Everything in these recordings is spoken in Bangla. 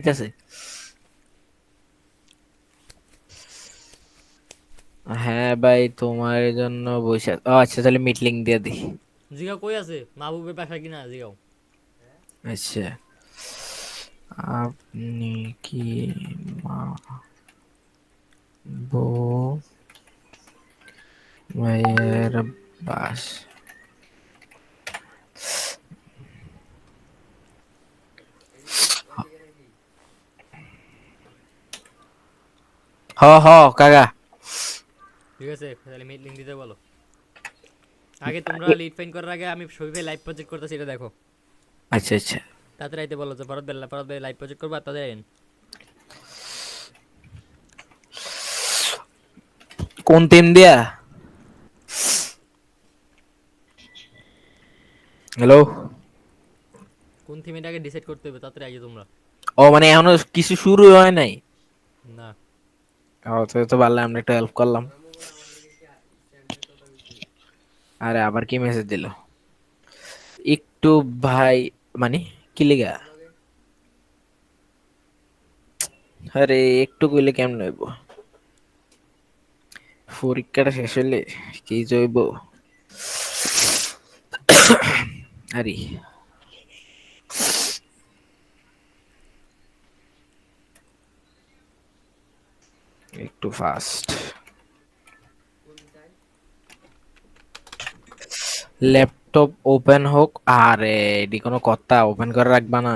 ঠিক আছে। হ্যাঁ ভাই, তোমার জন্য বসে আচ্ছা, তাহলে মিট লিঙ্ক দিয়ে দিই। জিগাও কই আছে? মাহবুবের বাসায় কিনা জিগাও। আচ্ছা, আপনি কি মাহবুব ভাইয়ের বাস হ হ কাকা। ঠিক আছে, তাহলে মিট লিঙ্ক দিতে বলো। আগে তোমরা লিড ফাইন করার আগে আমি শরীফে লাইভ প্রজেক্ট করতেছি, এটা দেখো। আচ্ছা আচ্ছা, তাড়াতাড়ি আইতে বলো যে ফরদ ভাই লাইভ প্রজেক্ট করবা, তাড়াতাড়ি আইন। কোন টিম দিয়া? হ্যালো। কোন থিম এটা আগে ডিসাইড করতে হবে, তাড়াতাড়ি আইও তোমরা। ও মানে এখনো কিছু শুরু হয় নাই? না। ও তো তো ভালো, আমরা একটু হেল্প করলাম। আরে আবার কি মেসেজ দিল? একটু ভাই, মানে কি লিগা? আরে একটু কইলে কেমন হইব? পরীক্ষাটা শেষ হইলে কি জইব? আরে একটু ফাস্ট। ল্যাপটপ ওপেন হোক। আরে এডি কোনো কথা, ওপেন করে রাখবা না?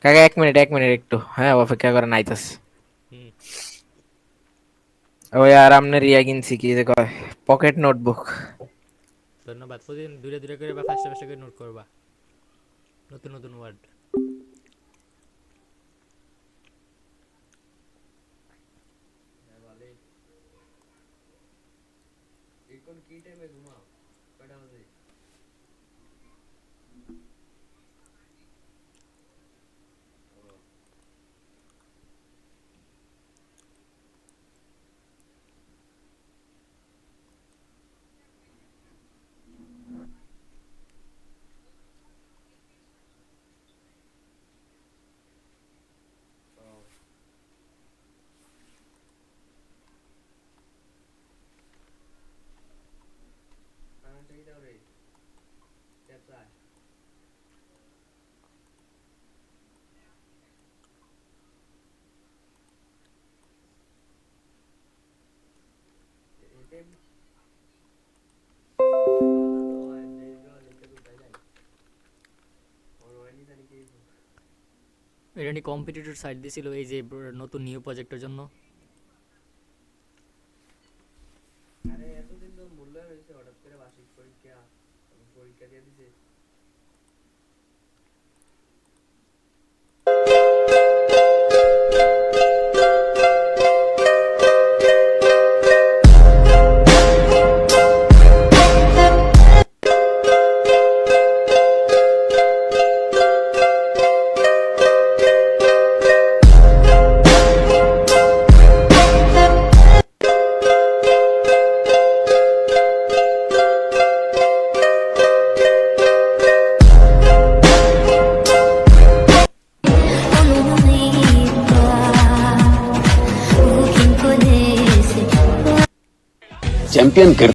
কাকা এক মিনিট একটু, হ্যাঁ অপেক্ষা করে নাইতাছে। হুম। ওই আর আমনের ইয়া কিনছি, কি যে কয়, পকেট নোটবুক। ধন্যবাদ। প্রতিদিন দূরে দূরে করে বা ফাঁসটা ফাঁসটা করে নোট করবা নতুন নতুন ওয়ার্ড। এটা নিয়ে কম্পিটিটর সাইট দিছিল এই যে নতুন নিউ প্রজেক্টের জন্য। चैंपियन कर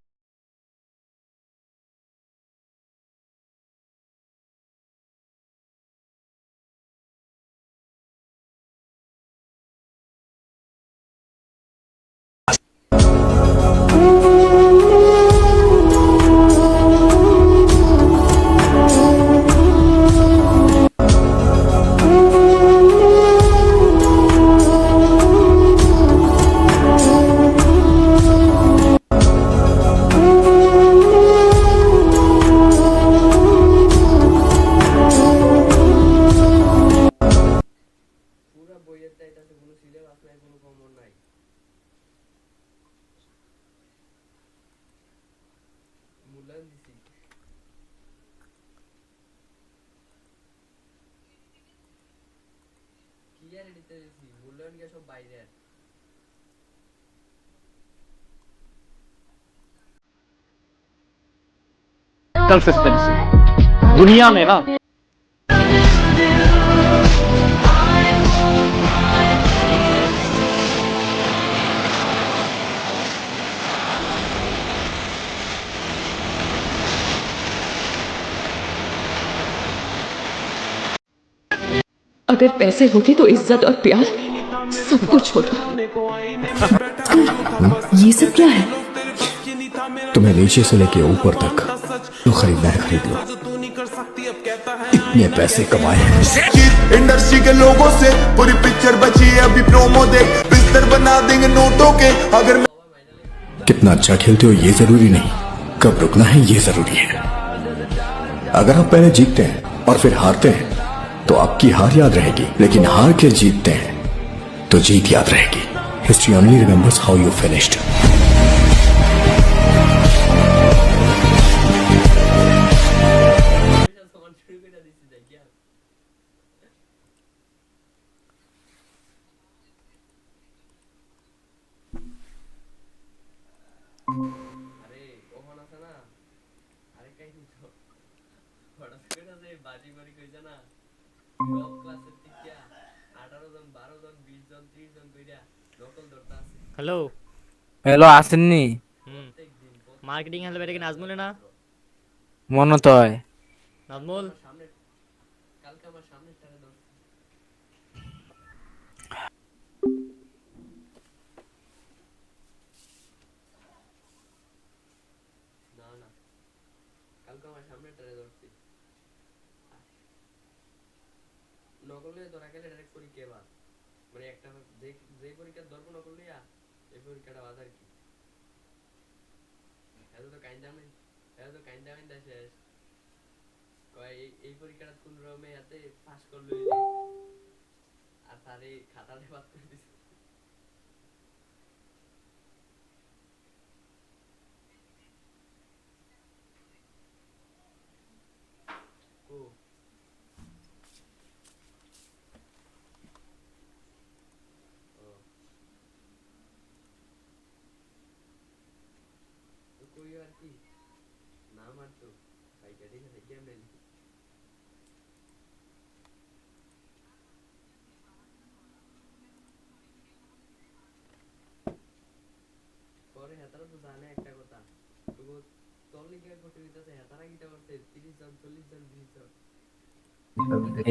कंसिस्टेंसी दुनिया में ना। अगर पैसे होते तो इज्जत और प्यार सब कुछ होता। ये सब क्या है? तुम्हें नीचे से लेके ऊपर तक जो खरीदना है खरीद लो। इतने पैसे कमाए हैं। इंडस्ट्री के लोगों से पूरी पिक्चर बची है, अभी प्रोमो देख, बिस्तर बना देंगे नोटों के। अगर कितना अच्छा खेलते हो ये जरूरी नहीं, कब रुकना है ये जरूरी है। अगर आप पहले जीतते हैं और फिर हारते हैं तो आपकी हार याद रहेगी, लेकिन हार के जीतते हैं तो जीत याद रहेगी। History only remembers how you finished. Hello. Hello, আসেননি? হুম, মার্কেটিং হ্যান্ডেল এটা কি নাজমুলে না? মনে তো হয়। নাজমুল,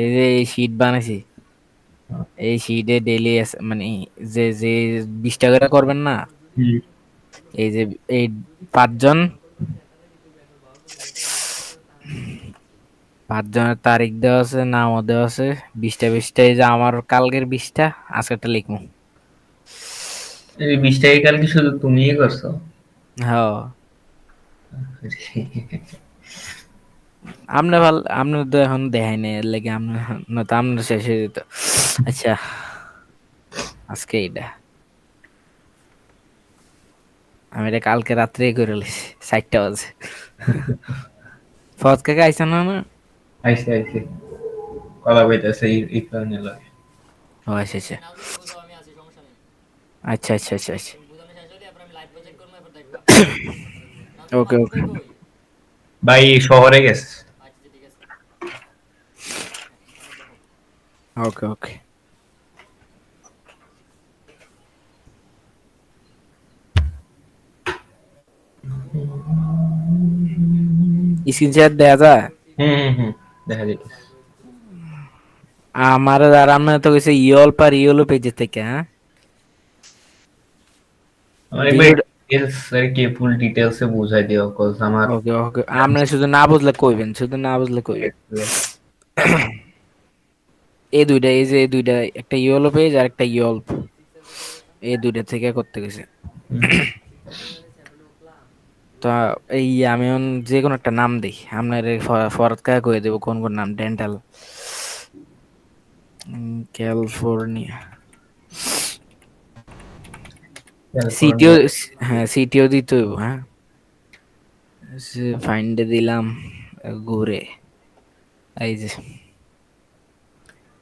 এই যে এই শীট বানাইছি, এই শীটে ডেইলি মানে যে যে 20 টাকা করে করবেন না, এই যে এই 5 জন, 5 জনের তারিখ দেওয়া আছে, নামও দেওয়া আছে, 20টা এই যে আমার কালকের 20টা, আজকেরটা লিখবো। এই 20 টাকা কালকে শুধু তুমিই করছো? হ্যাঁ, আপনার ভাল, আপনার তো এখন দেখাই নাই, এর লাগে আপনার না তো আপনার শেষ হয়ে যেত। আচ্ছা, আজকে এইটা আমি এটা কালকে রাত্রে করে লিছি, 4টা বাজে। ফজ কাকা আইসা না না? আইসে আইসে কলা কইতাছে এই কারণে লাগে। ও আচ্ছা আচ্ছা নাজমুল বুঝাও, আমি আছি, সমস্যা নেই। আচ্ছা আচ্ছা আচ্ছা আচ্ছা। তুমি বুঝানো শেষ হলে তারপর আমি লাইভ প্রজেক্ট করবো, এরপর দেখবা। ওকে নাজমুল ওকে ভাই কই? ভাই শহরে গেছে। আচ্ছা ঠিক আছে। ওকে ওকে। স্ক্রিন শেয়ার দেয়া যায়? হুম দেখা যাইতেছে। আমার আর আমরা তো কইছে ইয়ল্প আর ইয়োলো পেজের থেকে, হ্যাঁ আমার একবার ভিডিওটা। ডিটেলস আর কি ফুল ডিটেলসে বুঝাই দিও কজ আমার ওকে ওকে, আমরা শুধু না বুঝলে কইবেন, শুধু না বুঝলে কইবেন। এই দুইটা, এই যে এই দুইটা, একটা ইয়োলো পেজ আর একটা ইয়ল্প, এই দুইটা থেকে করতে গেছে। তা এই আমি যে কোনো একটা নাম দিই, আপনার ফরত কাকা কয়ে দেবো কোন কোন নাম। ডেন্টাল ক্যালিফোর্নিয়া, সিটিও, হ্যাঁ সিটিও দিতে হইব। হ্যাঁ, ফাইন্ডে দিলাম, ঘুরে এই যে,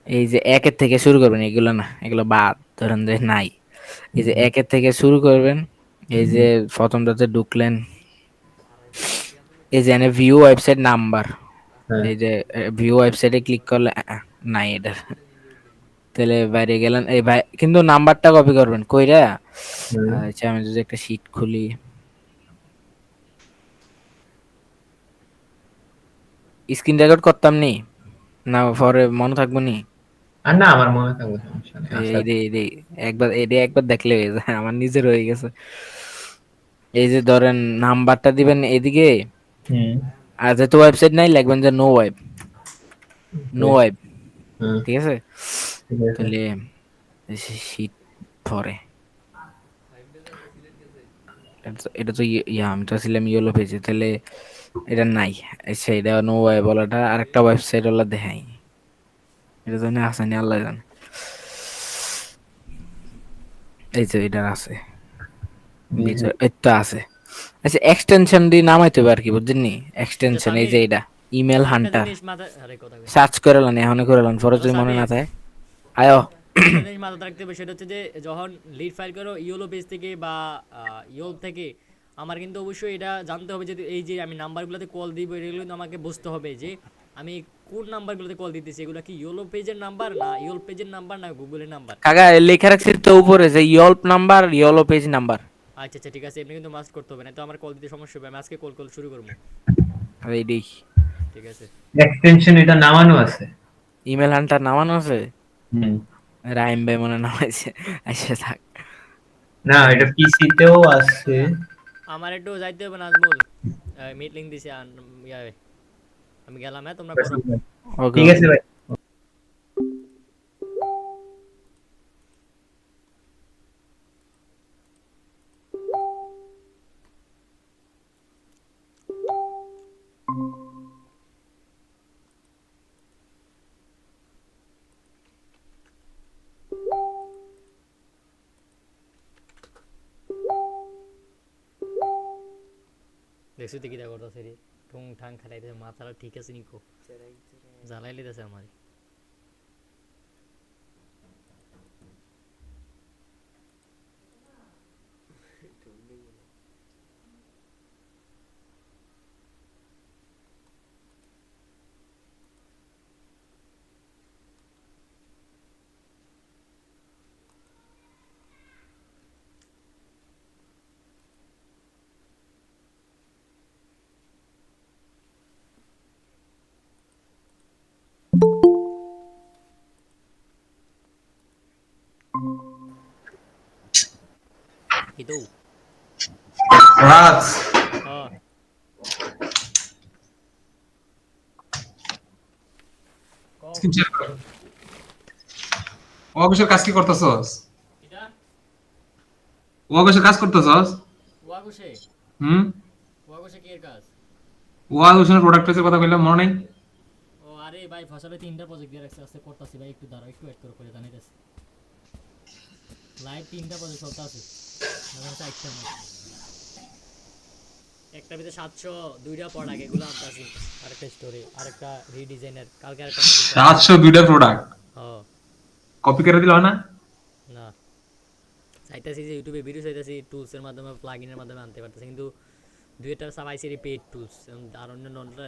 এই যে একের থেকে শুরু করবেন, এগুলো না, এগুলো বাদ ধরেন যে নাই। এই যে একের থেকে শুরু করবেন, এই যে প্রথমটাতে ঢুকলেন, এই যে এনে ভিউ ওয়েবসাইট নাম্বার, হ্যাঁ এই যে ভিউ ওয়েবসাইটে ক্লিক করলে নাই এটা। তাহলে বাইরে গেলেন এই ভাই, কিন্তু নাম্বারটা কপি করবেন কইরা। হুম। আচ্ছা আমি যদি একটা শীট খুলি, স্ক্রিন রেকর্ড করতাম নি না, পরে মনে থাকবো নি। আর না আমার মনে থাকবে, সমস্যা নেই আশা এই রে এই রে, একবার এটা একবার দেখলে হয়ে যায়, আমার নিজের হয়ে গেছে। এই যে ধরেন নাম্বারটা দিবেন এদিকে, হুম আর যেহেতু ওয়েবসাইট নাই লিখবেন যে নো ওয়েব, নো ওয়েব, হুম ঠিক আছে। ঠিক আছে। তাহলে শীট পরে এটা তো আমি তো ছিলাম ইয়েলো পেজে, তাহলে এটা নাই। আচ্ছা এটা নো ওয়েব বলাটা আরেকটা ওয়েবসাইট ওলা দেখাই, এটা জানি আছে নি আল্লাহ জানে। এই যে এটা আছে ভিতরে, এই তো আছে। আচ্ছা এক্সটেনশন দিয়ে নামাইতে হবে আর কি, বুঝছেন নি? আচ্ছা এক্সটেনশন এই যে সামির, এটা ইমেল একটা হান্টার, জিনিস মাথা, আরে কথা কই, সার্চ করে লান এখন করে লান, পরে হ্যালো যদি মনে না সামির, থাকে আয়ো। একটা জিনিস মাথায় রাখতে হবে, সেটা হচ্ছে যে যখন লিড ফাইল করো ইওলো পেজ থেকে বা ইয়োল থেকে, আমার কিন্তু অবশ্যই এটা জানতে হবে যে এই যে আমি নাম্বারগুলোতে কল দিব, এগুলো কিন্তু আমাকে বুঝতে হবে যে আমি কোন নাম্বারগুলোতে কল দিতেছি, এগুলো কি ইয়োলো পেজের নাম্বার না ইয়োল পেজের নাম্বার না গুগলের নাম্বার। কাকা লেখা রাখছি তো উপরে যে ইয়ল্প নাম্বার, ইয়েলো পেজ নাম্বার। আচ্ছা আচ্ছা ঠিক আছে, এমনি কিন্তু মাস্ট করতে হবে না তো আমার কল দিতে সমস্যা হবে, আমি আজকে কল কল শুরু করবো। এই দেখ ঠিক আছে। এক্সটেনশন এটা নামানো আছে। ইমেল হান্টার নামানো আছে, হুম। রাইম ভাই মনে নামাইছে। আচ্ছা থাক। না এটা পিসি তেও আছে। আমার একটু যাইতে হবে নাজমুল, মিট লিঙ্ক দিছে আমি গেলাম, হ্যাঁ তোমরা করো। ওকে ঠিক ওকে। আছে ভাই। দেখছো তো কি দা করতেছে রে, ঠুং ঠাং খালাইতেছে, মাথাটা ঠিক আছে নিকো, জ্বালাই লিতেছে আমার। itu রাজ oh স্ক্রিন শেয়ার কর। ও অফিসের কাজ কি করতেছস? এটা ও অফিসের কাজ করতেছস? ওয়াগুশে হুম। ওয়াগুশে কি এর কাজ? ও অফিসের প্রোডাক্ট এর কথা কইলাম মনে নাই? ও আরে ভাই ফসলে তিনটা প্রজেক্ট দিয়ে রাখছে, আস্তে করতেছি ভাই, একটু দাঁড়াও, একটু ওয়েট করে জানাইতেছি। লাইভ তিনটা প্রজেক্ট চলতেছে, মানে চারটা না, একটা ভিতরে 700 দুইটা প্রোডাক্ট এগুলো আনতাছি, আরেকটা স্টোরি, আরেকটা রিডিজাইনার, কালকে আরেকটা নতুন 702টা প্রোডাক্ট ও কপি করে দিল না? না, চাইতাছি যে ইউটিউবে ভিডিও চাইতাছি টুলসের মাধ্যমে, প্লাগইনের মাধ্যমে আনতে পারতেছি, কিন্তু দুইটা সব আইসি পেইড টুলস, আর অন্য ননটা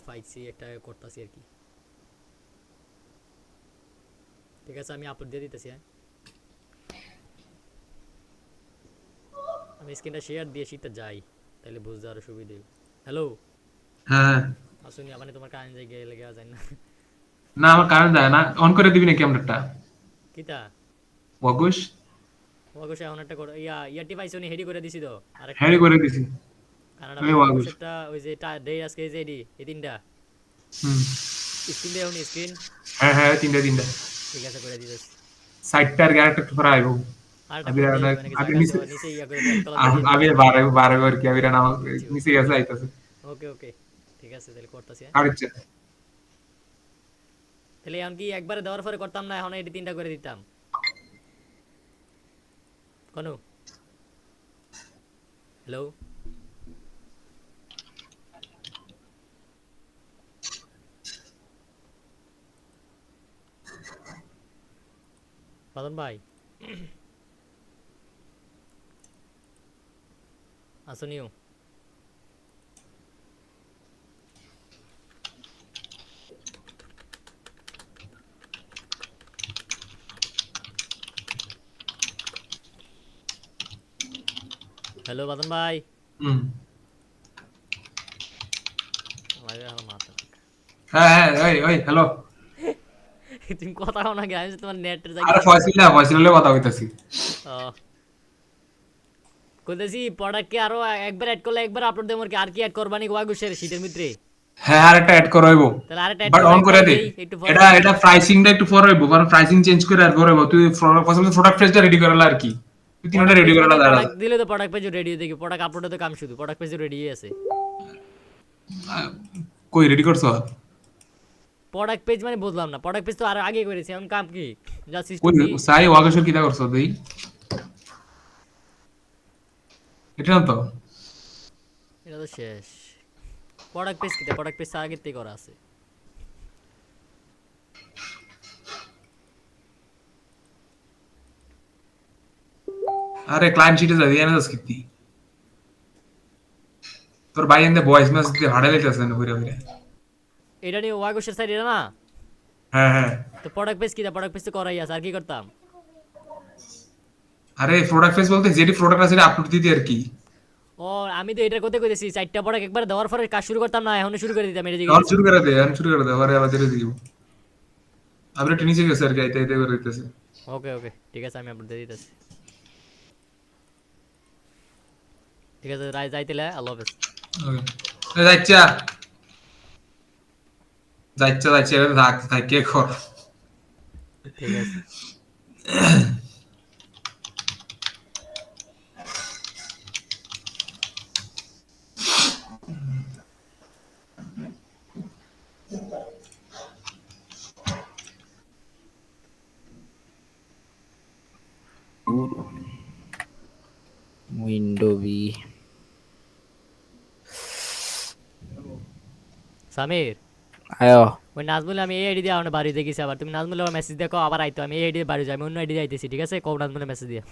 পাইছি একটা করতেছি আর কি। ঠিক আছে আমি আপলোড দিয়ে দিতেছি, হ্যাঁ আমি স্ক্রিনটা শেয়ার দিয়ে শীটটা যাই, তাহলে বুঝতে আরো সুবিধা। হ্যালো হ্যাঁ। আসুনি, মানে তোমার কারেন্ট জায়গায় লেগে যায় না? না আমার কারেন্ট যায় না, অন করে দিবি নাকি ক্যামেরাটা? কিতা ওয়াগুশ ওয়াগোশ এখন একটা করে ইয়ারটি পাইছো নি, হেডি করে দিছি তো, আরেকটা হ্যাঁ করে দিছি। কানাডা এই ওয়াগুশ। একটা ওই যে ডে আজকে যে এডি এই তিনটা হুম। স্ক্রিন দেও নি স্ক্রিন। হ্যাঁ হ্যাঁ তিনটা ঠিক আছে করে দিতেছি। সাইডটা আর গ্যারেক্ট একটু ফরা আইবো। আরেকটা আবির কোড দিয়ে মানে কি আবির জায়গা নিচে নিচে ইয়া করে দিয়ে একতলা দিয়ে দিই। আবির বারে বারে আর কি আবির নাম নিচে গেছে আইতাছে। ওকে ওকে ঠিক আছে তাহলে করতেছি, হ্যাঁ আর ইচ্ছা তাহলে এখন কি একবারে দেওয়ার পরে করতাম না, এখন এটি তিনটা করে দিতাম কোনো? হ্যালো বাদন ভাই আসুনিও হ্যালো বাদন ভাই হুম লাগে আমার মাথা হ্যাঁ হ্যাঁ ওই ওই হ্যালো তুমি কথা কও না আমি তোমার নেটের আরে জায়গায় ফয়সিল কথা কইতাছি কইতেছি প্রোডাক্ট কি আরো একবার অ্যাড করলে একবার আপলোড দেবো আর কি অ্যাড করবানি ওয়াগুশের শীতের ভিতরে হ্যাঁ আরেকটা অ্যাড করাইবো তাহলে আরেকটা অ্যাড বাট অন করে দে একটু পরে এটা এটা প্রাইসিংটা একটু পরে হইবো কারণ প্রাইসিং চেঞ্জ করে আর পরে হইবো তুই প্রোডাক্ট পেজটা রেডি করালা আর কি তুই তিনটা রেডি করালা দাঁড়া প্রোডাক্ট দিলে তো প্রোডাক্ট পেজ রেডি দেখি প্রোডাক্ট আপলোডে তো কাম শুধু প্রোডাক্ট পেজ রেডি আছে কই রেডি করছো প্রোডাক্ট পেজ মানে বুঝলাম না প্রোডাক্ট পেজ তো আর আগে করেছি এখন কাম কি যা কই সিস্টেম কি সাই ওয়াগেশর কিটা করছো দেই এটা না তো এটা তো শেষ প্রোডাক্ট পেজ কি প্রোডাক্ট পেজ আগে থেকে করা আছে আরে ক্লায়েন্ট শিটে যাই এনে দাস কিতি তোর ভাই এনে ভয়েস মেসেজ দিয়ে হাড়াই লাইতাছে না ঘুরে ঘুরে এটা নিয়ে ওয়াগুশের সাইড এটা না হ্যাঁ হ্যাঁ তো প্রোডাক্ট পেজ কি প্রোডাক্ট পেজ তো করাই আছে আর কি করতাম আরে প্রোডাক্ট পেজ বলতে যেটি প্রোডাক্ট আছে আপলোড দিতে আর কি ও আমি তো এটার কথা কইতেছি চারটা প্রোডাক্ট একবার দেওয়ার পরে কাজ শুরু করতাম না এখনো শুরু করে দিতাম এটা আর শুরু করে দে আরে আবার ধীরে দিব আমরা টেনিসে গেছে আর কি আইতে আইতে করে দিতেছে ওকে ওকে ঠিক আছে আমি আপলোড দিয়ে দিতেছি ঠিক আছে রাই যাইতেলে আল্লাহ হাফেজ ওকে যাইচ্ছা এটা থাক কে কর ঠিক আছে উইন্ডো বি সামির আয়ো ওই নাজমুল আমি এই আইডি দিয়ে আমার বাড়ি দেখেছি আবার তুমি নাজমুল মেসেজ দেখো আবার আইতো আমি এই আইডি বাড়ি যাই আমি অন্য আইডি যাইতেছি ঠিক আছে কও নাজমুলের মেসেজ দিয়ে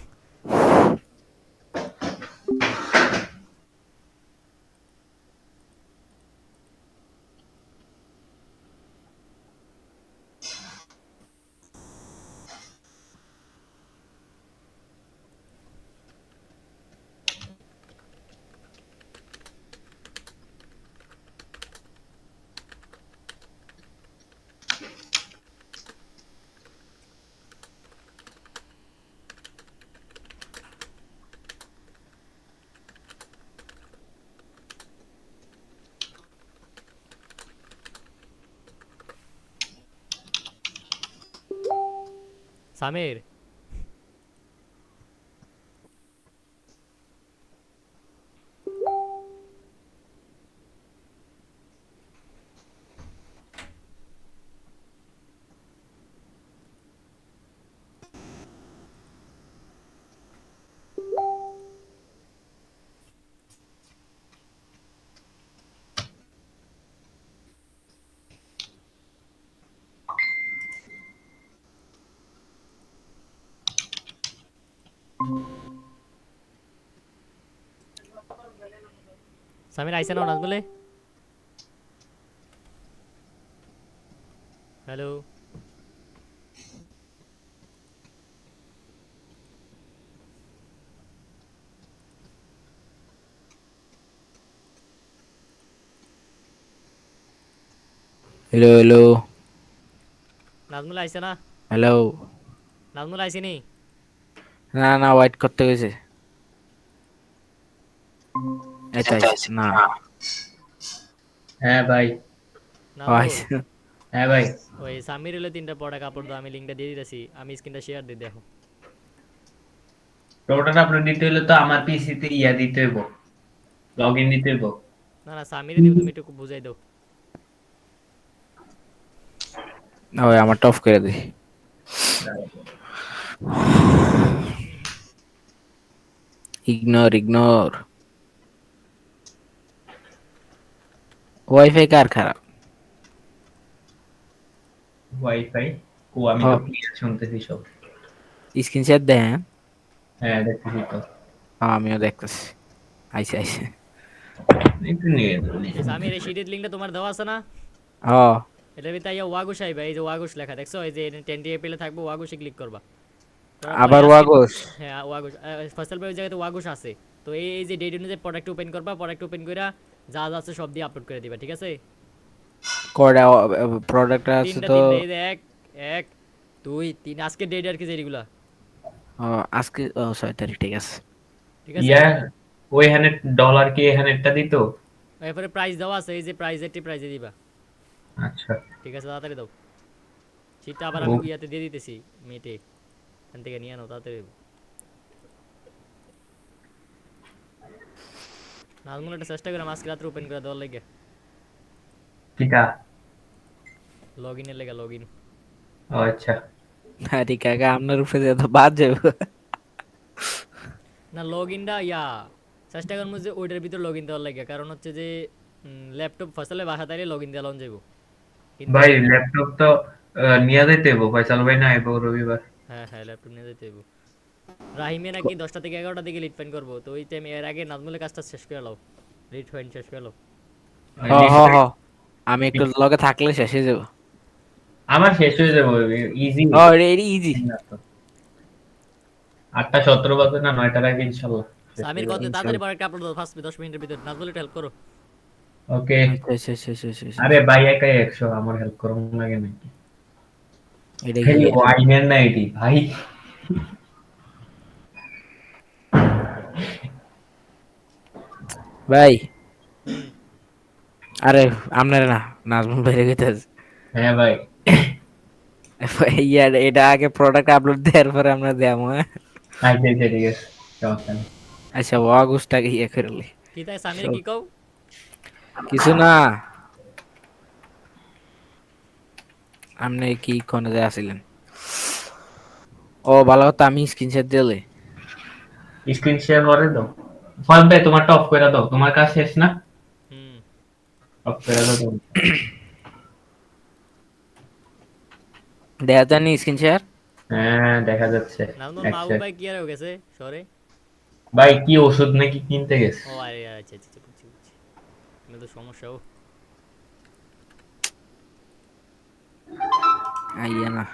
সামির সামির আইসা না নাজমুলে হ্যালো হ্যালো নাজমুল আইসা না হ্যালো নাজমুল আইসিনি না ওয়েট করতে গেছে এটাই না হ্যাঁ ভাই নাজমুল হ্যাঁ ভাই ওই সামির হলো 3টা প্রোডাক্ট আপলোড দাও আমি লিংকটা দিয়ে দিতেছি আমি স্ক্রিনটা শেয়ার দিয়ে দেখো প্রোডাক্ট আপলোড দিতে হলে তো আমার পিসিতে ইয়া দিতে হইব লগইন দিতে হইব না না সামিরে দিব তুমি একটু বুঝাই দাও ওই আমার টফ করে দে ইগনোর ওয়াইফাই কার খারাপ ওয়াইফাই ও আমি তো ক্লিয়ার শুনতেছি সব স্ক্রিনশট দে হ্যাঁ দেখতেছি তো আমিও দেখতেছি আইসে একটু নিয়ে এই সামির এই শিটের লিংকটা তোমার দেওয়া আছে না ও এটা ভিতরে ইয়া ওয়াগুশ আইবা এই যে ওয়াগুশ লেখা দেখছো এই যে 10 এপ্রিলে থাকবে ওয়াগুশে ক্লিক করবা আবার ওয়াগোস হ্যাঁ ওয়াগুশ ফসল ভাই ওই জায়গাতে ওয়াগুশ আছে তো এই যে ডেট অনুযায়ী প্রোডাক্ট ওপেন করবা, প্রোডাক্ট ওপেন কইরা যা যা আছে সব দিয়ে আপলোড করে দিবা, ঠিক আছে? কয়টা প্রোডাক্ট আছে তিনটা তো? তিনটা এই যে 1 1 2 3 আজকে ডেট আর কি যেগুলা, আজকে 6 তারিখ, ঠিক আছে। ঠিক আছে? ইয়া ওইখানে ডলার কি এখানেরটা দিত? এরপরে প্রাইস দেওয়া আছে, এই যে প্রাইজে দিবা, আচ্ছা ঠিক আছে? তাড়াতাড়ি দাও, সেটা আবার আমি ইয়াতে দিয়ে দিতেছি মেটে, এখান থেকে নিয়ে আনো তাড়াতাড়ি। নাজমুল একটা চেষ্টা করে আজকে রাত্রে ওপেন করে দেওয়ার লাগে, কিটা? লগ ইনের লেগে, লগ ইন। ও আচ্ছা আরে কাকা আপনার উপরে তো বাদ যাবে। না লগ ইনটা চেষ্টা করবো যে ওইটার ভিতর লগ ইন দেওয়ার লাগে, কারণ হচ্ছে যে ল্যাপটপ ফসলে বাসা তাইলে লগ ইন দেওয়া লন যাবো, কিন্তু ভাই ল্যাপটপ তো নিয়ে যাইতে হইব, ফয়সাল ভাই না আইব রবিবার। হ্যাঁ হ্যাঁ ল্যাপটপ নিয়ে যেতে হইব। রাহিমে নাকি 10টা থেকে 11টা দিকে লিড ফাইন করবো, তো ওই টাইম এর আগে নাজমুলের কাজটা শেষ করে লাও, লিড ফাইন শেষ করে লাও। হ আমি একটু লগে থাকলে শেষ হয়ে যাবো। আমার শেষ হয়ে যাবে ইজি। এটা ইজি। 8:17 বাজে না 9টার আগে ইনশাআল্লাহ শেষ সামির হয়ে কত যাবে। তাড়াতাড়ি পরে একটা আপলোড দাও, ফার্স্ট 10 মিনিটের ভিতর। নাজমুল একটু হেল্প করো। ওকে আচ্ছা আচ্ছা আচ্ছা আচ্ছা আচ্ছা। আরে ভাই একাই 100 আমার হেল্প করুন লাগে নাকি? এটা কি? খালি ওয়াইনের না এটি ভাই। ভাই আরে আপনার না, নাজমুল বাইরে গেতেছে। হ্যাঁ ভাই এটা আগে প্রোডাক্ট আপলোড দেওয়ার পরে আমরা দেবো, হ্যাঁ? আচ্ছা আচ্ছা ঠিক আছে সমস্যা নেই। আচ্ছা অগস্টটাকে করলে কি তাই সামির কি কও? কিছু না। আপনি কি কোনে আসিলেন? ও ভালো কথা, আমি স্ক্রিনশট দিলে স্ক্রিন শেয়ার করে দাও। ফল ভাই তোমারটা অফ করে দাও, তোমার কাজ শেষ না? হুম অফ করে দাও তুমি। দেখা যায়নি স্ক্রিন শেয়ার? হ্যাঁ দেখা যাচ্ছে। নাজমুল এক মাহবুব sec। ভাই কি আর হয়ে গেছে সরে? ভাই কি ওষুধ নাকি কিনতে গেছে? ও আরে আচ্ছা আচ্ছা আচ্ছা, বুঝছি বুঝছি, তুমি তো সমস্যা। ও আইয়া না,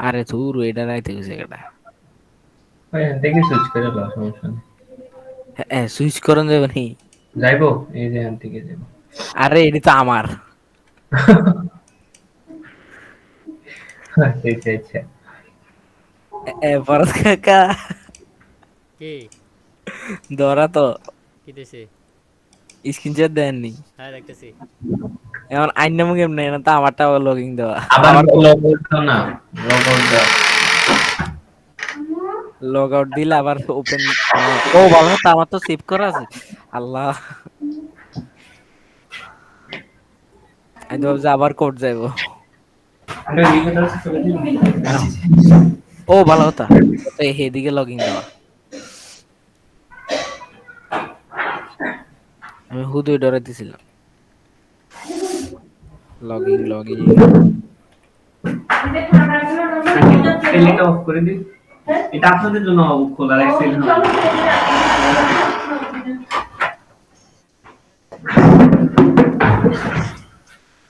আরে তুই এটা রাইতে গেছে এটা। ভাই এখান থেকে সুইচ করে দাও সমস্যা নেই। হ্যাঁ সুইচ করেন যাবে নি? যাইবো এই যে এখান থেকে যাবো। আরে এটা তো আমার। আচ্ছা আচ্ছা আচ্ছা ভরত কাকা কি ধরা তো কি দিছে? স্ক্রিনশট দেননি হ্যাঁ দেখতেছি। এখন আইন নামে কেমনে, না তো আমারটা লগইন দেওয়া। আবার আবার লগ আউট দাও না, লগ আউট দাও। লগ আউট দিলে আবার ওপেন। ও ভালো কথা, আমার তো সেভ করা আছে। আল্লাহ, আমি তো ভাবছি আবার কোড যাইবো। আরে রিপোর্ট আছে করে দিন। ও ভালো কথা, তো এদিকে লগইন দেওয়া। আমি হুদুই ডরে দিছিলাম। লগইন এটা অফ করে দিন। এটা আপনাদের জন্য খোলা রাখছি।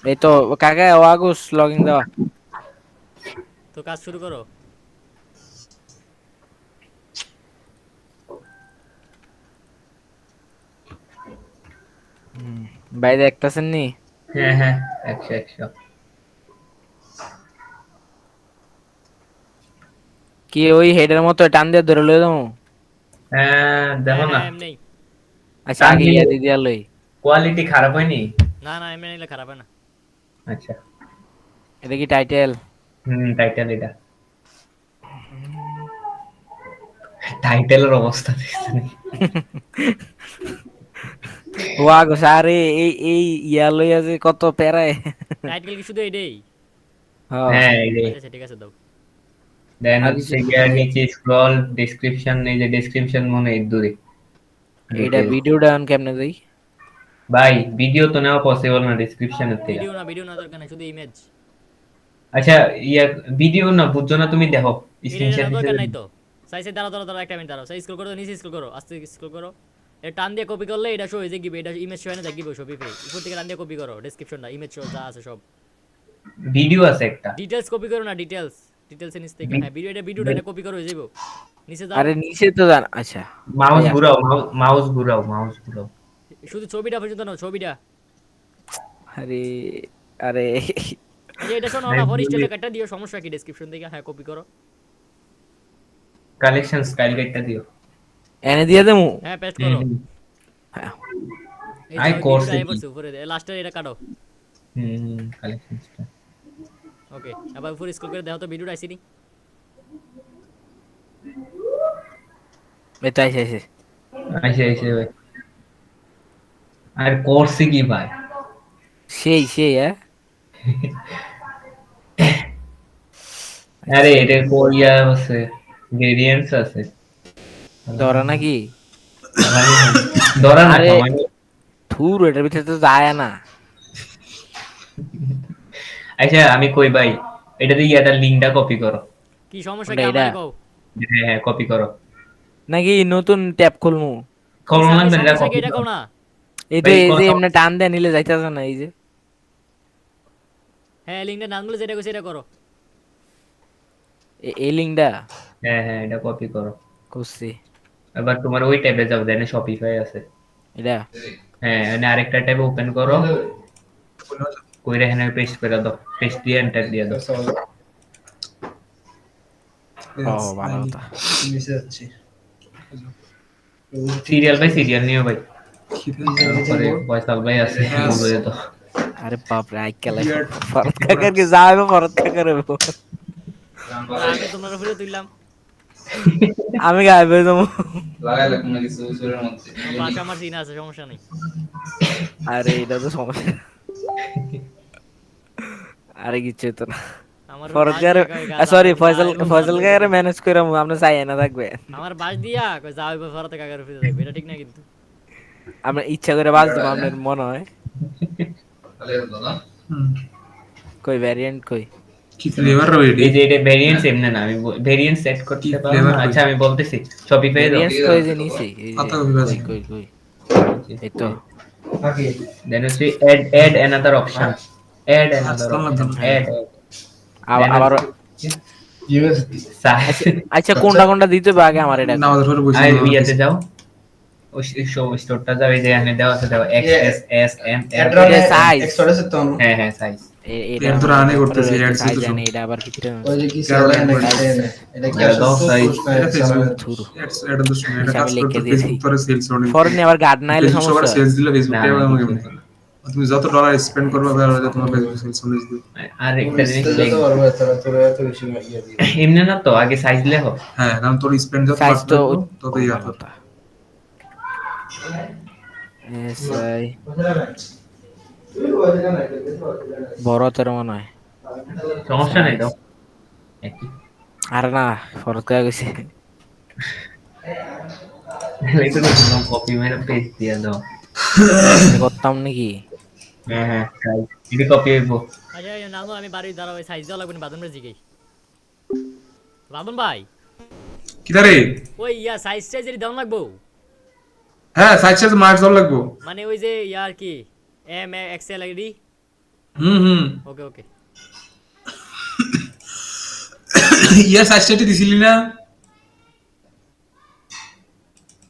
এই তো কাকা ও আগস লগইন দেওয়া। তো কাজ শুরু করো। বাইরে একটাছেন নি? হ্যাঁ হ্যাঁ 100 কি ওই হেডের মতো টান দিয়ে ধরে লই দাও? হ্যাঁ দেখো না হ্যাঁ এমনি। আচ্ছা আগে ইয়া দিয়ে দিয়া লই। কোয়ালিটি খারাপ হয়নি? না না এমনি নিলে খারাপ হয় না। আচ্ছা এটা কি টাইটেল? টাইটেল এটা। টাইটেলের অবস্থা দেখছেন? ও আগস আরে এই ইয়া লইয়া যে কত প্যারায়। টাইটেল কি শুধু এটাই? হ্যাঁ এই যে আচ্ছা ঠিক আছে দাও। দেন আর হচ্ছে কিছু গিয়ে নিচে স্ক্রল ডেসক্রিপশন, এই যে ডেসক্রিপশন মনে এই দূরে। এটা ভিডিওটা অন কেমনে দেই? ভাই ভিডিও তো নেওয়া পসিবল না ডেসক্রিপশনের থেকে। ভিডিও না দরকার নাই, শুধু ইমেজ। আচ্ছা ইয়া ভিডিও না বুঝছো না তুমি, দেখো এটা স্ক্রিনশট না দরকার হিসেবে। নাই তো। সাইজে দাঁড়াও একটা মিনিট দাঁড়াও। সাইজ স্ক্রল করো, নিচে স্ক্রল করো, আস্তে স্ক্রল করো। এটা টান দিয়ে কপি করলে এটা শো হয়ে যাবে, এটা ইমেজ শো হয় না দেখবে সবই পে। উপর থেকে টান দিয়ে কপি করো ডেসক্রিপশনটা, ইমেজ শো যা আছে সব। ভিডিও আছে একটা। ডিটেইলস কপি করো না, ডিটেইলস ডিটেইলস নিচ থেকে হ্যাঁ ভিডিওটা এটা কপি করে হয়ে যাবো নিচে যাও আরে নিচে তো জান, আচ্ছা মাউস এই আসো। ঘুরাও, মাউস ঘুরাও, মাউস ঘুরাও। শুধু ছবিটা পর্যন্ত নাও ছবিটা আরে আরে এই যে এটা শোনো না ফরিস্টের কাটটা দিও সমস্যা কি ডেসক্রিপশন থেকে হ্যাঁ কপি করো কালেকশন স্টাইল গাইডটা দিও। এনে দিয়ে দেবো। হ্যাঁ পেস্ট করো হ্যাঁ, এই আই যে কোর্সে ভিডিওটা আই কি? পড়ছে উপরে লাস্টে এটা কাটো কালেকশন স্টাইল। ওকে আবার উপরে স্ক্রল করে দেখো তো ভিডিওটা আইছিনি এই তো আইসে আইসে। আইসে আইসে ভাই। আর কোর্সে কি ভাই? সেই সেই হ্যাঁ আরে এটা কোরিয়া আছে, ভেরিয়েন্টস আছে। ধরা নাকি? ধরা না আরে কমাই। থুর এটার ভিতরে তো যায় না। আচ্ছা আমি কই ভাই, এটা দিয়ে ইয়াটার লিংকটা কপি করো। কি সমস্যা কোনটা কি এটা? আমারে কও হ্যাঁ হ্যাঁ কপি করো। নাকি নতুন ট্যাব খুলমু? করো না এটা সমস্যা কি কপি এটা করো। কও না এই তো ভাই, এই যে কোন- এমনি টান দেয়া নিলে যাইতেছে না, এই যে হ্যাঁ লিংকটা নামগুলো যেটা কইছে এটা করো এই লিঙ্কটা হ্যাঁ হ্যাঁ এটা কপি করো। করছি। এবার তোমার ওই ট্যাবে যাও, দেন শপিফাই আছে। এটা হ্যাঁ এখানে আরেকটা ট্যাব ওপেন করো, কইরা এখানে পেস্ট করে দাও, পেস্ট দিয়ে এন্টার দিয়ে দাও। ও ভালো কথা। সিরিয়াল বাই সিরিয়াল নিও ভাই। তারপরে ফয়সাল ভাই আছে, বলে দাও। আরে বাপ রে আই কেলাই ফরত কাকার কি যাবে, ফরত কাকার হইবো। আমি তোমার উপরে তুললাম আমি গাইবে যাবো। পাশে আমার সিন আছে সমস্যা নেই আরে এটা তো সমস্যা। আরে কিচ্ছু তো না। আমার ফরত বাস কাকার দিয়া কয়, গা সরি যাও, ফয়সাল যাও, ফয়সাল যাও, কাকার যাও। ম্যানেজ করে আমরা চাই না থাকবে। আমার বাস দিয়া কই যাও এবার ফরতে কাকার উপরে দেখবে এটা ঠিক না কিন্তু আমরা ইচ্ছা করে বাজ দেবো আপনার মনে হয়। কই ভ্যারিয়েন্ট কই? কি ফ্লেভার রয়েছে? এই যে এটা ভেরিয়েন্টস এমনি না, আমি ভেরিয়েন্ট সেট করতে পারবো না। আচ্ছা আমি বলতেছি, শপিফাই দাও। ভ্যারিয়েন্টস কই যে নিছি এই পাতা যে বিভাজন। কই কই এই তো দেন হচ্ছে add another option, add another option, add আবার size। আচ্ছা কোনটা কোনটা দিতে হবে আগে আমার এটা? না আমাদের ঘরে বসে আর ইয়াতে যাও, ওই শো স্টোরটা যাও, এই যে এখানে দেওয়া আছে, দাও x s s m l। এটা সাইজ হ্যাঁ হ্যাঁ সাইজ। এটা এর তো রানে করতেছি, অ্যাড সাইজ দিতেছি। জানি এটা আবার কি দাও সাইজ। এটা ফেসবুক থুরু। এটা তো শুনে এটা হিসাবে কাজ লিখে করতে দিয়েছি। ফেসবুক পরে সেলস অনেক ফরেন আবার গার্ড না এলে ফেসবুক সবার সমস্যা। সেলস দিলে ফেসবুক না, টেবে না, আমাকে কিছু তুমি যত ডলার স্পেন্ড করবে তাহলে তোমার ফেসবুক সেলস অনেক দিবে। আর একটা জিনিস এমনি না তো, আগে সাইজ লেখো। হ্যাঁ কারণ তোর স্পেন্ড যত সাইজ তো তত ইয়া তো এসআই বড় তোর মনে হয়। সমস্যা নেই দাও। একই। আর না ফরত কয়ে গেছে এই তো কপি মেরে পেস্ট দিয়ে দাও। করতাম নাকি? হ্যাঁ হ্যাঁ সাইজ এটা কপি হইব। আচ্ছা নামো আমি বাড়ি দাঁড়াবো সাইজ দেওয়া লাগবে না বাদন ভাই জিগাই বাদন ভাই কি রে? ওই ইয়া সাইজ টাইজের দাম লাগবো হ্যাঁ সাইজ সাইজ মার্কস দল লাগবো। মানে ওই যে ইয়ার কি এম এক্সেল আইডি হুম ওকে ওকে ইয়া সাইজটা দিছিলি না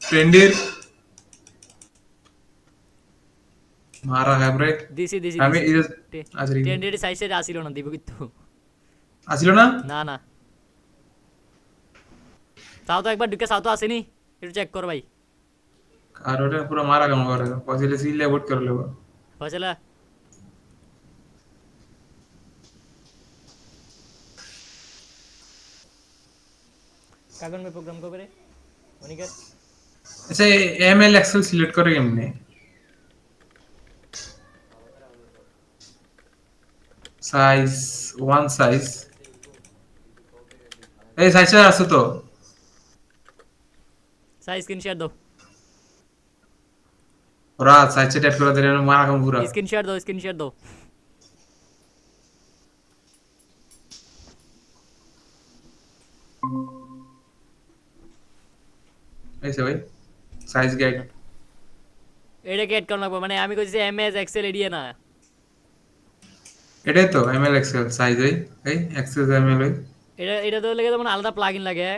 ট্রেন্ডের মারা গাবরে দিছি আমি আচ্ছা টেন্ডের সাইজের আসিল না দিব কিন্তু আসিল না না না তাও তো একবার ঢুকে চাও তো আসেনি একটু চেক কর ভাই আর ওটা পুরো মারা কাম করে পয়সা সিলে ভোট করে লেবো ফয়সালা কাগন में प्रोग्राम को करे অনিকের আচ্ছা এমএল এক্সেল সিলেক্ট করে কেমনে সাইজ ওয়ান সাইজ এই সাইজটা আছে তো সাইজ স্ক্রিন শেয়ার দাও ওরা সাইজটা ট্যাপ করে দিলে মারা কাম পুরো স্ক্রিন শেয়ার দাও এইসে ভাই সাইজ গাইড এটা কি এড করতে লাগবে মানে আমি কইছি এমএস এক্সেল এডিয়া না এটাই তো এমএল এক্সেল সাইজ এই এক্সেল এমএল এটা তো লেগে যেমন আলাদা প্লাগইন লাগে।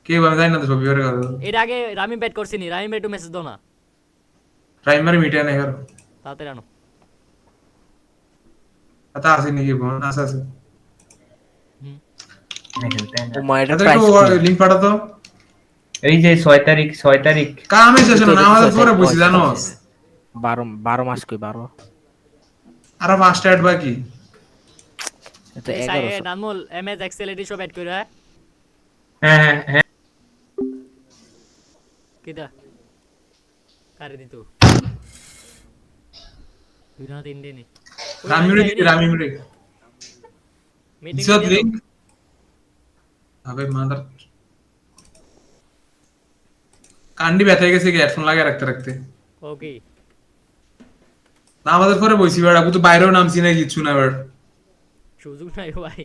কে বানা যায় না তো সবই করে কথা এর আগে রামিম ব্যাট করছিনি, রামিম একটু মেসেজ দাও না, প্রাইমারি মিডিয়া নেই আর তাড়াতাড়ি আনো। আতা আছে নাকি বোন আছে আছে ও মা এটা এটা প্রাইস একটু কি? লিংক পাঠাতো এই যে 6 তারিখ কামে শেষ এটা না তো আমাদের ছয় পরে তারিখ বসে পয়সা জানো আছে। 12 মাস কই 12? আর 5টা অ্যাড বাকি এটা এই 1100। নানমুল এমএস এক্সেল এডি সব অ্যাড করে, হ্যাঁ হ্যাঁ কিটা কারে দিত দুই না তিন দিনই রামিউরে দিতে রামিউরে মিটিং দিছত লিংক আবে মাদার কান্ডি ব্যথা হয়ে গেছে কি হেডফোন লাগিয়ে রাখতে রাখতে ওকে। না আমাদের পরে বইছি বেড়া তো বাইরেও নামছি না কিছু না বেড়া সুযোগ নাই ভাই,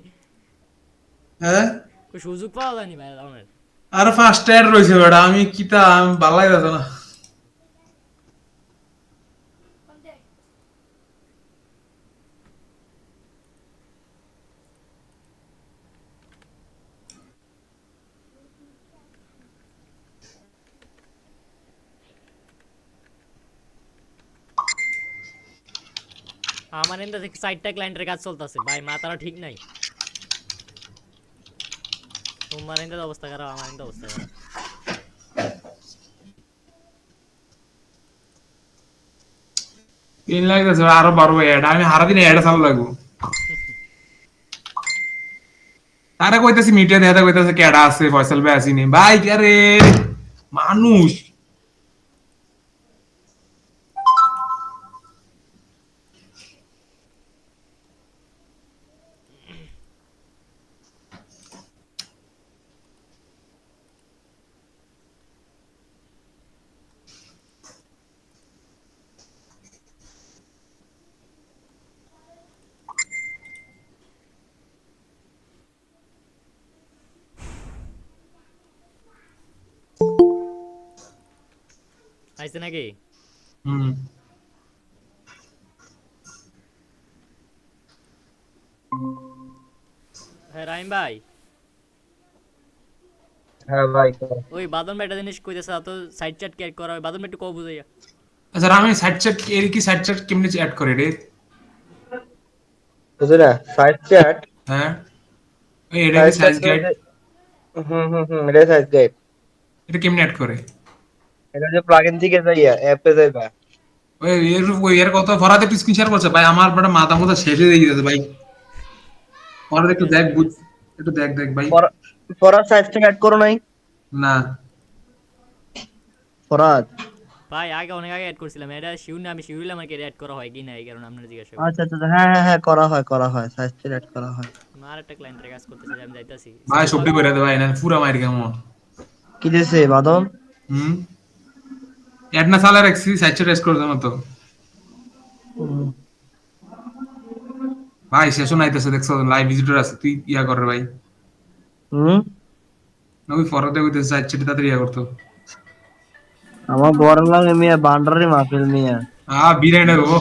হ্যাঁ কই সুযোগ পাওয়া যায়নি ভাই আমার। আর 5টা অ্যাড রয়েছে বেড়া আমি কিতা আমি ভালো লাগে না আমার এন্ড থেকে 60টা ক্লায়েন্টের কাজ চলতেছে ভাই, মাথাটা ঠিক নাই। তোমার এন্ড অবস্থা খারাপ, আমার এন্ড অবস্থা খারাপ। তিন লাগতেছে আরো 12 অ্যাড আমি সারাদিন অ্যাড চালু লাগবো তারা কইতাছি মিডিয়া দেখা কইতাছে কেডা আছে ফয়সাল ভাই আসিনি ভাই আরে মানুষ আইছে নাকি? হুম হ্যাঁ রাহিম ভাই, হ্যাঁ ভাই ওই বাদন ভাই একটা জিনিস কইতেছে, তো সাইড চ্যাট কি করা হয় বাদন ভাই একটু কও বুঝাইয়া। আচ্ছা আমি সাইড চ্যাট এর কি সাইড চ্যাট কেমনে অ্যাড করে রে বুঝলে সাইড চ্যাট হ্যাঁ এই এটা কি সাইড চ্যাট সাইজ গাইড এটা সাইড গাইড এটা কেমনে অ্যাড করে এটা যে প্লাগইন থেকে যাইয়া অ্যাপে যাইবা ওই এর কথা ফরাতে একটু স্ক্রিন শেয়ার করছে ভাই আমার বড় মাথা মাথা শেষ হয়ে গেছে ভাই ফরাতে একটু দেখ বুঝ একটু দেখ দেখ ভাই ফরাদ সাইড চ্যাট অ্যাড করো নাই না ফরাদ ভাই আগে অনেক আগে অ্যাড করছিলাম, এটা শিউর না, আমি শিউর হইলে আমাকে অ্যাড করা হয় কি না এই কারণে আপনারা জিজ্ঞাসা করি। আচ্ছা আচ্ছা হ্যাঁ হ্যাঁ হ্যাঁ করা হয় সাইড চ্যাট অ্যাড করা হয় আর একটা ক্লায়েন্টের কাজ করতেছে, আমি যাইতাছি। ভাই সবটি করে দে ভাই না পুরা মাইর কেমন কি দিছে বাদন হুম অ্যাড না সালা রাখছি সাইড চ্যাট রেস করে দেব তো ভাই শেষ নাইতেছে দেখছো লাইভ ভিজিটর আছে তুই ইয়া কর রে ভাই হুম না ওই ফরাতে কইতেছে সাইড চ্যাট তাড়াতাড়ি ইয়া করতো আমার বড় লাগে মিয়া বান্ডারি মাহফিল মিয়া বিরিয়ানি গো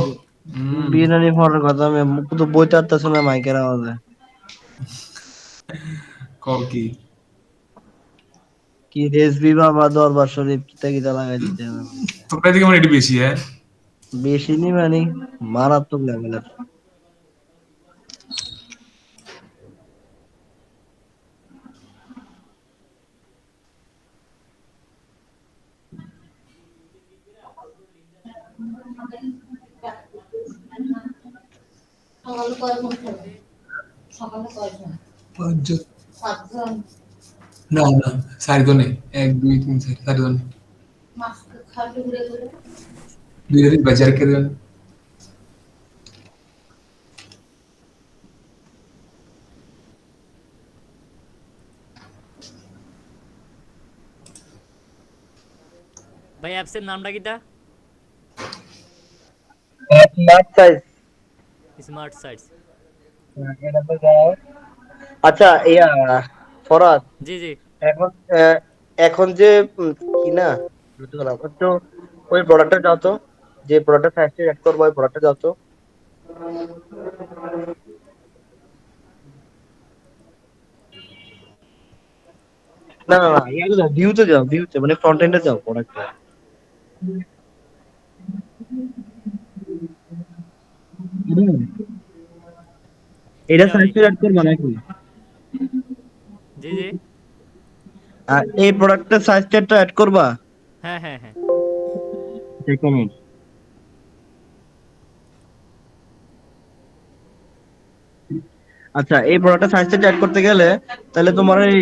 বিরিয়ানি ফরের কথা মিয়া মুখ তো বইতে আসতেছে না মাইকের আওয়াজে কও কি কি রেসবি বাবা দরবার শরীফ কিতা কিতা লাগাই দিতে হবে তোমরা দিকে মানে এটি বেশি হ্যাঁ বেশি নি মানে মারাত্মক লেভেলের না না সারি তো নেই 1 2 3 4 সারি তো নেই দুই দিন বাজার করে দেন ভাই অ্যাপসের নামটা কিটা? Smart size smart sites. এটা তো যাও আচ্ছা ইয়া ফরাদ জি জি এখন এখন যে কি না বুঝতে পারলাম তো ওই প্রোডাক্টটা যাও তো যে প্রোডাক্টটা ফার্স্টে অ্যাড করবো ওই প্রোডাক্টটা যাও তো না না না, ইয়াতে যাও, ভিউতে যাও, ভিউতে মানে ফ্রন্ট এন্ডে যাও প্রোডাক্ট। এটা কিটা ভাই? সাইজ অ্যাড করবা নাকি? জি জি। আর এই প্রোডাক্টের সাইজ চার্টটা অ্যাড করবা? হ্যাঁ হ্যাঁ হ্যাঁ। এক মিনিট। আচ্ছা, এই প্রোডাক্টের সাইজ চার্ট অ্যাড করতে গেলে তাহলে তোমার এই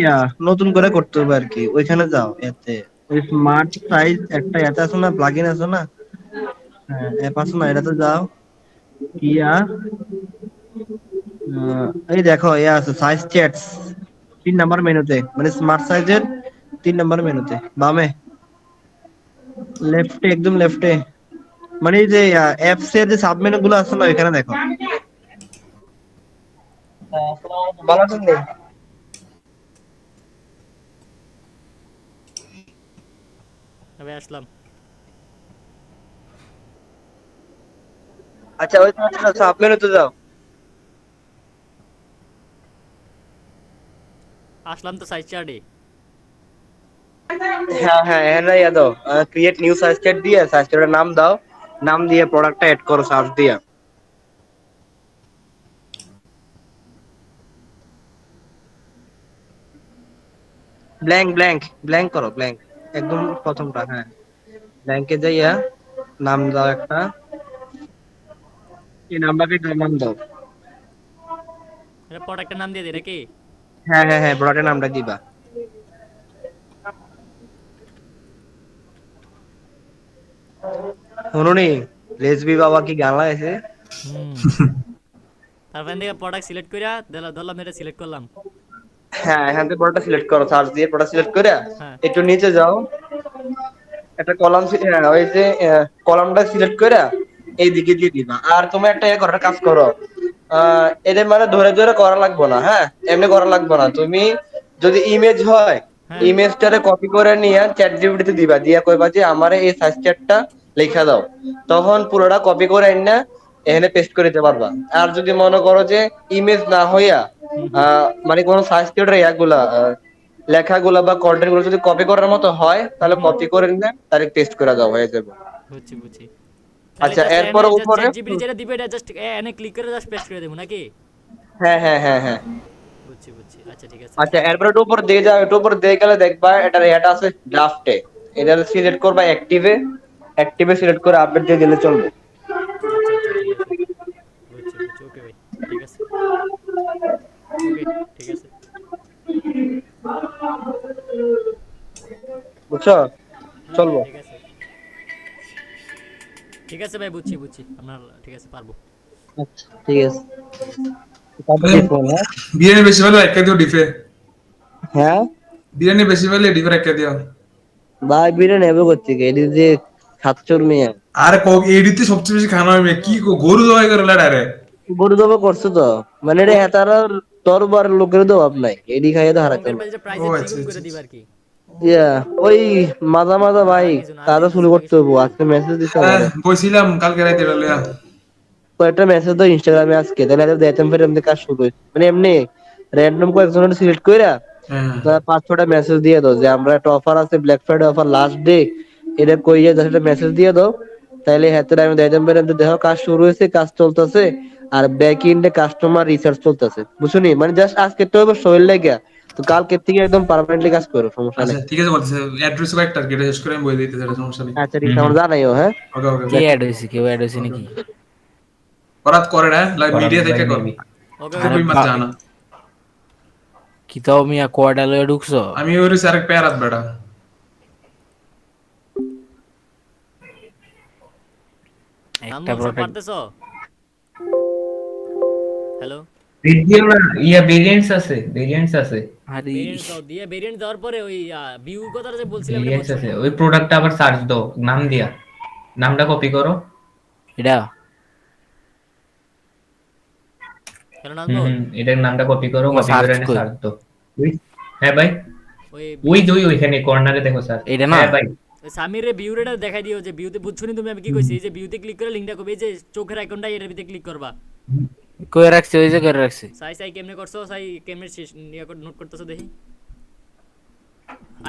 নতুন করে করতে হবে আর কি। ওইখানে যাও, এতে ওই স্মার্ট সাইজ একটা এতে আছে না, প্লাগইন আছে না? হ্যাঁ, অ্যাপ আছে না, এটাতে যাও। ইয়া এই দেখো, ইয়া আছে সাইজ চ্যাটস 3 নাম্বার মেনুতে, মানে স্মার্ট সাইজের 3 নাম্বার মেনুতে বামে, লেফটে, একদম লেফটে, মানে এই যে অ্যাপস এর যে সাব মেনু গুলো আছে না, এখানে দেখো। ভালো আছেন নি? তবে আসলাম। আচ্ছা, ওই সাব মেনুতে যাও। আসলাম তো সাইজ চার্টে। হ্যাঁ হ্যাঁ, এখানে ইয়া দাও, ক্রিয়েট নিউ সাইজ চ্যাট দিয়ে সাইজ চ্যাটের নাম দাও, নাম দিয়ে প্রোডাক্টটা এড করো সার্চ দিয়ে। ব্ল্যাঙ্ক ব্ল্যাঙ্ক ব্ল্যাঙ্ক করো, ব্ল্যাঙ্ক, একদম প্রথমটা। হ্যাঁ, ব্ল্যাঙ্কে যাইয়া নাম দাও একটা, এই নাম্বারকে নাম দাও। এটা প্রোডাক্টের নাম দিয়ে দিই নাকি? হ্যাঁ হ্যাঁ হ্যাঁ, প্রোডাক্টের নামটা দিবা। শুনুনি, রেসবি বাবা কি গান লাগাইছে? হুম। তারপর থেকে প্রোডাক্ট সিলেক্ট কইরা ধরলাম, এটা সিলেক্ট করলাম। হ্যাঁ, এখান থেকে প্রোডাক্টটা সিলেক্ট করো, সার্চ দিয়ে প্রোডাক্ট সিলেক্ট করে হ্যাঁ। একটু নিচে যাও, একটা কলাম, ওই যে কলামটা সিলেক্ট করে এইদিকে দিয়ে দিবা। আর তুমি একটা করার কাজ করো, এদের মানে ধরে ধরে করা লাগবে না, হ্যাঁ, এমনি করা লাগবে না। তুমি যদি ইমেজ হয়, হ্যাঁ। ইমেজটারে কপি করে নিয়ে চ্যাট জিপিটিতে দিবা, দিয়া কইবা যে আমারে এই সাইজ চ্যাটটা লেখা দাও, তখন পুরোটা কপি করে এনে এখানে পেস্ট করে দিতে পারবা। আর যদি মনে করো যে ইমেজ না হইয়া হুম হুম। মানে কোন সাইজ চ্যাটের ইয়াগুলা লেখাগুলা বা কন্টেন্ট গুলো যদি কপি করার মতো হয়, হুম তাহলে হুম। কপি করে নিলে ডাইরেক্ট পেস্ট করে দাও, হয়ে যাবে। বুঝছি বুঝছি। তাহলে আচ্ছা, জাস্ট এরপর এনে উপরে, চ্যাট জিপিটি যেটা দিবে এটা জাস্ট এনে ক্লিক করে জাস্ট পেস্ট করে দেব নাকি? হ্যাঁ হ্যাঁ হ্যাঁ হ্যাঁ। বুঝছি বুঝছি। আচ্ছা ঠিক আছে। আচ্ছা, এরপর একটু উপর দিয়ে যাও, একটু উপর দিয়ে গেলে দেখবা এটা আছে ড্রাফটে, এটা সিলেক্ট করবা অ্যাক্টিভে, অ্যাক্টিভে সিলেক্ট করে আপডেট দিয়ে দিলে চলবে। আচ্ছা আচ্ছা ঠিক আছে। বুঝছি বুঝছি। ওকে ভাই। ঠিক আছে। ওকে। ঠিক আছে। বুঝছো? হ্যাঁ ভাই চলবো। ঠিক আছে। ঠিক আছে ভাই, বুঝছি বুঝছি। আপনার ঠিক আছে, পারবো। আচ্ছা ঠিক আছে। তারপর দেখবো, হ্যাঁ বিরিয়ানি বেশি ভালো একটা দিও ডিফে। হ্যাঁ বিরিয়ানি বেশি ভালো ডিফে একটা দিও। ভাই, বিরে নেবে করতে গিয়ে এটি যে সাতচুর মেয়ে, আরে এডিতে সবচেয়ে বেশি খানা হয় কি গরু জবাই করে লাডারে। গরু জবা করছো তো, মানে এটা হেতারার তরবার লোকের তো অভাব নাই, এডি খাইয়ে তো হারাতে রঙের না। বাজারে ও প্রাইজের আচ্ছা দ্বিগুণ করে আচ্ছা দিবা আচ্ছা। আর কি। ইয়া, ওই মাজা মাজা না ভাই, আর কিছু না, আর কাজও কিছু না, শুরু সবাইকে করতে হবো। আজকে মেসেজ দিছে আমারে, বইছিলাম কালকে রাতে লইয়া। কয়েকটা মেসেজ তো ইনস্টাগ্রামে আজকে, তাহলে দেখতাম ফের এমনি কাজ শুরু হয়েছে, মানে এমনি র্যান্ডম কয়েকজনের সিলেক্ট কইরা হ্যাঁ 5-6টা মেসেজ দিয়ে দাও যে আমরা একটা অফার আছে, black Friday offer last day, এটা কইয়া 10টা মেসেজ দিয়ে দাও, তাইলে হাতে আমি দেখতাম ফের দেখো কাজ শুরু হয়েছে, কাজ চলতেছে, আর ব্যাক এন্ডে কাস্টমার রিসার্চ চলতেছে, বুঝছনি? মানে জাস্ট আজকে তো শরীর লেগে, তো কালকে থেকে একদম পার্মানেন্টলি কাজ করো, সমস্যা আচ্ছা নেই। ঠিক আছে, বলতেছে অ্যাড্রেস কয়েকটা আর কি, এটা শেষ করে আমি বই দিতে সেটা সমস্যা নেই। আচ্ছা ঠিক হুম আছে, হুম। আমরা জানাইও, হ্যাঁ। ওকে ওকে কে ওকে অ্যাড হয়েছে, কেউ অ্যাড হয়েছে নাকি? করাত করে না লাইভ করাত মিডিয়া ভাই থেকে কর। মেবি। ওকে খুবই ওকে। মাছ জানা। কি তাও মিয়া কোয়াডা লয়ে ঢুকছো? আমি ওর আরেক পেয়ারাত বেটা। একটা নান্দন সব প্রোডাক্ট পারতেছো? হ্যালো। ইয়া ভেরিয়েন্টস আছে, ভেরিয়েন্টস আছে, আরে ভেরিয়েন্ট দাও, দিয়ে ভেরিয়েন্ট দেওয়ার পরে ওই ভিউ কথাটা যে বলছিলাম এটা ভেরিয়েন্টস বুঝছো আছে। নি? ওই প্রোডাক্টটা আবার সার্চ দাও নাম দিয়া, নামটা কপি করো। এটা কেন নান্দন? এটার নামটা কপি করো, তোমার কপি করে সার্চ এনে কই? সার্চ দাও। হ্যাঁ ভাই, ওই ওই দুই ওইখানে কর্নারে দেখো স্যার। এটা না? হ্যাঁ ভাই, সামিরে ভিউটা দেখাই দিও, যে ভিউতে বুঝছো নি তুমি আমি কি কইছি? এই যে ভিউতে ক্লিক করে লিংকটা কপি, এই যে চোখের আইকনটা এর ভিতরে ক্লিক করবা। কই রাখছি, ওই যে করে রাখছি। সাই সাই কেমনে করছো? সাই কেমনে শেষ নোট করতেছো দেখি।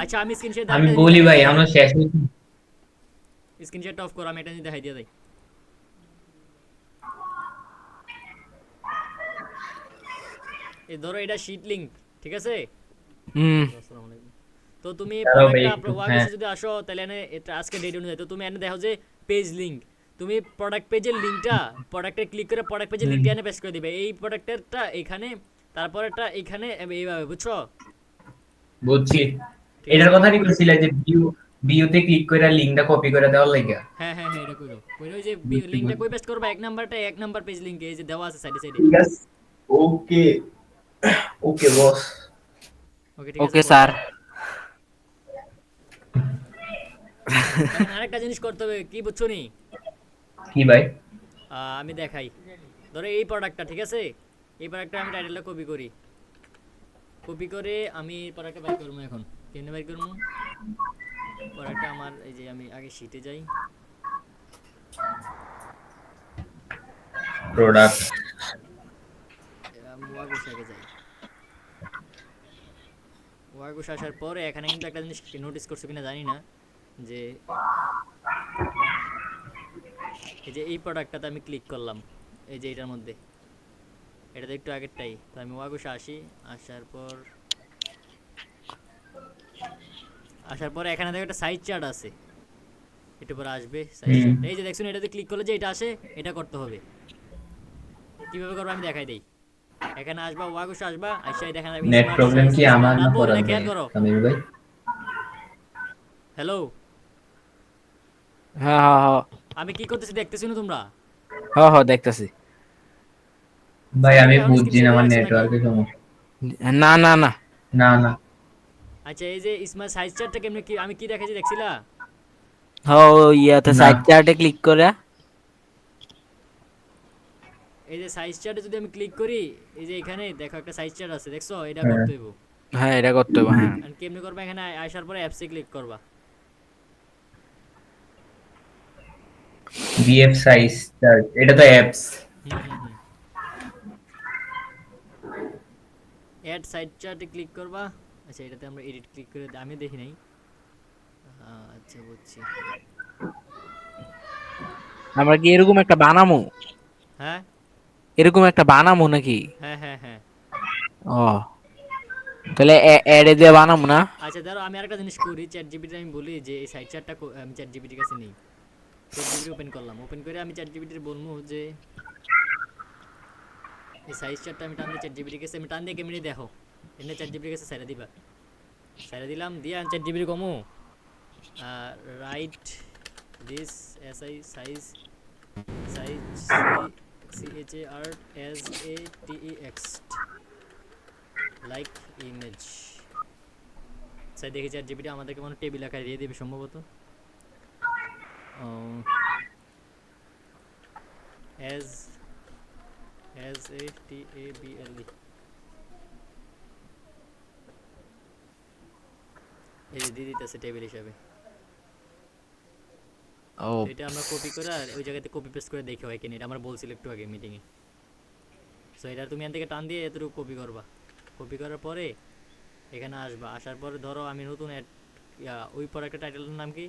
আচ্ছা আমি স্ক্রিনশট আমি বলি ভাই এখনো শেষ হইছে। স্ক্রিনশট অফ করো, আমি এটা নিয়ে দেখাই দিয়ে দেই। এই ধরো এটা শীট লিংক, ঠিক আছে? হুম। আসসালামু আলাইকুম। তো তুমি দাঁড়াও ভাই প্রোডাক্টটা একটু, ওয়াগসে যদি আসো তাহলে এনে এটা আজকে ডেট অনুযায়ী তো তুমি এনে দেখো যে পেজ লিংক, তুমি প্রোডাক্ট পেজের লিংকটা প্রোডাক্টে ক্লিক করে প্রোডাক্ট পেজের লিংকটা এনে পেস্ট করে দিবে। এই প্রোডাক্টেরটা এখানে, তারপরেরটা এখানে, এইভাবে, বুঝছো? বুঝছি। ঠিক এটার আছে? কথা কি কইছিলা যে ভিউতে ক্লিক করে লিংকটা কপি করে দেওয়ার লাগা? হ্যাঁ হ্যাঁ হ্যাঁ, এটা কইরো কইরো, ওই যে লিংকটা কই পেস্ট করবা, এক নাম্বারটা, এক নাম্বার পেজ লিংকে এই যে দেওয়া আছে সাইডে সাইডে। ঠিক আছে, ওকে ওকে বস। ওকে ঠিক আছে, ওকে করো। স্যার। এখন আরেকটা জিনিস করতে হবে, কি বুঝছো নি? কি ভাই? আমি দেখাই। ধরো এই প্রোডাক্টটা, ঠিক আছে? এই প্রোডাক্টটা আমি টাইটেলটা কপি করি, কপি করে আমি প্রোডাক্টটা বাই করবো। এখন কেমনে বাই করবো প্রোডাক্টটা? আমার এই যে আমি আগে শিটে যাই, প্রোডাক্ট ওয়াগশ আগে যাই। ওয়াগশ আসার পরে এখানে কিন্তু একটা জিনিস নোটিস করছো কিনা জানি না, যে এই যে এই প্রোডাক্টটাতে আমি ক্লিক করলাম, এই যে এটার মধ্যে, এটাতে একটু আগেরটাই। তো আমি ওয়াগশে আসি, আসার পরে এখানে দেখো একটা সাইজ চার্ট আছে, একটু পরে আসবে সাইজ চার্ট। এই যে দেখছেন, এটাতে ক্লিক করলে যে এটা আসে, এটা করতে হবে। কিভাবে করবো আমি দেখাই দেই। এখানে আসবা, ওয়াগশে আসবা, আইসা এখানে নেট প্রবলেম কি আমার না রাতবো, পড়ার এটা ভাই? খেয়াল করো। সামির ভাই হ্যালো, হ্যাঁ হ্যাঁ হ্যাঁ আমি কি করতেছি দেখতেছি না তোমরা? হ্যাঁ হ্যাঁ দেখতেছি। ভাই আমি এখন বুঝছি না, screenshot আমার আছে নাকি? নেটওয়ার্কের সমস্যা। না না না। না না, আচ্ছা এই যে স্মার্ট সাইজ চার্টটা কেমনে, কি আমি কি দেখাইছি দেখছিলা? হ্যাঁ ইয়াতে না। সাইড চার্টে ক্লিক করে। এই যে সাইজ চার্টে যদি আমি ক্লিক করি, এই যে এখানে দেখো একটা সাইজ চার্ট আছে, দেখছো? এটা হ্যাঁ। করতে হইব। হ্যাঁ এটা করতে হবে, হ্যাঁ। আর কেমনে করবা, এখানে আসার পরে অ্যাপসে ক্লিক করবা। বিএফ সাইজ চার্ট, এটা তো অ্যাপস। অ্যাড সাইড চার্টে ক্লিক করবা। আচ্ছা এটাতে আমরা এডিট ক্লিক করে, আমি দেখি নাই। আচ্ছা বুঝছি। আমরা কি এরকম একটা বানামু? হ্যাঁ এরকম একটা বানামু নাকি? হ্যাঁ হ্যাঁ হ্যাঁ। ও তাহলে এডে দিয়ে বানামু না? আচ্ছা ধরো আমি আরেকটা জিনিস করি, চ্যাট জিপিটি আমি বলি যে এই সাইড চার্টটা আমি চ্যাট জিপিটির কাছে নেই। চ্যাট জিপিটি ওপেন করলাম, ওপেন করে আমি চ্যাট জিপিটির বলবো যে এই সাইজ চার্টটা আমি টান দিয়ে চ্যাট জিপিটির কাছে, আমি টান দিয়ে কেমনি দেখো, এনে চ্যাট জিপিটির কাছে সাইডে দিবা। সাইডে দিলাম, দিয়ে আমি চ্যাট জিপিটি কমু right this SI size CHARTES like image. Sir দেখি চ্যাট জিপিটি আমাদেরকে মনে টেবিল আকারে দিয়ে দেবে সম্ভবত। as a table, এই যে দিয়ে দিতেছে টেবিল হিসাবে। ও এটা আমরা কপি করে আর ওই জায়গাতে কপি পেস্ট করে দেখে হয় কিনা, এটা আমরা বলছিল একটু আগে মিটিংয়ে। সো এটা তুমি এখান থেকে টান দিয়ে এতটুকু কপি করবা, কপি করার পরে এখানে আসবা, আসার পরে ধরো আমি নতুন ওই প্রোডাক্টের টাইটেলের নাম কি,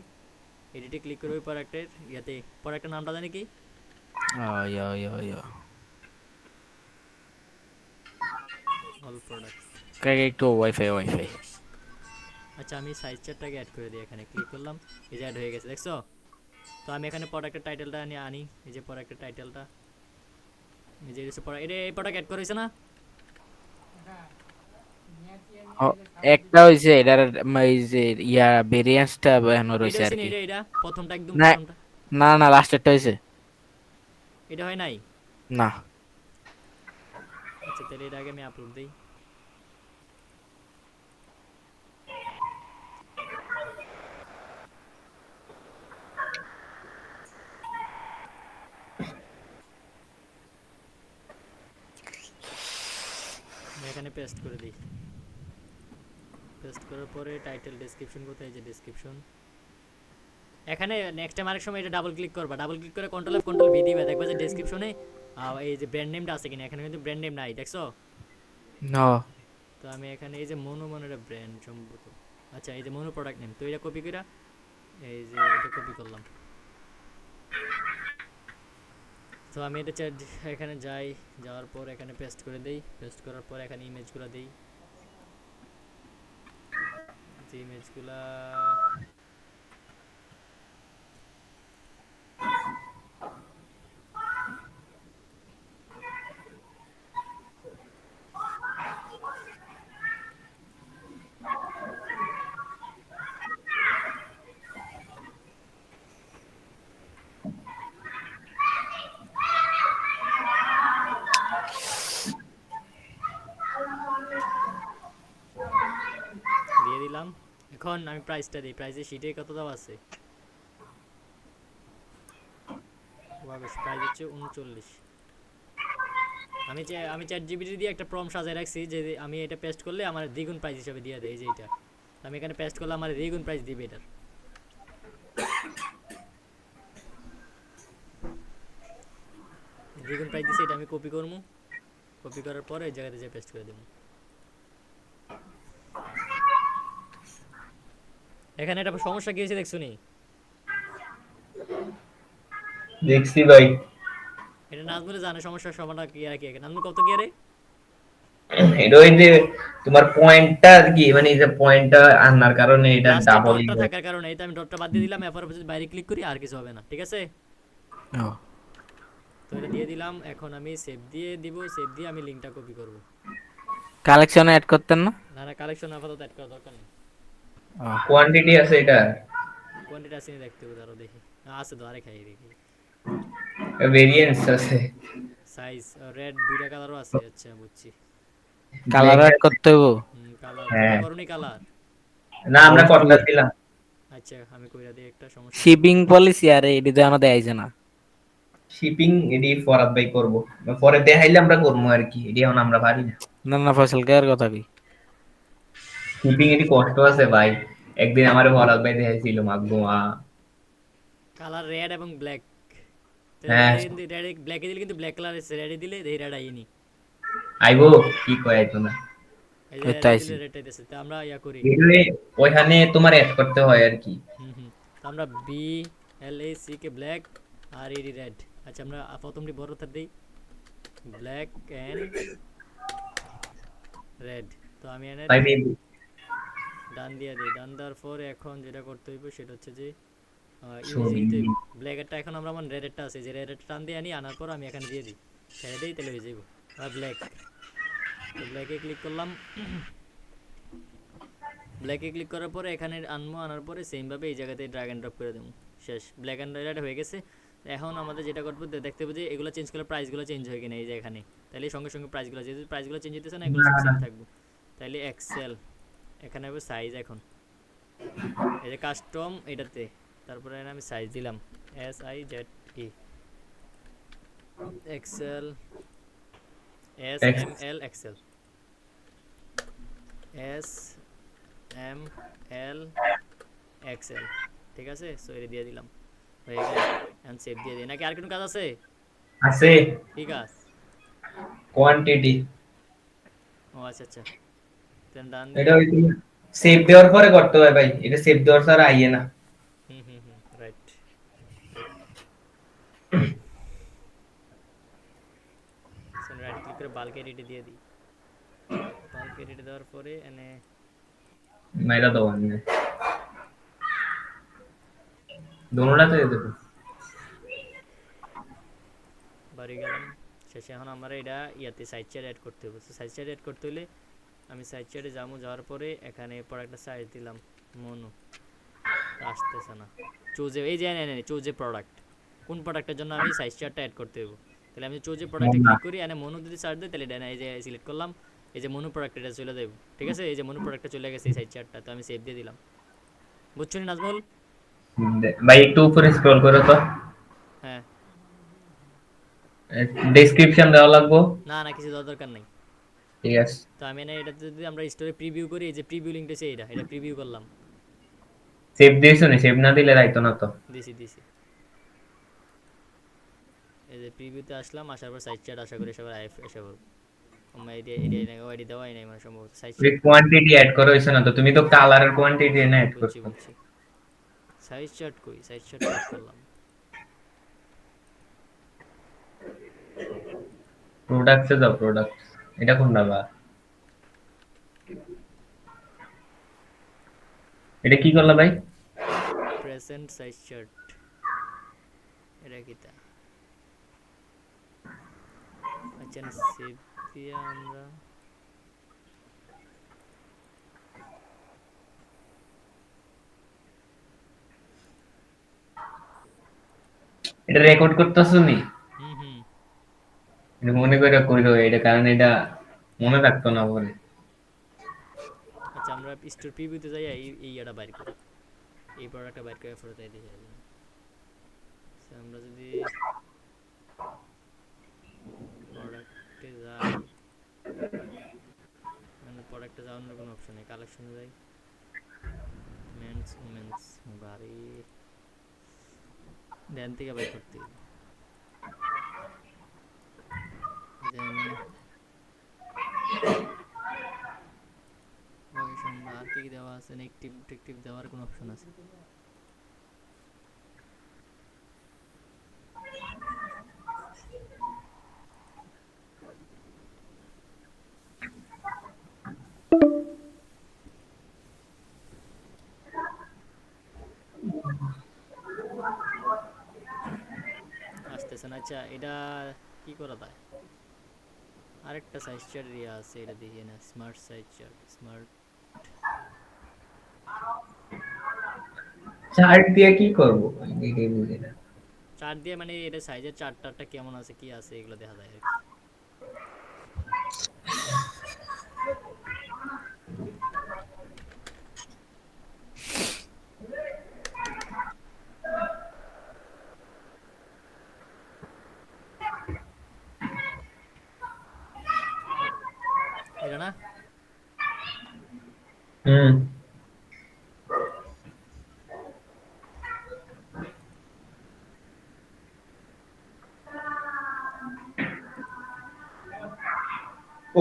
এডিটে ক্লিক করে ওই প্রোডাক্টের ইয়াতে, প্রোডাক্টের নামটা জানি কি, ইয়া অল প্রোডাক্ট। কাকে একটু ওয়াইফাই। আচ্ছা আমি সাইজ চার্টটাকে অ্যাড করে দিই, এখানে ক্লিক করলাম, এই যে অ্যাড হয়ে গেছে, দেখছো? তো আমি এখানে প্রোডাক্টের টাইটেলটা নিয়ে আনি, এই যে প্রোডাক্টের টাইটেলটা, এই যে এটা এই প্রোডাক্ট অ্যাড করা হয়েছে না? একটা হইছে এটার এই যে ইয়া ভেরিয়েন্সটা বানানো এটা রইছে আর হচ্ছে না, কি। এটা প্রথমটা একদম না প্রথমটা, না না লাস্টেরটা হইছে। এটা হয় নাই? না আচ্ছা তাহলে এটা আগে আমি আপলোড দিই। এখানে পেস্ট করে দিই, পেস্ট করার পরে টাইটেল ডেসক্রিপশন কোথায়, এই যে ডেসক্রিপশন। এখানে নেক্সট টাইম আরেক সময় এটা ডাবল ক্লিক করবা, ডাবল ক্লিক করে কন্ট্রোল এফ কন্ট্রোল ভি দিবা, দেখবা যে ডেসক্রিপশনে এই যে ব্র্যান্ড নেমটা আছে কিনা, এখানে কিন্তু ব্র্যান্ড নেম নাই, দেখছো? না তো আমি এখানে এই যে মনোমনের ব্র্যান্ড সম্ভবত, আচ্ছা এই যে মনো প্রোডাক্ট নেম, তো এটা কপি করে এই যে এটা কপি করলাম। তো আমি এটা চ্যাট এখানে যাই, যাওয়ার পর এখানে পেস্ট করে দেই, পেস্ট করার পর এখানে ইমেজগুলো দেই, যে ইমেজগুলা দিয়ে দিলাম। এখন আমি প্রাইসটা দিই, প্রাইসের শিটে কত দাম আছে, প্রাইস হচ্ছে 39। আমি চ্যাট জিপিটি দিয়ে একটা প্রম্পট সাজায় রাখছি যে আমি এটা পেস্ট করলে আমার দ্বিগুণ প্রাইস হিসাবে দিয়ে দেয়, এই যে এটা আমি এখানে পেস্ট করলে আমার দ্বিগুণ প্রাইস দিবে এটার। দ্বিগুণ প্রাইস দিছে, এটা আমি কপি করবো, কপি করার পরে এই জায়গাতে যে পেস্ট করে দেবো। এখানে একটা সমস্যা কি হয়েছে দেখছো নি? দেখছি ভাই। এটা নাজমুলে জানে সমস্যার সমাধান কি আর কি। নাজমুল কত কি আরে এটা ওই যে তোমার পয়েন্টটা কি, মানে এই যে পয়েন্টটা আনার কারণে এটা লাস্টে ডাবল ডটটা থাকার কারণে এটা আমি ডটটা বাদ দিয়ে দিলাম, এরপর যদি বাইরে ক্লিক করি আর কিছু হবে না, ঠিক আছে? ও তো এটা দিয়ে দিলাম, এখন আমি সেভ দিয়ে দিব, সেভ দিয়ে আমি লিংকটা কপি করব। কালেকশনে অ্যাড করতেন না? না না, কালেকশন আপাতত অ্যাড করা দরকার নেই। কোয়ান্টিটি আছে এটা, কোয়ান্টিটি আছে নি দেখতে হবে, আরো দেখি। আছে তো, আরে খাই দেখি। ভেরিয়েন্স আছে, সাইজ রেড দুইটা কালারও আছে, আচ্ছা বুঝছি। কালার অ্যাড করতে হইব? কালার হ্যাঁ। করনি কালার? না আমরা করতেছিলাম। আচ্ছা আমি কইরা দিই, একটা সমস্যা নেই। শিপিং পলিসি আরে এডি তো আমাদের আইছে না। শিপিং এডি ফরাদ ভাই করব, পরে দেখাইলে আমরা করবো আর কি, এডি এখন আমরা পারি না। না না ফয়সাল কার কথা কই? শিপিং এডি কষ্ট আছে ভাই, একদিন আমার ফরাদ ভাই দেখাইছিল মাগবুয়া। কালার রেড এবং ব্ল্যাক। হ্যাঁ। রেড ব্ল্যাকে দিলে কিন্তু ব্ল্যাক কালার এসে, রেডে দিলে এই রেড আইনি। আইবো কি কয় আইতো না, এই যে ওই তো রেড আইছি। দিলে রেড আইতেছে, তো আমরা ইয়া করি। এগুলো ওইখানে তোমার অ্যাড করতে হয় আর কি। তো আমরা B L A C K black R E D red. আচ্ছা আমরা প্রথমটি বড় তার দেই, ব্ল্যাক এন্ড রেড। তো আমি এনে ভাই ডান দিয়ে দিই, ডান দেওয়ার পর এখন যেটা করতে হইব সেটা হচ্ছে যে ছবি ব্ল্যাকেরটা এখন আমরা আমার রেডেরটা আছে, যে রেডেরটা টান দিয়ে আনি, আনার পর আমি এখানে দিয়ে দিই, ছেড়ে দিই, তাহলে হয়ে যাইব আর ব্ল্যাক। তো ব্ল্যাকে ক্লিক করলাম, ব্ল্যাকে ক্লিক করার পরে এখানে আনবো, আনার পরে সেম ভাবে এই জায়গাতে ড্র্যাগ এন্ড ড্রপ করে দেবো, শেষ। ব্ল্যাক এন্ড রেড হয়ে গেছে। এখন আমাদের যেটা করবো দেখতে হবে যে এগুলো চেঞ্জ করলে প্রাইসগুলো চেঞ্জ হয়ে কিনা, এই যে এখানে, তাহলে সঙ্গে সঙ্গে প্রাইসগুলো, যেহেতু প্রাইসগুলো চেঞ্জ হতেছে না, এগুলো সব সেম থাকবো। তাহলে এক্সেল এখানে হবে সাইজ, এখন এই যে কাস্টম এটাতে, তারপরে আমি সাইজ দিলাম SIZE, XL SML, XL SML XL, ঠিক আছে? সো এটা দিয়ে দিলাম, হয়ে গেল। এখন সেভ দিয়ে দিই, নাকি আর কোনো কাজ আছে? আছে ঠিক আছে, কোয়ান্টিটি, ও আচ্ছা আচ্ছা, দেন ডান এটা দিলাম। ওই সেভ দেওয়ার পরে করতে হয় ভাই, এটা সেভ দেওয়ার ছাড়া আইয়ে না। রাইট। রাইট ক্লিক করে বাল্ক এডিট দিয়ে দিই, বাল্ক এডিট দেওয়ার পরে এনে মাইরা দাও আমি দোনোটাতে দেবো। বাড়ি গেলাম, শেষে এখন আমরা এটা ইয়াতে সাইড চ্যাট অ্যাড করতে হবে। তো সাইড চ্যাট অ্যাড করতে হলে আমি সাইড চ্যাটে যাবো, যাওয়ার পরে এখানে প্রোডাক্টটা সাইজ দিলাম মনু, আসতেছে না, চুজে, এই যে চুজে প্রোডাক্ট, কোন প্রোডাক্টের জন্য আমি সাইজ চ্যাটটা অ্যাড করতে হবে। তাহলে আমি চুজে প্রোডাক্টে ক্লিক করি, এনে মনু যদি সার্চ দিই, তাহলে এটা এই যে সিলেক্ট করলাম, এই যে মনু প্রোডাক্ট, এটা চলে যাবে, ঠিক আছে? এই যে মনু প্রোডাক্টটা চলে গেছে এই সাইজ চ্যাটটা, তো আমি সেভ দিয়ে দিলাম। বুঝছো নি নাজমুল? ভাই একটু উপরে স্ক্রল করো তো, হ্যাঁ। ডেসক্রিপশন দেওয়া লাগবে। না না, কিছু দেওয়ার দরকার নাই। ঠিক আছে, তো আমি না এটা যদি আমরা স্টোরে প্রিভিউ করি, এই যে প্রিভিউ লিংকটা আছে, এটা প্রিভিউ করলাম, সেভ দিয়েছো না? সেভ না দিলে রাইতো না তো। দিছি। এই যে প্রিভিউতে আসলাম, আসার পর সাইড চ্যাট আশা করি সবাই এসে পড়ব। আমার এরিয়া নাই, ও এরিয়া দেওয়াই নাই মানে সম্ভবত সাইজ ওই চার্ট। কোয়ান্টিটি অ্যাড করা হয়েছে না তো, তুমি তো কালারের কোয়ান্টিটি না অ্যাড বুঝছি করছো। বুঝছি। সাইজ চার্ট কই? সাইজ চার্ট তো অ্যাড করলাম। প্রোডাক্টসে যাও, প্রোডাক্ট, এটা কোনটা বা, এটা কি করলা ভাই? প্রেজেন্ট সাইজ চার্ট, এটা কিটা? আচ্ছা না, সেভ দিয়া আমরা এটা রেকর্ড করতেছো নি? হুম হুম। এটা মনে করে কইরো এটা, কারণ এটা মনে রাখতো না বলে। আচ্ছা আমরা স্টোর প্রিভিউতে যাই, এই এটা বাইর করি, এই প্রোডাক্টটা বাইর করে ফেরত দিয়ে দিই। আচ্ছা, আমরা যদি প্রোডাক্টে যাই, মানে প্রোডাক্টে যাওয়ার কোনো অপশন নেই, কালেকশনে যাই, মেন্স উমেন্স, বাড়ি দেন থেকে বাইর করতে হবে। দেন লোকেশন আর কি কি দেওয়া আছে, নেগেটিভ টেকটিভ দেওয়ার কোনো অপশন আছে? আসতেছে না। আচ্ছা এটা কি করা যায়? আরেকটা সাইজ চার্ট ইয়ে আছে, এটা দেখি না, smart size chart, smart chart দিয়ে কি করব এটাই বুঝি না। চার্ট দিয়ে মানে এটা সাইজের চার্টটা কেমন আছে কি আছে এগুলো দেখা যায় আর কি। এটা না? হুম।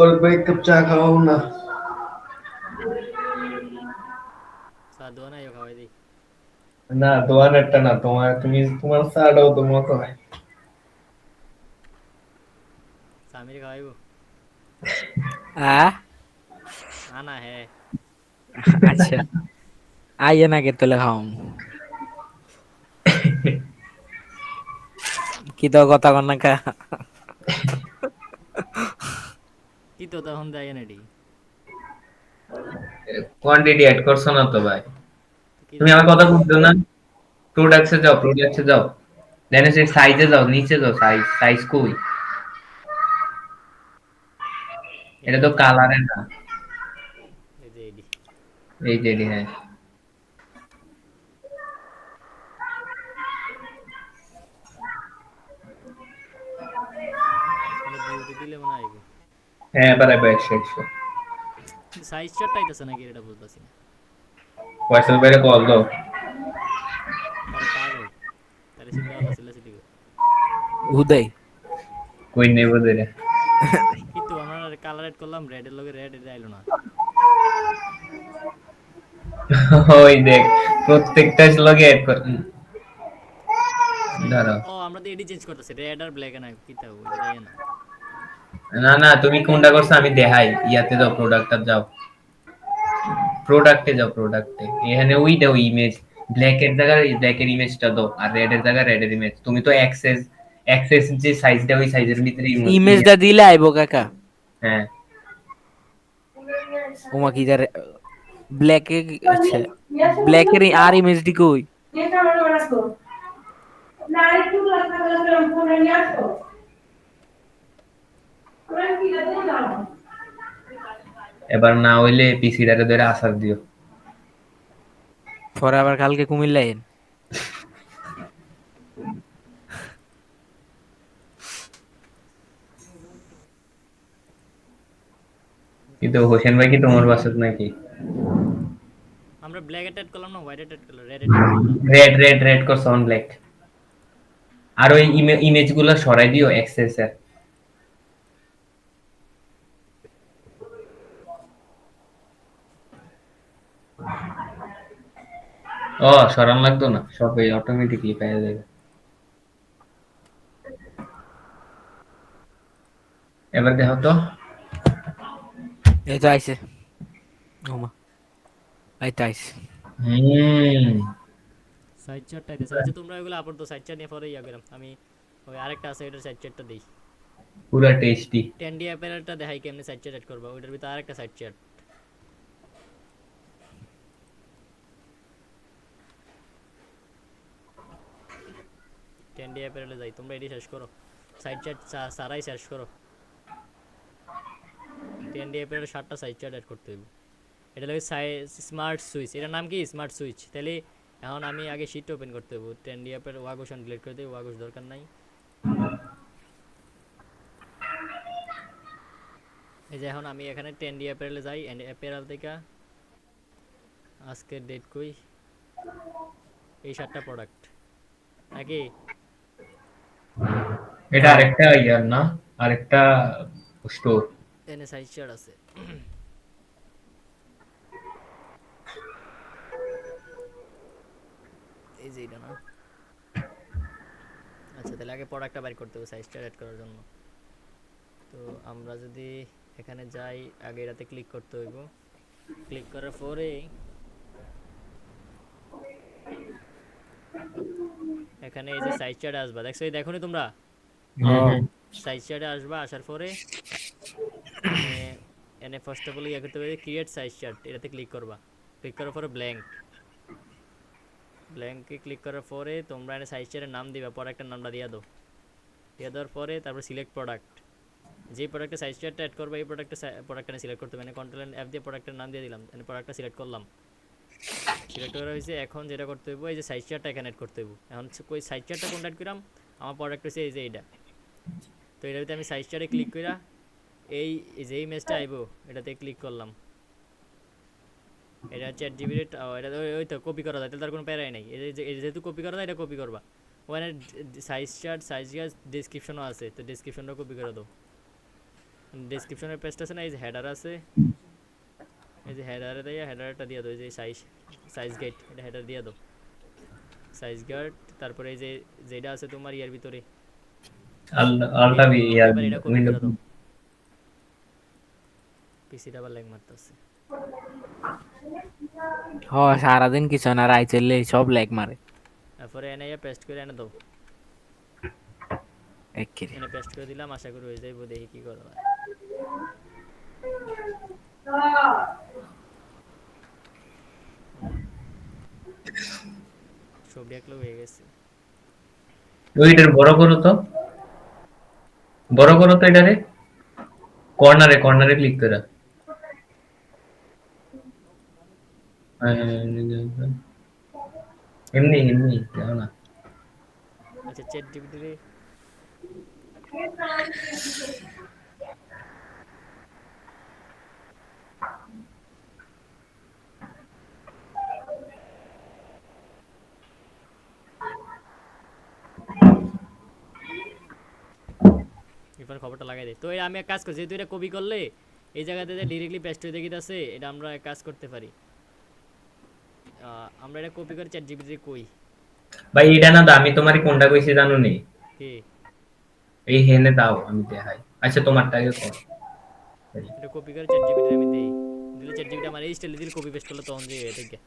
অল্প এক কাপ চা খাওয়াও না। স্যার দোয়া নাই খাওয়াই দিই। না দোয়ানেরটা না, তোমার তুমি তোমার চাটাও তো মতো হয়। সামির খাওয়াইবো? আহ না না, হ্যাঁ। আচ্ছা, আইয়ে না কে তোলে খাওম, কি তো কথা কন না কা। কি তো তখন দেয় না এটি? কোয়ান্টিটি অ্যাড করছো না তো ভাই, কি তুমি দেবো? আমার কথা বুঝছো না? প্রোডাক্টসে যাও, প্রোডাক্টসে যাও, দেন সেই সাইজে যাও, নিচে যাও, সাইজ, সাইজ কই? এটা এটা তো তো কালারের না। এই যে এডি, এই যে হ্যাঁ। এটা ভিউতে দিলে মনে হয় আইবো। হ্যাঁ এবার এবার 100 সাইজ চার্টটা আইতাছে নাকি এটা বুঝতাছি না। পয়সা বেড়ে কল দাও। আরে পাগল, তাহলে চিল্লা আল্লাহ চিল্লা চিল্লি কর। উদয় কই নেব দিলে। কিন্তু আমরা কালার এড করলাম, রেডের লগে রেড, এটা আইলো না। ওই দেখ, প্রত্যেকটা লগে অ্যাড কর। দাঁড়াও, ও আমরা তো এডি চেঞ্জ করতেছি, রেড আর ব্ল্যাক না কি তাও এটা দেয় না। না না তুমি কোনটা করছো আমি দেখাই। ইয়াতে যাও, প্রোডাক্টটা যাও, প্রোডাক্টে যাও, প্রোডাক্টে এখানে ওই দাও ইমেজ, ব্ল্যাক এর জায়গায় ব্ল্যাক এর ইমেজটা দাও, আর রেড এর জায়গায় রেড এর ইমেজ। তুমি তো অ্যাক্সেস, অ্যাক্সেস যে সাইজটা ওই সাইজের ভিতরে ইমেজ। ইমেজটা দিলে আইবো কাকা। হ্যাঁ ওমা কি যারে ব্ল্যাক এ, আচ্ছা ব্ল্যাক এর আর ইমেজটি কই? এবার না হইলে পিসিটারে ধরে আসার দিও। পরে আবার কালকে কুমিল্লায় আইন। কিন্তু হোসেন ভাই কি তোমার বাসত নাকি? আমরা ব্ল্যাক এড করলাম না, হোয়াইট এড করলাম, রেড এড করলাম। রেড রেড রেড করছো অন ব্ল্যাক। আর ওই ইমেজ গুলো সরাই দিও অ্যাক্সেস এর। ও সরান লাগতো না, সব এই অটোমেটিকলি পেয়ে যাবে। এবার দেখো তো। এই তো আইছে ওমা, এই তো আইছে। হুম। সাইড চারটাই দিছে। আচ্ছা তোমরা ওগুলো আপাতত সাইড চার নিয়ে পরে ইয়া গেলাম আমি। ওই আরেকটা আছে এটার সাইড চারটা দেই। পুরা টেস্টি। টেন্ডি অ্যাপেলটা দেখাই কেমনে সাইড চার অ্যাড করবা, ওইটার ভিতরে আরেকটা সাইড চার। টেন্ডি অ্যাপেলে যাই, তোমরা এটি শেষ করো, সাইড চার সারাই শেষ করো। টেন্ডি অ্যাপেলের 7টা সাইড চার অ্যাড করতে হইব। এটা লাগে স্মার্ট সুইচ, এটার নাম কি স্মার্ট সুইচ। তাহলে এখন আমি আগে শীট ওপেন করতে হইব, টেন্ডি অ্যাপের ওয়াগোশন ডিলিট করে দেব, ওয়াগোশ দরকার নাই। এই যে এখন আমি এখানে টেন্ডি অ্যাপেলে যাই, এন্ড অ্যাপেল থেকে আজকের ডেট কই, এই 7টা প্রোডাক্ট নাকি। এটা আরেকটা ইয়ার না, আরেকটা স্টোর। এনে সাইজ চার্ট আছে। এই যে এটা না, আচ্ছা তাহলে আগে প্রোডাক্টটা বাইর করতে হবে সাইজ চার্ট অ্যাড করার জন্য। তো আমরা যদি এখানে যাই, আগে এটাতে ক্লিক করতে হইব। ক্লিক করার পরে এখানে এই যে সাইজ চার্টে আসবা, দেখছো এই দেখো নি তোমরা, সাইজ চার্টে আসবা। আসার পরে এনে এনে ফার্স্ট অফ অল ইয়ে করতে হবে, ক্রিয়েট সাইজ চার্ট, এটাতে ক্লিক করবা। ক্লিক করার পরে ব্ল্যাঙ্কে ক্লিক করার পরে তোমরা এনে সাইজ চার্টের নাম দিবা, প্রোডাক্টের নামটা দিয়ে দাও। দিয়ে দেওয়ার পরে তারপর সিলেক্ট প্রোডাক্ট, যে প্রোডাক্টে সাইজ চার্টটা অ্যাড করবে এই প্রোডাক্টটা সিলেক্ট করতে হবে। মানে কন্ট্রোল এফ দিয়ে প্রোডাক্টের নাম দিয়ে দিলাম, এনে প্রোডাক্টটা সিলেক্ট করলাম। সিলেক্ট করা হয়েছে, এখন যেটা করতে হইব এই যে সাইজ চার্টটা এখানে অ্যাড করতে হইব। এখন কই সাইজ চার্টটা কোনটা অ্যাড করাম, আমার প্রোডাক্ট হচ্ছে এই যে এইটা। তো এটার ভিতরে আমি সাইজ চার্টে ক্লিক কইরা এই যে ইমেজটা আইব এটাতে ক্লিক করলাম। এটা চ্যাট জিবির, এটা ওই তো কপি করা যায়, তাহলে তার কোনো প্যারাই নাই। যেহেতু কপি করা যায়, এটা কপি করবা। ওখানে সাইজ চার্ট সাইজ গাছ ডেসক্রিপশনও আছে, তো ডেসক্রিপশনটা কপি করে দাও। ডেসক্রিপশনের পেজটা আছে না, এই যে হেডার আছে, এই যে হেডারে দিয়ে হেডারটা দিয়ে দাও, এই যে সাইজ গাইড, এটা হেডার দিয়ে দাও সাইজ গাইড। তারপরে এই যে যেটা আছে তোমার ইয়ার ভিতরে আলটা ইয়ার এবার এটা কপি উইন্ডো। করে দাও। পিসিটা আবার ল্যাগ মারতেছে। হ সারাদিন কিছু না, রাই চললে সব ল্যাগ মারে। তারপরে এনে পেস্ট করে এনে দাও, একেরে এনে পেস্ট করে দিলাম। আশা করি হয়ে যাইব, দেখি কি করা হয়। ছবি আঁকলো হয়ে গেছে। ওইটার বড় করো তো, বড় করো তো এটারে, কর্নারে কর্নারে ক্লিক করে। এমনি এমনি যাও না। আচ্ছা চ্যাট জিপিটি এরপর খবরটা লাগাই দেয়। তো আমি এক কাজ করছি, যেহেতু এটা কপি করলে এই জায়গাতে ডিরেক্টলি পেস্ট হয়ে দেখিতেছে, এটা আমরা এক কাজ করতে পারি, আমরা এটা কপি করে চ্যাট জিপিটি কই। ভাই এটা না, আমি তোমারই কোনটা কইছি জানো নি? কি এই হেনে দাও আমি দেখাই। আচ্ছা তোমারটাকে করো। এটা কপি করে চ্যাট জিপিটি আমি দেই, দিলে চ্যাট জিপিটি আমার এই স্টাইলে দিলে কপি পেস্ট করলে তখন যে এটা কি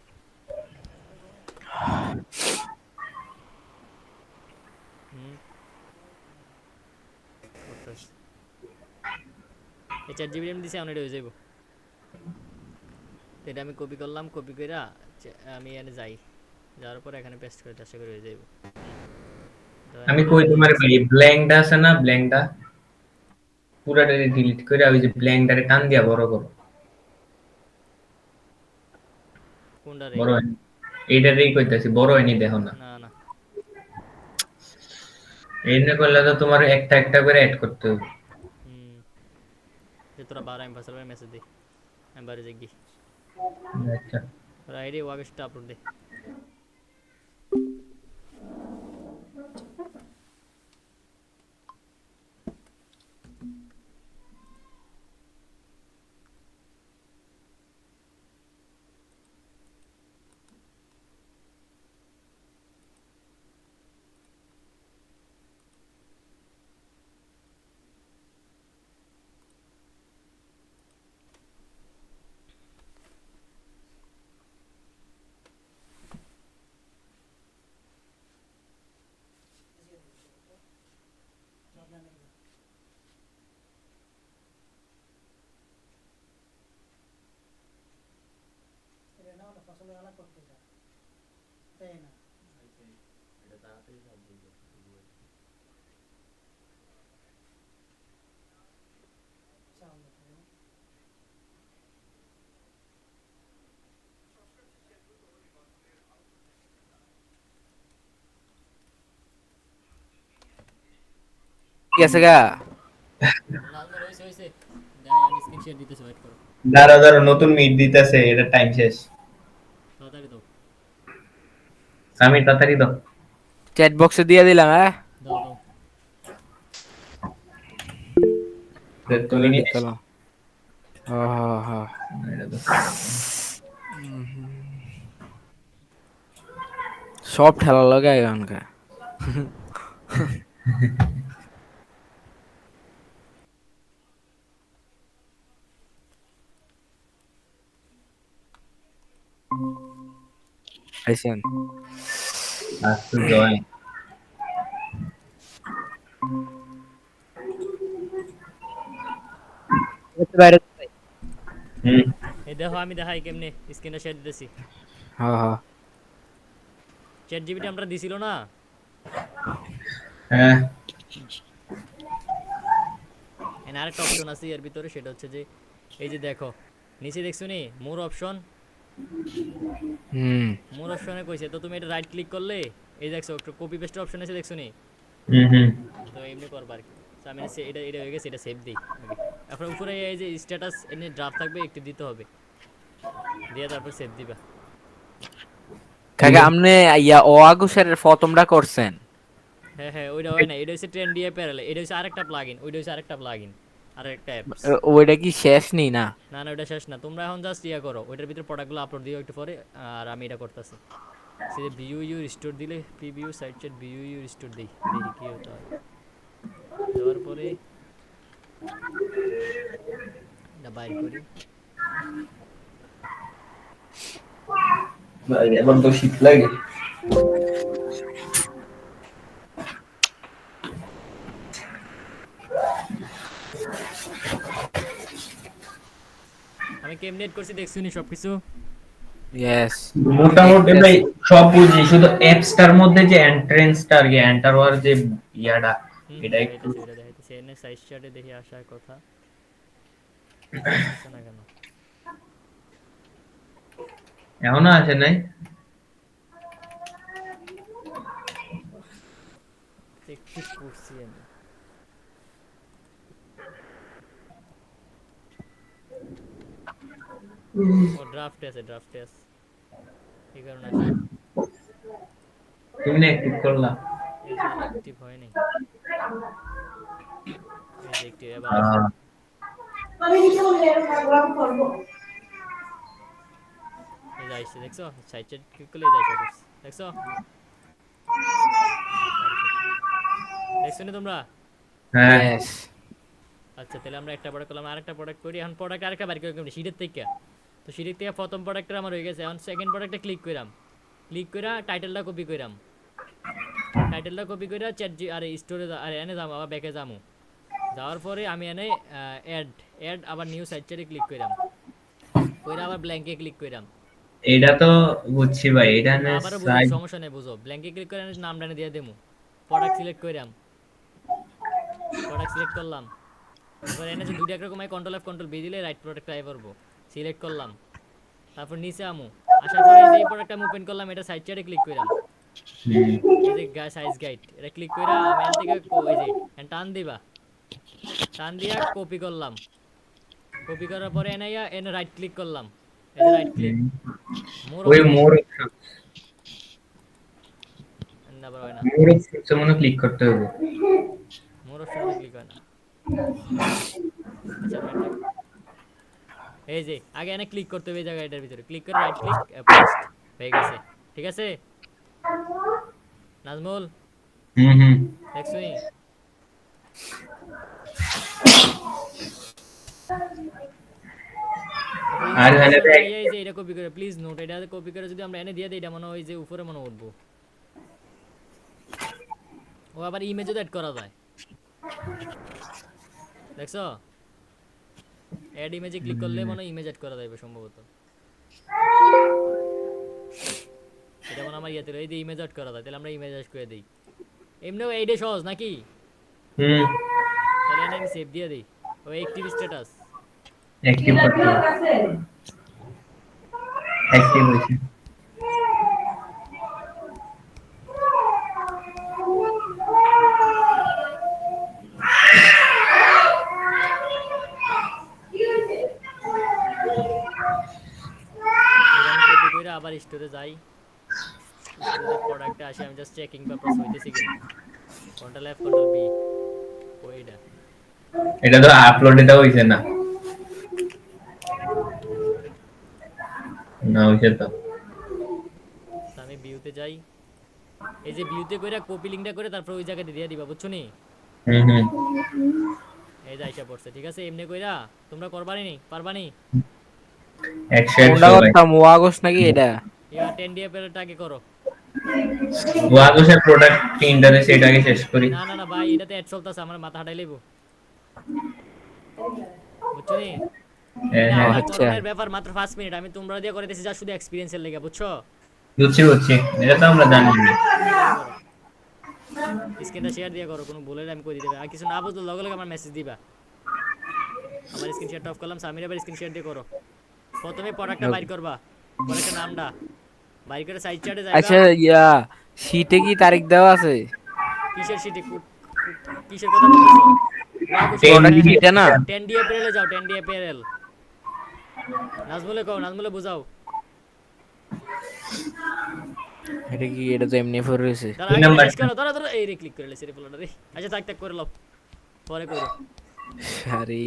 করতেছে এই চ্যাট জিপিটি আমি দিছি, এখন এটা হয়ে যাইব। তো এটা আমি কপি করলাম, কপি কইরা আমি এখানে যাই, যাওয়ার পর এখানে পেস্ট করে আশা করি হয়ে যাইব। আমি কই তোমার ভাই ব্ল্যাঙ্কটা আছে না, ব্ল্যাঙ্কটা পুরাটা ডিলিট করে ওই যে ব্ল্যাঙ্কটারে টান দিয়া বড় করো। কোনটা রে? বড় হয় এইটারেই কইতাছি, বড় হয়নি দেখো না। না না এনে করলে তো তোমার একটা একটা করে অ্যাড করতে হবে। যে তোরা বারো আমি ফার্স্ট মেসেজ দিই, আমি বাড়ি যাই গিয়ে আচ্ছা তোরা আইডি ওয়াগেশটা আপলোড দে। ঠিক আছে গা? নাজমুল হইছে দেখাই, আমি স্ক্রিন শেয়ার দিতেছি, ওয়েট করো। দাঁড়া দাঁড়া, নতুন মিট দিতেছে, এটা টাইম শেষ। তাড়াতাড়ি দাও সামির তাড়াতাড়ি দাও। চ্যাট বক্সে দিয়ে দিলাম, হ্যাঁ? দাও দাও। তুমি নিয়ে চলো। হ্যাঁ হ্যাঁ। এটা তো। সব ঠেলা লাগে এখানকার। আইসেন। আজকে জয়। হুম। এই দেখো আমি দেখাই কেমনে স্ক্রিনটা শেয়ার দিতেছি। হ্যাঁ হ্যাঁ। চ্যাট জিপিটি আমরা দিছিল না, হ্যাঁ। এখানে আরেকটা অপশন আছে এর ভিতরে, সেটা হচ্ছে যে এই যে দেখো নিচে দেখছো নি মোর অপশন, হুম। মোর অপশনে কইছে তো তুমি এটা রাইট ক্লিক করলে এই দেখছো একটা কপি পেস্টের অপশন আছে, দেখছো নি? হুম হুম। তো এমনি করবা আর কি। তো আমি এটা হয়ে গেছে, এটা সেভ দিই আগে। এখন উপরে এই যে স্ট্যাটাস এনে ড্রাফট থাকবে, একটু দিতে হবে, দিয়ে তারপর সেভ দিবা। কাকা আপনি ও আগুসের ফতমটা করছেন? হ্যাঁ হ্যাঁ, ওইটা হয় না, এটা হচ্ছে ট্রেন্ড দিয়ে প্যারালে, এটা হচ্ছে আরেকটা প্লাগইন, ওইটা হচ্ছে আরেকটা প্লাগইন, আরেকটা অ্যাপস। ওইটা কি শেষ নেই না? না না, ওইটা শেষ না, তোমরা এখন জাস্ট ইয়া করো, ওইটার ভিতরে প্রোডাক্টগুলো আপলোড দিও একটু পরে, আর আমি এটা করতেছি। সে ভিউ ইউ রিস্টোর দিলে, preview site chat view you restore দেই, দেখি কি হতে হয়। দেওয়ার পরে এটা বাইর করি। ভাই এখন তো শীত লাগে। আমি কেমনে এড করছি দেখছুনি সবকিছু? ইয়েস। মোটামুটি ভাই সব বুঝি, শুধু অ্যাপসটার মধ্যে যে এন্ট্রেন্সটা আর কি, এন্টার হওয়ার যে ইয়াটা, এটা একটু দেখাইতেছে, ওইটা দেখাইতেছে, এনে সাইজ চার্টে দেখি আসার কথা, আসতেছে না কেন? এখনো আছে নাই। চেক ঠিক করছি আমি। ও ড্রাফটে আছে, ড্রাফটে আছে, এই কারণে আসে না। তুমি না ক্লিক করলা? এই যে অ্যাক্টিভ হয় নাই, এই যে একটু এবার আসে। এই যে আইসে, দেখছো সাইড চ্যাট ক্লিক করলে এই যে আইসা পড়ছে, দেখছো? পারফেক্ট, দেখছো না তোমরা? হ্যাঁ। ইয়েস। আচ্ছা তাহলে আমরা একটা প্রোডাক্ট করলাম, আরেকটা প্রোডাক্ট করি। এখন প্রোডাক্ট আরেকটা বাড়ি করে শীতের থেকে, তো শীতের থেকে প্রথম প্রোডাক্টটা আমার হয়ে গেছে। এখন সেকেন্ড প্রোডাক্টে ক্লিক করাম, ক্লিক করে টাইটেলটা কপি করাম, টাইটেলটা কপি করে চ্যাট জি আরে স্টোরে আরে এনে যাবো, আবার ব্যাকে যাবো, যাওয়ার পরে আমি এনে অ্যাড অ্যাড আবার নিউ সাইট চ্যাটে ক্লিক করাম, কইরা আবার ব্ল্যাঙ্কে ক্লিক করাম। এটা তো বুঝছি ভাই, এটা না না আবারও বুঝো, সাইড। সমস্যা নেই, বুঝো। ব্ল্যাঙ্কে ক্লিক করে নামটা এনে দিয়ে দেবো, প্রোডাক্ট সিলেক্ট করাম, প্রোডাক্ট সিলেক্ট করলাম, এবার এনে যে দুইটা একরকম কন্ট্রোল এফ কন্ট্রোল বি দিলে রাইট প্রোডাক্টটা আই করবো, সিলেক্ট করলাম, তারপর নিচে আমু, আসার পরে এই যে প্রোডাক্ট আমি ওপেন করলাম, এটা সাইড চ্যাটে ক্লিক করাম, এই যে সাইজ গাইড এটা ক্লিক কইরা আমি এখান থেকে এই যে টান দিবা, টান দিয়া কপি করলাম, কপি করার পরে এনে এনে রাইট ক্লিক করলাম, এই যে রাইট ক্লিক, মোর ওই অপশনে, মোর না বড় হয় না, মোর অপশনে মনে ক্লিক করতে হবে। মোর অপশনে তো ক্লিক হয় না। আচ্ছা ওয়েট থাক, এই যে আগে এনে ক্লিক করতে হবে, এই জায়গা এটার ভিতরে ক্লিক করে রাইট ক্লিক পেস্ট হয়ে গেছে, ঠিক আছে নাজমুল? হুম হুম। দেখছুই? আর হলে এই যে এটা কপি করে প্লিজ নোট, এটা কপি করে যদি আমরা এনে দিয়ে দিই, এটা মনে হয় যে উপরে মনে উঠবো, ও আবার ইমেজও অ্যাড করা যায়, দেখছো? অ্যাড ইমেজে ক্লিক করলে মনে হয় ইমেজ অ্যাড করা যাবে সম্ভবত। এটা মানে আমার ইয়াতে এই যে ইমেজ আউট করা যায়, তাহলে আমরা ইমেজ আউট করে দিই। এমনিও এইটা সহজ নাকি? হুম তাহলে এটা আমি সেভ দিয়ে দিই। ওই অ্যাক্টিভ স্ট্যাটাস। অ্যাক্টিভ করতে অ্যাক্টিভ হয়েছে। এটা আমি কপি করে আবার স্টোরে যাই। স্টোরে প্রোডাক্টে আসি, আমি জাস্ট চেকিং পারপাস হইতেছি কিনা। Control F control B. ওইটা এটা তো আপলোডে দেওয়া হয়েছে না, না হয়েছে তো। আমি ভিউতে যাই, এই যে ভিউতে কইরা কপি লিংকটা করে তারপর ওই জায়গাতে দিয়ে দিবা, বুঝছো নি? হুম হুম এই যে আইসা পড়ছে, ঠিক আছে? এমনি কইরা তোমরা করবানি নি, পারবানি? 100 কোনটা ভাই। করতাম, ওয়াগস নাকি এটা? ইয়া 10 ডি এর আগে করো। ওয়াগোসের প্রোডাক্ট তিনটাতে সেটাকে শেষ করি। না না না ভাই, এটাতে অ্যাড চলতেছে, আমার মাথা হাঁটাই লইব, বুঝছো নি? হ্যাঁ এটা হ্যাঁ আমার আচ্ছা করণের ব্যাপার, মাত্র 5 মিনিট। আমি তোমরা দিয়ে করে দিতেছি যা শুধু এক্সপেরিয়েন্সের লেগে, বুঝছো? বুঝছি বুঝছি, এটা তো আমরা জানি। তুমি এভাবে করো, স্ক্রিনটা শেয়ার দিয়ে করো, কোনো ভুলের আমি কই দিতে পারি। আর কিছু না বুঝলে লগে লগে আমার মেসেজ দিবা। আমার স্ক্রিন শেয়ারটা অফ করলাম, সামির আবার স্ক্রিন শেয়ার দিয়ে করো। প্রথমে প্রোডাক্টটা বাইর করবা, প্রোডাক্টের নামটা বাইর করে সাইড চার্টে যাইবা। আচ্ছা ইয়া, শীটে কি তারিখ দেওয়া আছে? কিসের সিটি, কিসের কথা বলতেছো? প্রোডাক্ট হ্যাঁ হ্যাঁ, শীটে না? 10 ডি এপ্রিলে যাও, 10 ডি এপ্রিল। নাজমুলে কও, নাজমুলে বুঝাও। এটা কি, এটা তো এমনি ফর রয়েছে। তার এই আগে নাম্বার শেষ করো, ধরো ধরো, এই রে ক্লিক করে লেছে রে ফলোটা রে। আচ্ছা থাক থাক করে লও, পরে করো। আরে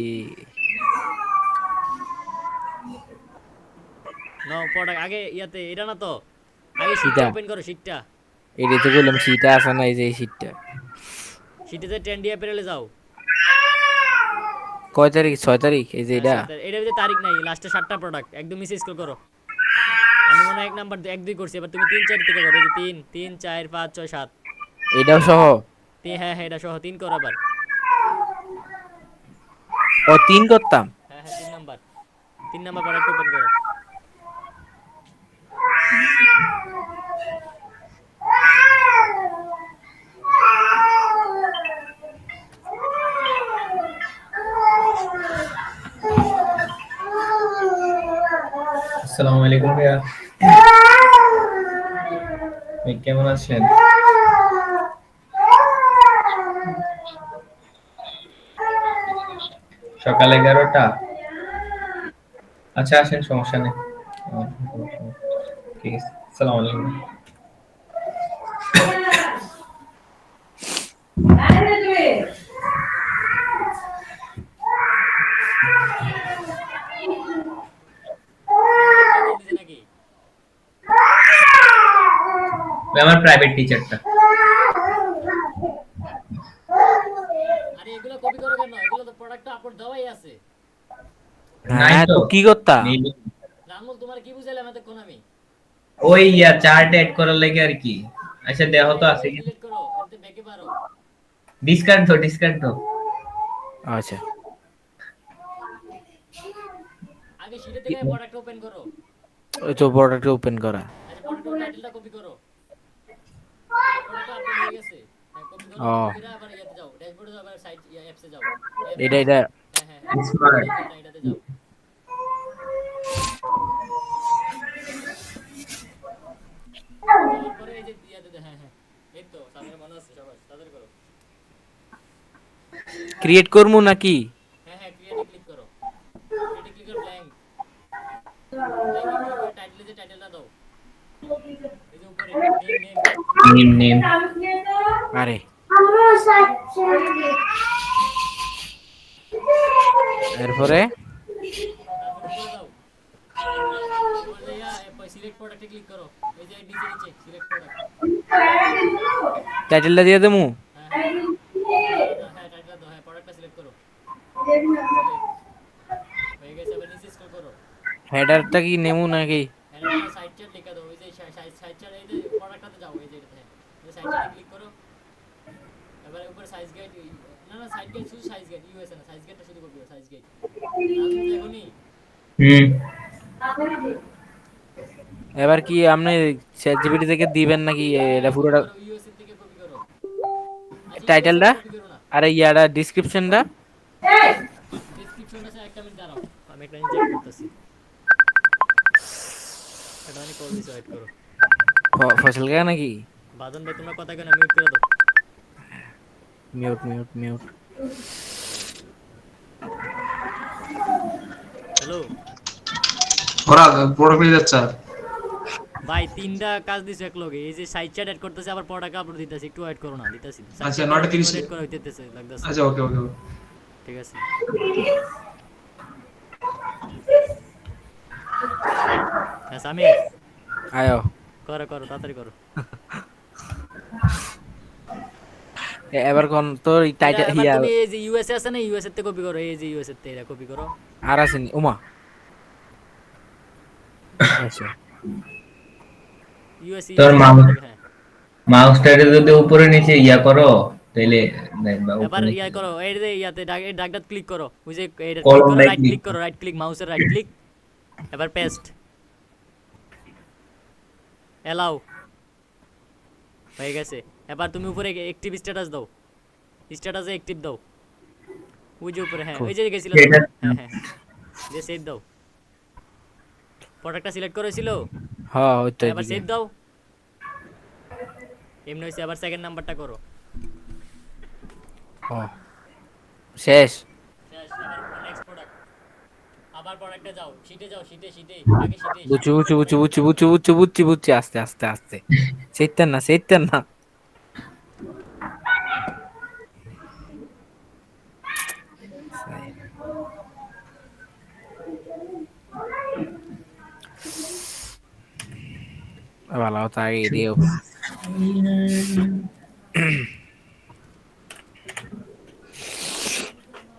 নাও প্রোডাক্ট আগে ইয়াতে, এটা না তো, আগে শীটটা শীটটা, ওপেন করো, শীটটা। এটাই তো বললাম শীটে আসা না, এই যে এই শীটটা। শীটেতে 10 ডি এপ্রিলে যাও। কয় তারিখ? 6 তারিখ, এই যে হ্যাঁ এটা। সাথে এটার ভিতরে তারিখ নাই, লাস্টে 7টা প্রোডাক্ট, একদম মিস স্ক্রল করো। আমি মনে হয় 1 নাম্বার 1 2 করছি, এবার তুমি 3 4 থেকে করো, এই যে 3 3 4 5 6 7। এটাও সহ? হ্যাঁ হ্যাঁ, এটা সহ 3 করো আবার। ও 3 করতাম। হ্যাঁ হ্যাঁ, 3 নাম্বার, 3 নাম্বার প্রোডাক্ট ওপেন করো। আসসালামু আলাইকুম ভাইয়া, ভাই কেমন আছেন? সকাল 11টা। আচ্ছা আসেন, সমস্যা নেই। ঠিক আছে, আসসালামু আলাইকুম। কি কল দিছে নাকি? ভাই আমার প্রাইভেট টিচারটা। আরে এগুলো কপি করো কেন? এগুলো তো প্রোডাক্টটা আপলোড দেওয়াই আছে। নাই হ্যাঁ তো, তো কি করতা? নেই। রামুল তোমার কি বুঝাইলাম এতক্ষণ আমি? ওই চার্ট এড করার লাগে আর কি। আচ্ছা দেখো তো আছে কি। ডিলিট করো, এতে ব্যাকে পারো। ডিসকার্ড দাও, ডিসকার্ড দাও। আচ্ছা, আগে শীটে থেকে প্রোডাক্ট ওপেন করো। ওই তো প্রোডাক্ট ওপেন করা। আচ্ছা প্রোডাক্টের টাইটেলটা কপি করো। প্রোডাক্ট আপলোড হয়ে গেছে। হ্যাঁ কপি করো, ও কপি করে আবার ইয়াতে যাও, ড্যাশবোর্ডে যাও, আবার সাইট অ্যাপসে যাও। এটা এটা। হ্যাঁ হ্যাঁ হ্যাঁ, স্মার্ট। এটাতে যাও। যাওয়ার পরে এই যে ইয়াতে, হ্যাঁ হ্যাঁ, এই তো সামনে মনে আছে, সবাই তাদের করো। ক্রিয়েট করবো নাকি? হ্যাঁ হ্যাঁ, ক্রিয়েটে ক্লিক করো, ক্রিয়েটে ক্লিক করে ব্ল্যাঙ্ক, ব্ল্যাঙ্কে ক্লিক করে টাইটেলে যে টাইটেলটা দাও, এই যে উপরে নেম নেম। Name name. আরে এরপরে তারপর উপরে যাও, উপরে যাইয়া সিলেক্ট প্রোডাক্টে ক্লিক করো, এই যে নিচে নিচে সিলেক্ট প্রোডাক্ট। টাইটেলটা দিয়ে দেবো। হ্যাঁ হ্যাঁ, হ্যাঁ টাইটেলটা দাও, হ্যাঁ প্রোডাক্টটা সিলেক্ট করো, সিলেক্ট হয়ে গেছে। এবার নিচে স্ক্রল করো, হেডারটা কি নেবো নাকি? হেডারটা সাইড চার্ট লিখে দাও, এই যে সাইড চার্ট, এই যে প্রোডাক্টটাতে যাও, এই যে এটাতে, এই সাইড চার্টে ক্লিক করো। এবারে উপরে সাইজ গাইড, না না সাইড গাইড, শুধু সাইজ গাইড, ইউএসএ না, সাইজ গাইডটা শুধু কপি করো, সাইজ গাইড। নাম দেখোনি? হুম এবার কি আপনি চ্যাট জিপিটি থেকে দিবেন নাকি এটা পুরোটা ইউএসএ থেকে কপি করো। আচ্ছা ইউএসএ টাইটেলটা কপি করো না, আর ইয়াটা ডিসক্রিপশনটা? ডেসক্রিপশনটা আছে, একটা মিনিট দাঁড়াও, আমি একটা চেক করতেছি। এটা আমি কল দিছি, ওয়েট করো। ফসল গা নাকি? বাদন ভাই তোমরা কথা কেন, মিউট করে দাও। Mute mute mute. হ্যালো ওরা প্রোডাক্ট নিয়ে যাচ্ছে। ভাই, তিনটা কাজ দিছে এক লগে, এই যে সাইড চ্যাট এড করতেছে, আবার প্রোডাক্ট আপলোড দিতেছি, একটু ওয়েট করো না, দিতেছি। সাইড আচ্ছা চ্যাট 9:30। এড করা হইতেছে লাগতেছে। আচ্ছা ওকে ওকে। ঠিক আছে। হ্যাঁ সামির, আয়ো। করো করো, তাড়াতাড়ি করো। এবার কোন তোর এটা টাইটেল এবার ইয়া তুমি এই যে ইউএসএ আছে না, ইউএসএ তে কপি করো, এই যে ইউএসএ তে এটা কপি করো। আর আসেনি উমা। আচ্ছা ইউএসএ তোর হ্যাঁ। মাউসটাকে যদি উপরে নিচে ইয়া করো তাহলে দেখবা এবার উপরে ইয়া করো, এই যে ইয়াতে ডাকটা ক্লিক করো, ওই যে এটা ক্লিক কলম করো, রাইট ক্লিক ক্লিক করো, রাইট ক্লিক, মাউসের রাইট ক্লিক, এবার পেস্ট, এলাও, হয়ে গেছে। এবার তুমি উপরে অ্যাক্টিভ স্ট্যাটাস দাও, স্ট্যাটাসে অ্যাক্টিভ দাও, ওই যে উপরে, হ্যাঁ ওই যে গেছিল, এটা হ্যাঁ হ্যাঁ, যে সেভ দাও, প্রোডাক্টটা সিলেক্ট করেছিল, হ্যাঁ ওই তো এবার এদিকে। সেভ দাও। এমনি হয়েছে, আবার সেকেন্ড নাম্বারটা করো। ও শেষ। শেষ, এবার নেক্সট প্রোডাক্ট, আবার প্রোডাক্টে যাও, শিটে যাও, শিটে শিটে, আগে শিটে বুঝছি শিটে বুঝছি পরে বুঝছি প্রোডাক্টে বুঝছি যাও। বুঝছি বুঝছি বুঝছি বুঝছি আস্তে আস্তে আস্তে। সেইতেন না সেইতেন না। ভালো তো আগে এদিকে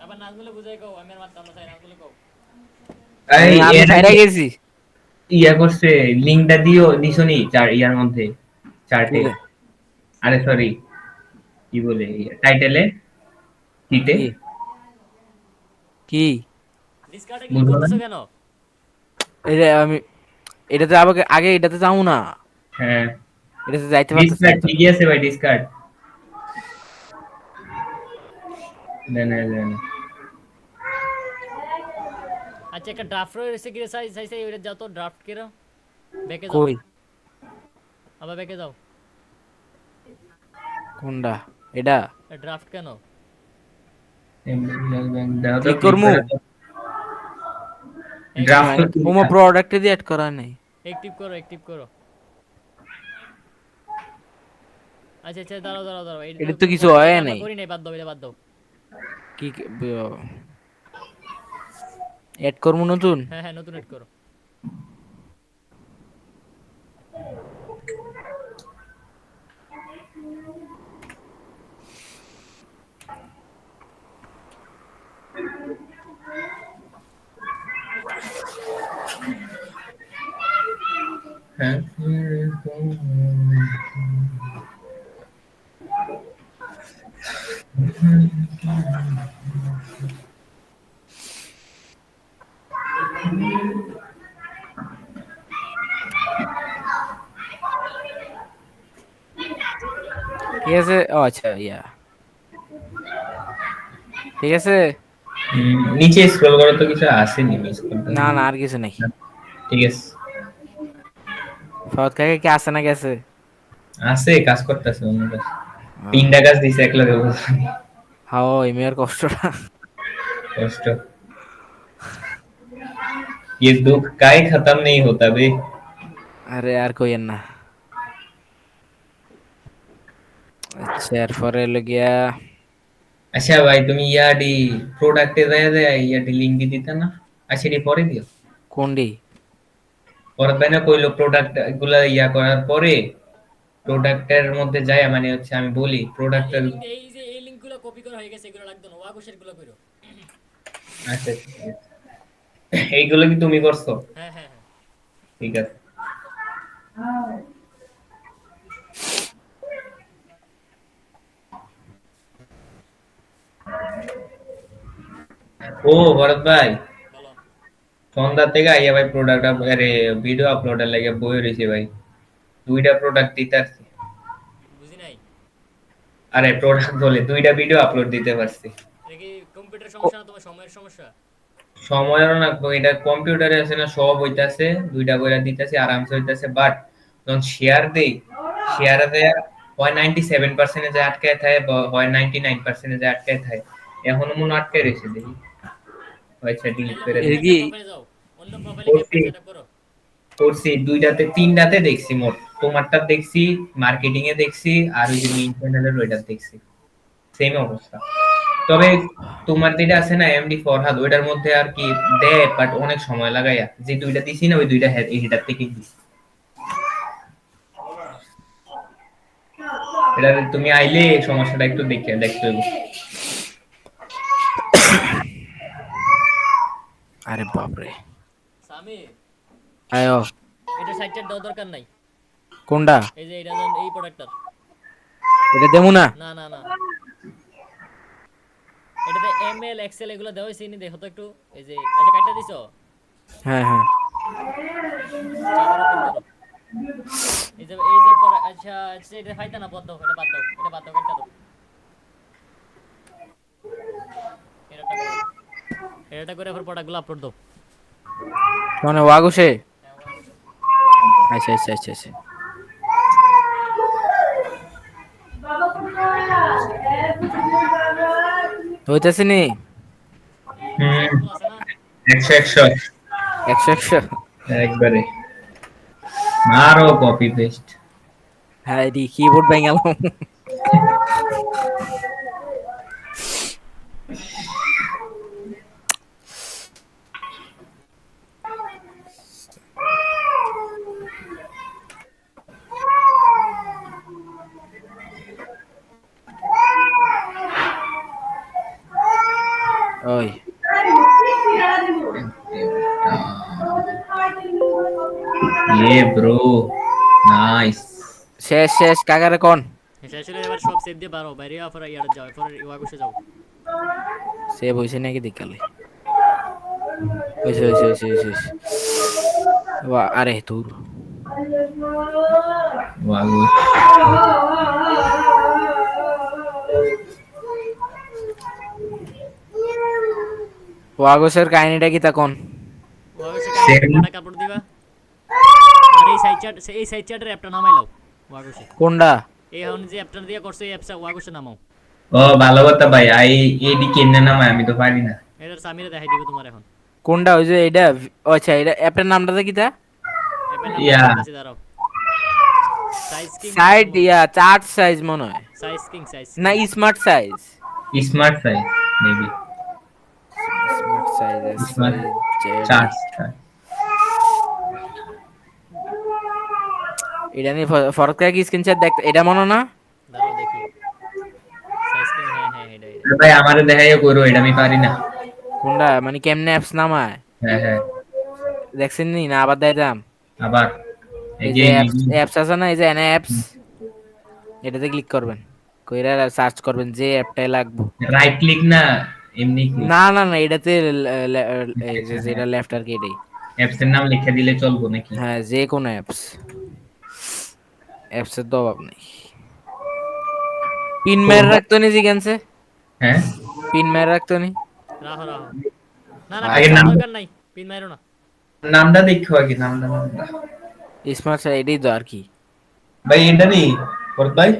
এবার নাজমুলে বুঝাই কও, আমি আর মারতাম না, চাই নাজমুলে কও। আমি এর ছাইরা আগে গেছি। ইয়া করছে, লিংকটা দিছনি চার ইয়ার মধ্যে, চার্টে। আরে সরি, কি বলে টাইটেলে, কিতে কি কি ডিসকার্ডে ক্লিক বুঝলো না? করতেছো কেন? এটা আমি এটাতে আবার আগে এটাতে যাবো না, হ্যাঁ এটাতে যাইতে পারতেছি না ডিসকার্ড তো। ঠিকই আছে ভাই, ডিসকার্ড দেন দেন। আচ্ছা একটা ড্রাফট রয়েছে কি রে, সাইজ সাইজ ওটা যাও তো, ড্রাফট কেরো, ব্যাকে যাও, কই আবার ব্যাকে যাও। কোনটা এটা? ড্রাফট কেন? ক্লিক করমু? ড্রাফট ওমা প্রোডাক্টে দিয়ে অ্যাড করা নাই। অ্যাক্টিভ করো, অ্যাক্টিভ করো। আচ্ছা আচ্ছা, দাঁড়াও দাঁড়াও দাঁড়াও, এটা তো কিছু হয় নাই। করি নাই, বাদ দাও, এটা বাদ দাও। কি অ্যাড করবো নতুন? হ্যাঁ হ্যাঁ, নতুন এড করো। হ্যাঁ ঠিক আছে, ও আচ্ছা ইয়া ঠিক আছে। নিচে স্ক্রল করো তো, কিছু আসেনি মিস করতে। না না আর কিছু নাই। ঠিক আছে, ফরত কাকে কি আসে না গেছে? আছে কাজ করতেছে অন্য কাজ, তিনটা কাজ দিছে একলগে, হাও ইমের কষ্টটা। কষ্ট। ये दुख काहे खत्म नहीं होता बे। আরে আর কইেন না। আচ্ছা এরপরে লগিয়া আচ্ছা ভাই, তুমি ইয়াডি প্রোডাক্টে দেয়া দেয়া ইয়াডি লিংক দি দিতা না, আচ্ছা এটি পরে দিও। কোনডি? পরে তাই না কইলো প্রোডাক্ট গুলা ইয়া করার পরে প্রোডাক্টের মধ্যে যায়, মানে হচ্ছে আমি বলি প্রোডাক্টের। এই যে এই লিংকগুলো কপি করা হয়ে গেছে, এগুলো লাগতো না, ওয়াগোশের গুলো কইরো। আচ্ছা ঠিক আছে। এইগুলো কি তুমি করছো? হ্যাঁ হ্যাঁ হ্যাঁ। ঠিক আছে। ও ভরত ভাই, বলো। সন্ধ্যা থেকে আইয়া ভাই প্রোডাক্ট আরে ভিডিও আপলোডের লাগে বই রয়েছে ভাই, 2টা প্রোডাক্ট দিতে আসছি। বুঝি নাই। আরে প্রোডাক্ট বলে 2টা ভিডিও আপলোড দিতে পারছি। এটা কি কম্পিউটার সমস্যা না তোমার সময়ের সমস্যা? সময়েরও না, এটা কম্পিউটারে আছে না, সব হইতাছে, 2টা কইরা দিতেছি, আরামসে হইতাছে। বাট যখন শেয়ার দেই, শেয়ারে দেয়া হয় 97% যে আটকায় থাকে, হয় 99% যে আটকায় থাকে। এখনো মনে হয় আটকায় রয়েছে, দেখি আচ্ছা ডিলিট তাহলে করে অন্য এটা দিই। একটা কি প্রোফাইলে যাও, অন্য প্রোফাইলে করছি ক্যাপকাট সেটআপ করো। করছি 2টাতে 3টাতে দেখছি মোট, তোমারটা দেখছি, মার্কেটিং এ দেখছি, আর ওই যে মেইন চ্যানেলের ওইটা দেখছি, সেম অবস্থা। তবে তোমার যেটা আছে না এমডি ফরহাদ, ওইটার মধ্যে আর কি দেয়, বাট অনেক সময় লাগাইয়া, যে 2টা দিছি না ওই 2টা হেডার থেকে দিছি। এটা তুমি আইলে সমস্যাটা একটু দেখে দেখতে হবে। আরে বাপরে, সামি, আয়ো। এটা সাইটটা দেওয়ার দরকার নাই। কোনটা? এই যে এটা এই প্রোডাক্টটার। এটা দেবো না? না না না, এটাতে এমএল এক্সেল এগুলো দেওয়া হয়েছে নি, দেখো তো একটু। এই যে আচ্ছা কাটটা দিছো, হ্যাঁ হ্যাঁ। চাপের ওপেন করো। আচ্ছা আচ্ছা, এটা ফাইতা না, বাদ দাও, এটা বাদ দাও, এটা বাদ দাও, কাটটা দাও। এটা করো, এটা করে আবার প্রোডাক্টগুলো আপলোড দাও। মানে ওয়াগোসে? হ্যাঁ, ওয়া বসে। আচ্ছা আচ্ছা আচ্ছা আচ্ছা। হইতেছে নি? এই যে হুম, অ্যাপগুলো আছে না, 100 একশো একশো। একবারে আরো কপি পেস্ট। হ্যাঁ রি কিবোর্ড ভেঙালাম। ওই ব্রো, নাইস। শেষ শেষ কাকারে কোন? এটা আসলে এবার সব সেভ দিয়ে পারো, বাইরে অফার ইয়ার যাও, এরপর ওয়া বসে যাও। সেভ হইছে নাকি দেখালে? হইছে হইছে হইছে হইছে হইছে। আরে দূর। ওয়াগো ওয়াগোসের কাহিনীটা কি তা কোন? ওয়া বসে কাহিনী প্রোডাক্ট আপলোড দিবা। আর এই সাইট চ্যাটের অ্যাপটা নামাই লাও ওয়া বসে। কোনটা? এই এখন যে অ্যাপটা দিয়ে করছো, এই অ্যাপটা ওয়া বসে নামাও। ও ভালো কথা ভাই, এডি কেনে নামায়, আমি তো পারি না। এটা সামিরে দেখাই দিবে তোমার এখন। কোনটা? ওই যে এটা? ও আচ্ছা, এটা অ্যাপের নামটা কি তা? অ্যাপের নামটা ইয়া বলতেছি, দাঁড়াও। সাইজ কিং সাইড ইয়া চার্ট সাইজ মনে হয়, সাইজ কিং না smart size? Smart size maybe, smart size S smart I Z E. Chart. এটা নিয়ে ফরক কি স্ক্রিনশট দেখ, এটা মনে না? দাঁড়াও দেখি। সাইজ কিং, হ্যাঁ হ্যাঁ, এটা এটা। ভাই আমারে দেখাইয়া করো, এটা আমি পারি না। কোনটা মানে কেমনে অ্যাপস নামায়? হ্যাঁ হ্যাঁ, দেখছেন নি না? আবার দেখাম। আবার এই যে এগেইন। অ্যাপস অ্যাপস আছে না, এই যে এনে অ্যাপস, এটাতে ক্লিক করবেন, কইরা সার্চ করবেন যে অ্যাপটাই লাগবে। রাইট ক্লিক না, এমনি ক্লিক। না না না, এটাতে এই যে যেটা লেফট আর কি এটাই। অ্যাপস এর নাম লিখে দিলে চলবো নাকি? হ্যাঁ, যে কোনো অ্যাপস, অ্যাপসের তো অভাব নেই। পিন মেরে রাখতো নি জিজ্ঞানছে, হ্যাঁ, পিন মেরে রাখতো নি। রাখো রাখো। না না, আগে পিন নাম, দরকার নাই, পিন মারো না। নামটা দেখো আগে, নামটা। স্মার্ট এটাই তো আর কি। ভাই এটা নেই ভরত ভাই,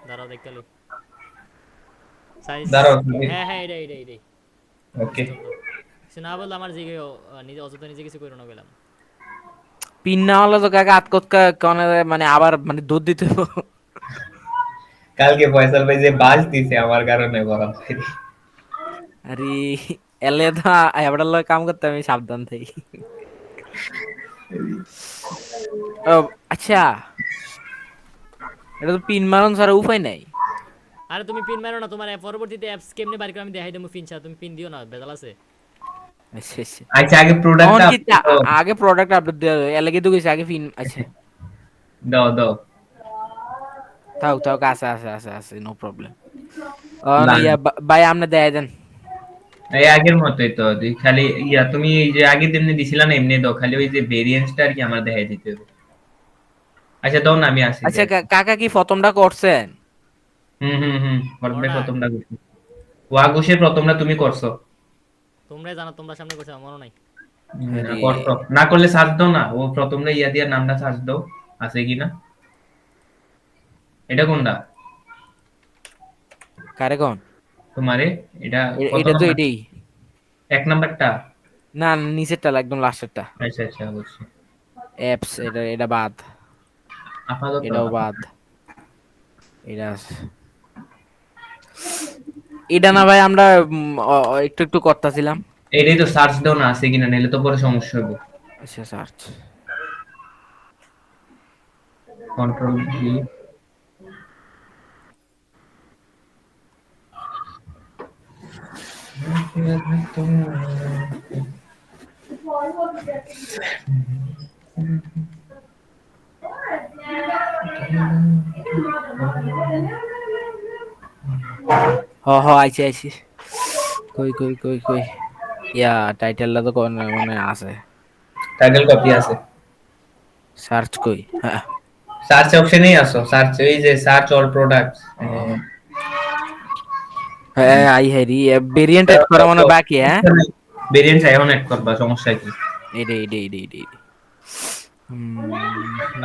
দাঁড়াও দেখতে লই। সাইজ, দাঁড়াও। হ্যাঁ হ্যাঁ, এটা এটা এটা। ওকে, সে না বললে আমার জিগে নিজে অযথা নিজে কিছু করো না গেলাম। পিন না হলে তো কাকা আতকত কানে মানে আবার মানে দুধ দিতে হবে। কালকে ফয়সাল ভাই যে বাস দিছে আমার কারণে ভরত ভাই। আরে এলে তো এবারের লগে কাম করতে আমি সাবধান থাকি। ও আচ্ছা, এটা তো পিন মারন ছাড়া উপায় নাই। আরে তুমি পিন মারো না, তোমার পরবর্তীতে অ্যাপস কেমনে বার করে আমি দেখাই দেবো। পিন ছাড়া তুমি পিন দিও না, বেজাল আছে। আচ্ছা আচ্ছা, আচ্ছা আগে তখন প্রোডাক্টটা কি আগে প্রোডাক্ট আপডেট দেওয়া হবে, এর লাগে তো কইছে আগে পিন। আচ্ছা দাও দাও। থাক থাক, আছে আছে আছে আছে, নো প্রবলেম। না, ইয়া ভাই আপনি দেয় দেন। এই আগের মতোই তো, খালি ইয়া তুমি এই যে আগে যেমনি দিছিলা না এমনি দাও, খালি ওই যে ভেরিয়েন্সটা আর কি আমার দেখাই দিতে হবে। আচ্ছা দাও না, আমি আসি আচ্ছা দেখ। কাকা কি প্রথমটা করছেন? হুম ফরদ ভাই ওটা প্রথমটা করছি। ওয়াগুশের প্রথমটা তুমি করছো। তোমরাই জানো, তোমরা সামনে করছো, আমার মনে নাই। না আরে করছো না, করলে সার্চ দাও না, ও প্রথমটা ইয়া দিয়ে নামটা সার্চ দাও আছে কিনা। এটা কোনটা কারে কোন? তোমারে? এটা কত এটা তো নাম্বার? এটাই। এক নাম্বারটা? না নিচেরটা একদম লাস্টেরটা। আচ্ছা আচ্ছা অবশ্যই। অ্যাপস, এটা এটা বাদ, আপাতত এটাও বাদ, এটা আছে। এটা না ভাই আমরা একটু একটু করতেছিলাম। এটাই তো সার্চ দাও না আছে কিনা, নাহলে তো পরে সমস্যা হবে। আচ্ছা সার্চ। Control V. আইছি আইছি। কই কই কই কই, ইয়া টাইটেলটা তো কোন মানে আছে। টাইটেল কপি আছে। সার্চ কই? হ্যাঁ সার্চ অপশনেই আসো, সার্চ এই যে সার্চ অল প্রোডাক্টস। হ্যাঁ আই হেরি ভেরিয়েন্ট এড করা মানে বাকি। হ্যাঁ ভেরিয়েন্ট এখন অ্যাড করবা, সমস্যা কি? এইডে এইডে এইডে এইডে এইডে।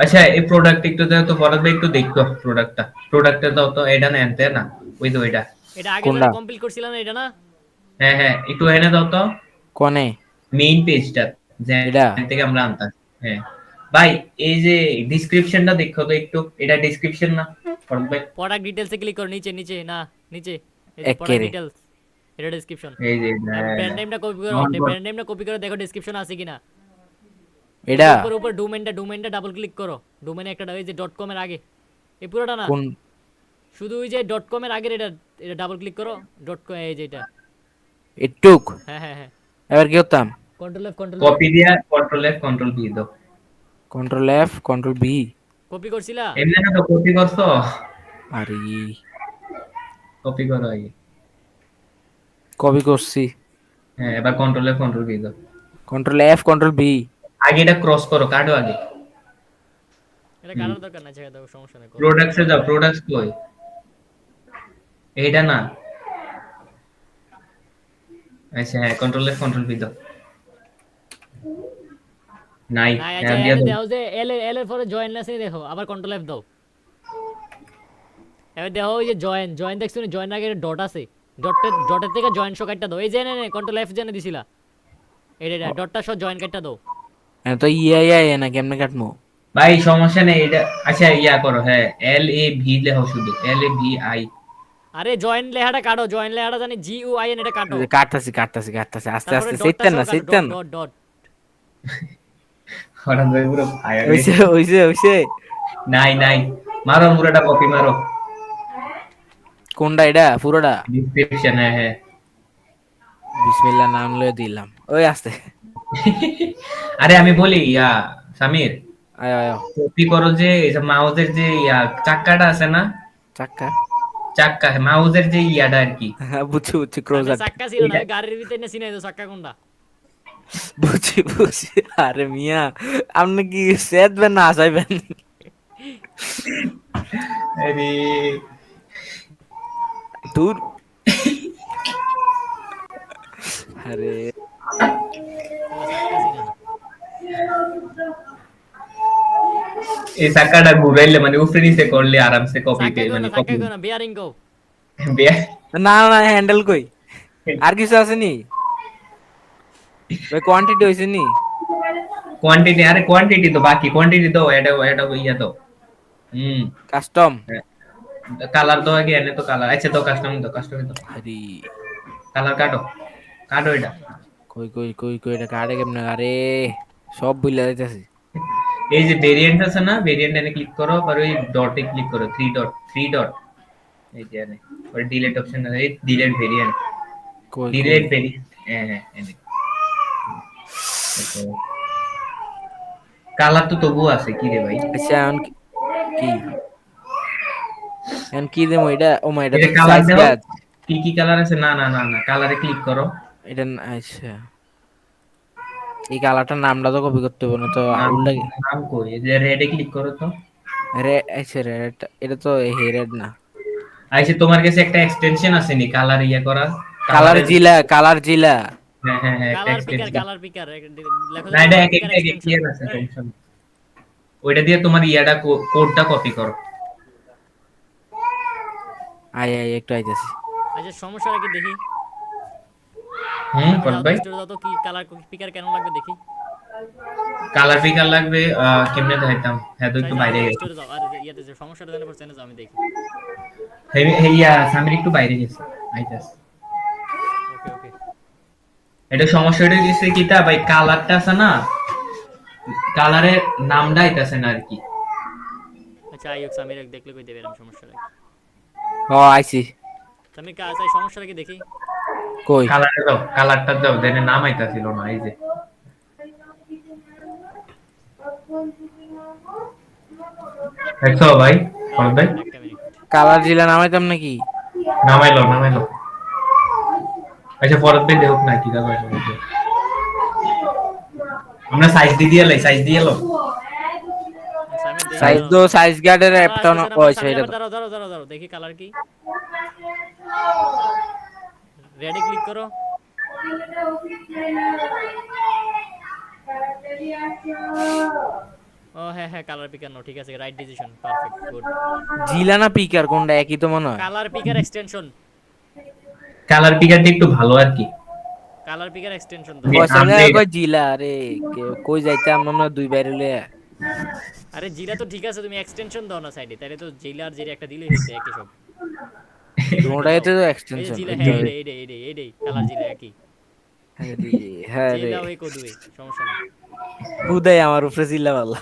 আচ্ছা এই প্রোডাক্ট একটু দাও তো ফরদ ভাই, একটু দেখো প্রোডাক্টটা। প্রোডাক্টটা দাও তো, এটা না এনতে না, ওই তো ওইটা। এটা আগে কোনটা? যারা কমপ্লিট করছিল না, এটা না? হ্যাঁ একটু এনে দাও তো কোনে? মেইন পেজটা, যে এটা থেকে আমরা আনতাম। হ্যাঁ ভাই, এই যে ডেসক্রিপশনটা দেখো তো একটু, এটা ডেসক্রিপশন না ফরদ ভাই? প্রোডাক্ট ডিটেইলসে ক্লিক করো, নিচে নিচে না, নিচে এই যে প্রোডাক্ট একেরে ডিটেইলস, এটা ডেসক্রিপশন। এই যে ব্র্যান্ড নেমটা কপি করো, ব্র্যান্ড নেমটা কপি করে দেখো ডেসক্রিপশন আছে কিনা। এটা উপর উপর ডোমেইনটা ডাবল ক্লিক করো, ডোমেইনে একটা ওই যে ডট কম এর আগে, এই পুরোটা না, কোন? শুধু ওই যে ডট কম এর আগের এটা, এটা ডাবল ক্লিক করো, ডট কম, এই যে এটা। এটুক? হ্যাঁ এবার কি করতাম? কন্ট্রোল এফ, কন্ট্রোল কপি দিয়া কন্ট্রোল এফ কন্ট্রোল ভি দাও। Control F control B. Copy করছিলা? এমনি না তো কপি করছো? আরে কপি করো আগে। কপি করছি। হ্যাঁ এবার কন্ট্রোল এফ কন্ট্রোল ভি দাও। Control F control B. আগে এটা ক্রস করো, কাটো আগে। এটা কাটার দরকার নাই, ছেড়ে দাও, সমস্যা নাই। প্রোডাক্টসে যাও, প্রোডাক্টস কই? এইটা না? আচ্ছা হ্যাঁ, কন্ট্রোল এফ কন্ট্রোল ভি দাও। নাই নাই, আচ্ছা হ্যাঁ দিয়া এনে দাও। দাও যে এল এর পরে জয়েন আছে, দেখো আবার কন্ট্রোল এফ দাও। এবার দেখো ওই যে জয়েন দেখছো না, জয়েন আগে ডট আছে, ডটের থেকে জয়েন শো কাটটা দাও, এই যে নে কন্ট্রোল এফ জেনে দিছিলা, এটা ডটটা সহ জয়েন কাটটা দাও। তো ইয়া না কেমনে কাটমু? ভাই সমস্যা নেই এটা। আচ্ছা ইয়া করো, হ্যাঁ এল এ ভি লেখো, শুধু এল এ ভি আই। আরে জয়েন লেখাটা কাটো, জয়েন লেখাটা জানি জি ইউ আই এন, এটা কাটো। কাটতাছি আস্তে তারপরে আস্তে, ডটটা সেইতেন সহ না কাটো, সেইতেন না। ডট। হঠাৎ করে পুরো ফায়ার হইছে হইছে হইছে। নাই মারো পুরোটা কপি মারো। কোনটা এটা? পুরোটা? ডিসক্রিপশন হ্যাঁ বিসমিল্লাহ নাম লয়ে দিলাম, ওই আস্তে। আরে আমি বলি ইয়া সামির, আয় আয় কপি করো যে এই যে মাউসের যে ইয়া চাক্কাটা আছে না, চাক্কা। চাক্কা মাউসের যে ইয়াটা আর কি। বুঝছি বুঝছি, আরে ক্রোজার। চাক্কা ছিল না, ওই গাড়ির ভিতরে না চিনাই তো চাক্কা কোনটা। বুঝছি। আরে মিয়া, আপনি কি সেদবেন না আসাইবেন? আরে দূর। আরে চাক্কা চিনে না। এই চাক্কাটা ঘুরাইলে মানে উপরে নিচে করলে আরামসে কপি চাক্কা মানে কোনা, কপি। চাক্কা কোনা, বিয়ারিং কো। না না, হ্যান্ডেল কই? আর কিছু আছে নি ভাই? কোয়ান্টিটি হইছে নি? কোয়ান্টিটি, আরে কোয়ান্টিটি তো বাকি, কোয়ান্টিটি তো এটা ইয়া তো। কাস্টম। কালার তো আগে এনে তো কালার, আচ্ছা তো কাস্টম তো, কাস্টম তো আরে কালার কাটো, কাটো এটা। কই কই কই কই, এটা কাটে কেমনে? আরে সব ভুলে যাইতাছি। এই যে ভেরিয়েন্ট আছে না, ভেরিয়েন্ট এনে ক্লিক করো, আর ওই ডটে ক্লিক করো, থ্রি ডট। এই যে এনে ওই ডিলিট অপশন আছে, এই ডিলিট ভেরিয়েন্ট, কই ডিলিট কই? ভেরিয়েন্ট। হ্যাঁ এনে কালার তো তবু আছে কি রে ভাই? আচ্ছা এখন কি এখন কি দেবো এটা? ও মা, এটা এই তো যে কালার সাইজ দাও, কাজ। কি কালার আছে? না কালারে ক্লিক করো। এটা আচ্ছা, এই কালারটার নামটা তো কপি করতে হবে না তো, নাম উল্টা নাম কই, এই যে রেডে ক্লিক করো তো। রেড, আচ্ছা রেড, এটা তো রেড না। আইসে তোমার কাছে একটা এক্সটেনশন আছে নি কালার ইয়া করা, কালার কালারের। জিলা, কালার জিলা। হ্যাঁ হ্যাঁ হ্যাঁ, একটা কালার পিকার, এক্সটেনশন। কালার পিকার লেখো না যে এটা কালার এক পিকার একটা এক এক এক্সটেনশন। ইয়ার আছে, সমস্যা নেই। ওইটা দিয়ে তোমার ইয়াটা কোডটা কপি করো। আয় আয় একটু আইতেছি। আচ্ছা সমস্যাটা কি দেখি, হুম, তুমি ফরদ যাও তো ভাই। স্টোরে যাও তো, কি কালার পিকার কেন লাগবে দেখি। কালার পিকার লাগবে, কেমনে দেখাইতাম, হ্যাঁ তো একটু যাও বাইরে যাও গেছি। স্টোরে যাও, আর ইয়াতে যে সমস্যাটা জানা পড়ছে না, যাও আমি দেখি। ইয়া সামির একটু বাইরে গেছে, আইতাস। ওকে ওকে। এটা সমস্যাটা দিচ্ছে কিটা ভাই, কালারটা আছে না, কালারের নামটা আইতাছে না আর কি। আচ্ছা আইয়ক সামির দেখলে কই দেবে, এরকম সমস্যাটা কি। ও আইছি। সামির কা আছে সমস্যাটা কি দেখি। কই কালারটা দাও, কালারটা দাও, দেনে নাম আইতাছিল না, এই যে। দেখছো ভাই, ফরদ ভাই? একটা মিনিট। কালার জিলা নামাইতাম নাকি? নামাইলো নামাইলো। আচ্ছা ফরদ ভাই দেখুক না কি দাও। আমরা সাইজ দিয়ে লাই, সাইজ দিয়ে লো। সামির দেখি সাইজ দাঁড়াও। দো, সাইজ গার্ডের কালার অ্যাপটা না, আসতেছে না ও আমার আচ্ছা সামনে, এটা আবার তো। দাঁড়াও দাঁড়াও দাঁড়াও দাঁড়াও, দেখি কালার কি। রেডে ক্লিক করো। ও হ্যাঁ হ্যাঁ, কালার পিকার নো, ঠিক আছে, রাইট ডিসিশন, পারফেক্ট, গুড। জিলা না পিকার কোনটা, একই তো মনে হয়। কালার পিকার এক্সটেনশন, কালার পিকারটা একটু ভালো আর কি। কালার পিকার এক্সটেনশন দাও। পয়সা আমরা দেয় কই জিলা, আরে কই যাইতাম আমরা দুই বাইরে লইয়া। আরে জিলা তো ঠিক আছে, তুমি এক্সটেনশন দাও না সাইডে, তাহলে তো জিলা আর জিরা একটা দিলেই হইছে, একই সব। তোমরাই তো এই যে এক্সটেনশন। জিলা, হ্যাঁ এইটাই কালার জিলা একই। হ্যাঁ রে, হ্যাঁ রে, জিলা ওই কোদুই, সমস্যা নাই। হুদাই আমার উপরে জিল্লা ভালো।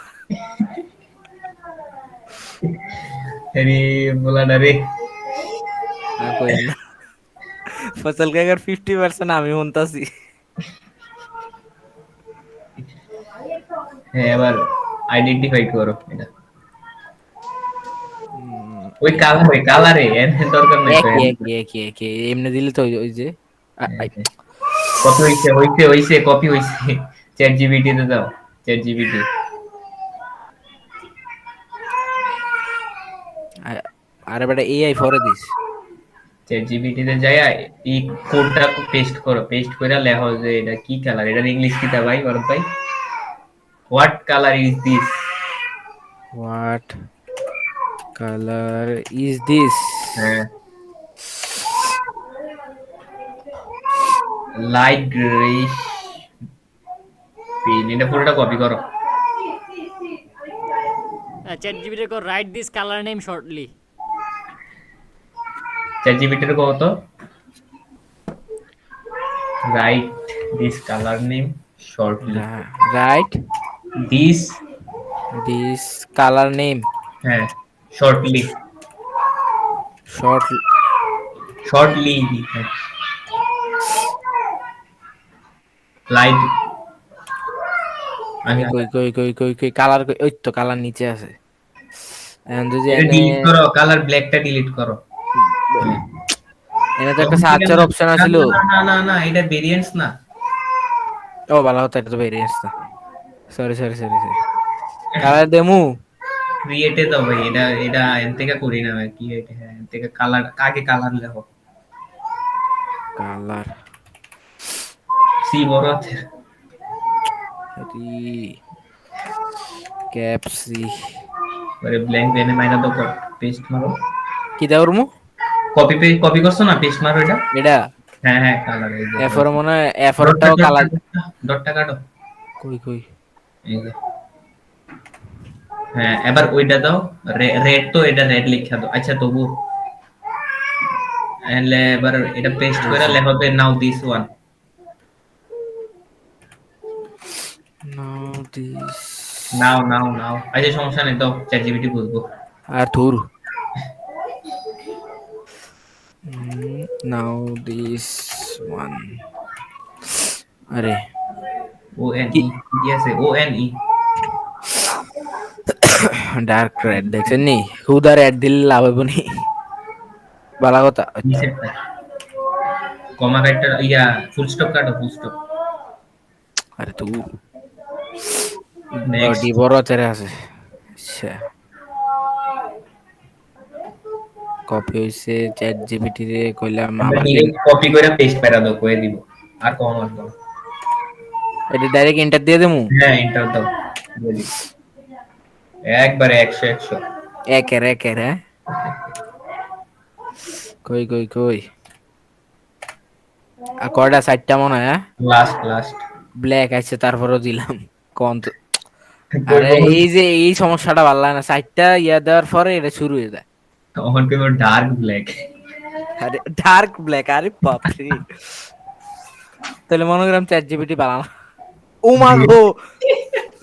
আরে বলা না রে। আর কইেন না, ফসল কাকার 50% আমি শুনতাছি। হ্যাঁ এবার আইডেন্টিফাই করো এটা। ওই কালার, ওই কালারে এর দরকার নাই তো। একই একই একই একই, এমনি দিলে তো ওই যে কপি হইছে হইছে হইছে, কপি হইছে। চ্যাট জিপিটি তে দাও, চ্যাট জিপিটি। আরে বেটা এআই ফরে দিস। চ্যাট জিপিটি তে যায়া এই কোডটা পেস্ট করো, পেস্ট করে লেখো যে এটা কি কালার, এটা ইংলিশ কিটা ভাই, বড় ভাই। What colour is this? What colour is this? হ্যাঁ, লাইট গ্রেইশ পিন, এটা পুরোটা কপি করো। Chat GPT co right this colour name shortly. Chat GPT এর কত, right this colour name shortly. Right this, this colour name হ্যাঁ শর্টলি, শর্ট। Shortly, light. আমি কই কই কই কই কই কালার কই, ওই তো কালার নিচে আছে। এখন যদি এটা এনে ডিলিট করো, কালার ব্ল্যাকটা ডিলিট করো। এনে তো একটা সার্চের অপশন আছিল। না না না না, এটা ভেরিয়েন্টস না। ও ভালো হতো, এটা তো বেরিয়ে আসতো। Sorry sorry sorry sorry, colour দেমু। ক্রিয়েটে দাও ভাই, এটা এটা এন থেকে করি না ভাই, ক্রিয়েট, হ্যাঁ এন থেকে কালার, আগে কালার লেখো। কালার সি বড় আছে। সরি, ক্যাপসি পরে ব্ল্যাঙ্ক দেনে মাইনা দাও, পেস্ট মারো। কি দেওরমু? কপি কপি করছো না, পেস্ট মারো এটা। এটা হ্যাঁ হ্যাঁ, কালার এই যে এফর মনে হয়, এফরটাও কালার। ডটটা কাটো, কই কই এই যে। হ্যাঁ এবার ওইটা দাও, রেড তো, এটা রেড লিখা দাও। আচ্ছা তবু এলে এবার এটা পেস্ট করে লেখাবে now this one. Now this, now now now, আচ্ছা সমস্যা নেই, দাও, চ্যাট জিপিটি বুঝবো। আর থুর নাও দিস ওয়ান। আরে ও এন ই, ইয়েছে O N E. Dark red দেখছেন নি, হুদা রেড দিলে লাভ হইব নি, বালা কথা। নিচেরটা কমা কাটটা ইয়া ফুল স্টপ কাটো ফুল স্টপ। আরে তুই নেক্সট ডি বড় তেরে আছে। আচ্ছা কপি হইছে চ্যাট জিপিটি রে কইলাম আমরা আবার কি ডিরেক্ট কপি করে পেস্ট করে দাও কয়ে দিব আর কম লাগবে না। এটা ডাইরেক্ট এন্টার দিয়ে দেবো। হ্যাঁ এন্টার দাও দিয়ে দিই। একবারে 100 100 একের একের হ্যাঁ কই কই কই আর কয়টা চারটা মনে হয় হ্যাঁ লাস্ট লাস্ট ব্ল্যাক আছে তারপরেও দিলাম কোন তো কই আরে এই যে এই সমস্যাটা ভালো লাগে না চারটা ইয়া দেওয়ার পরে এটা শুরু হয়ে যায় তখন কেন ডার্ক ব্ল্যাক। আরে ডার্ক ব্ল্যাক আরে বাপরে তাহলে মনে করাম চ্যাট জিপিটি বানানো ও মা গো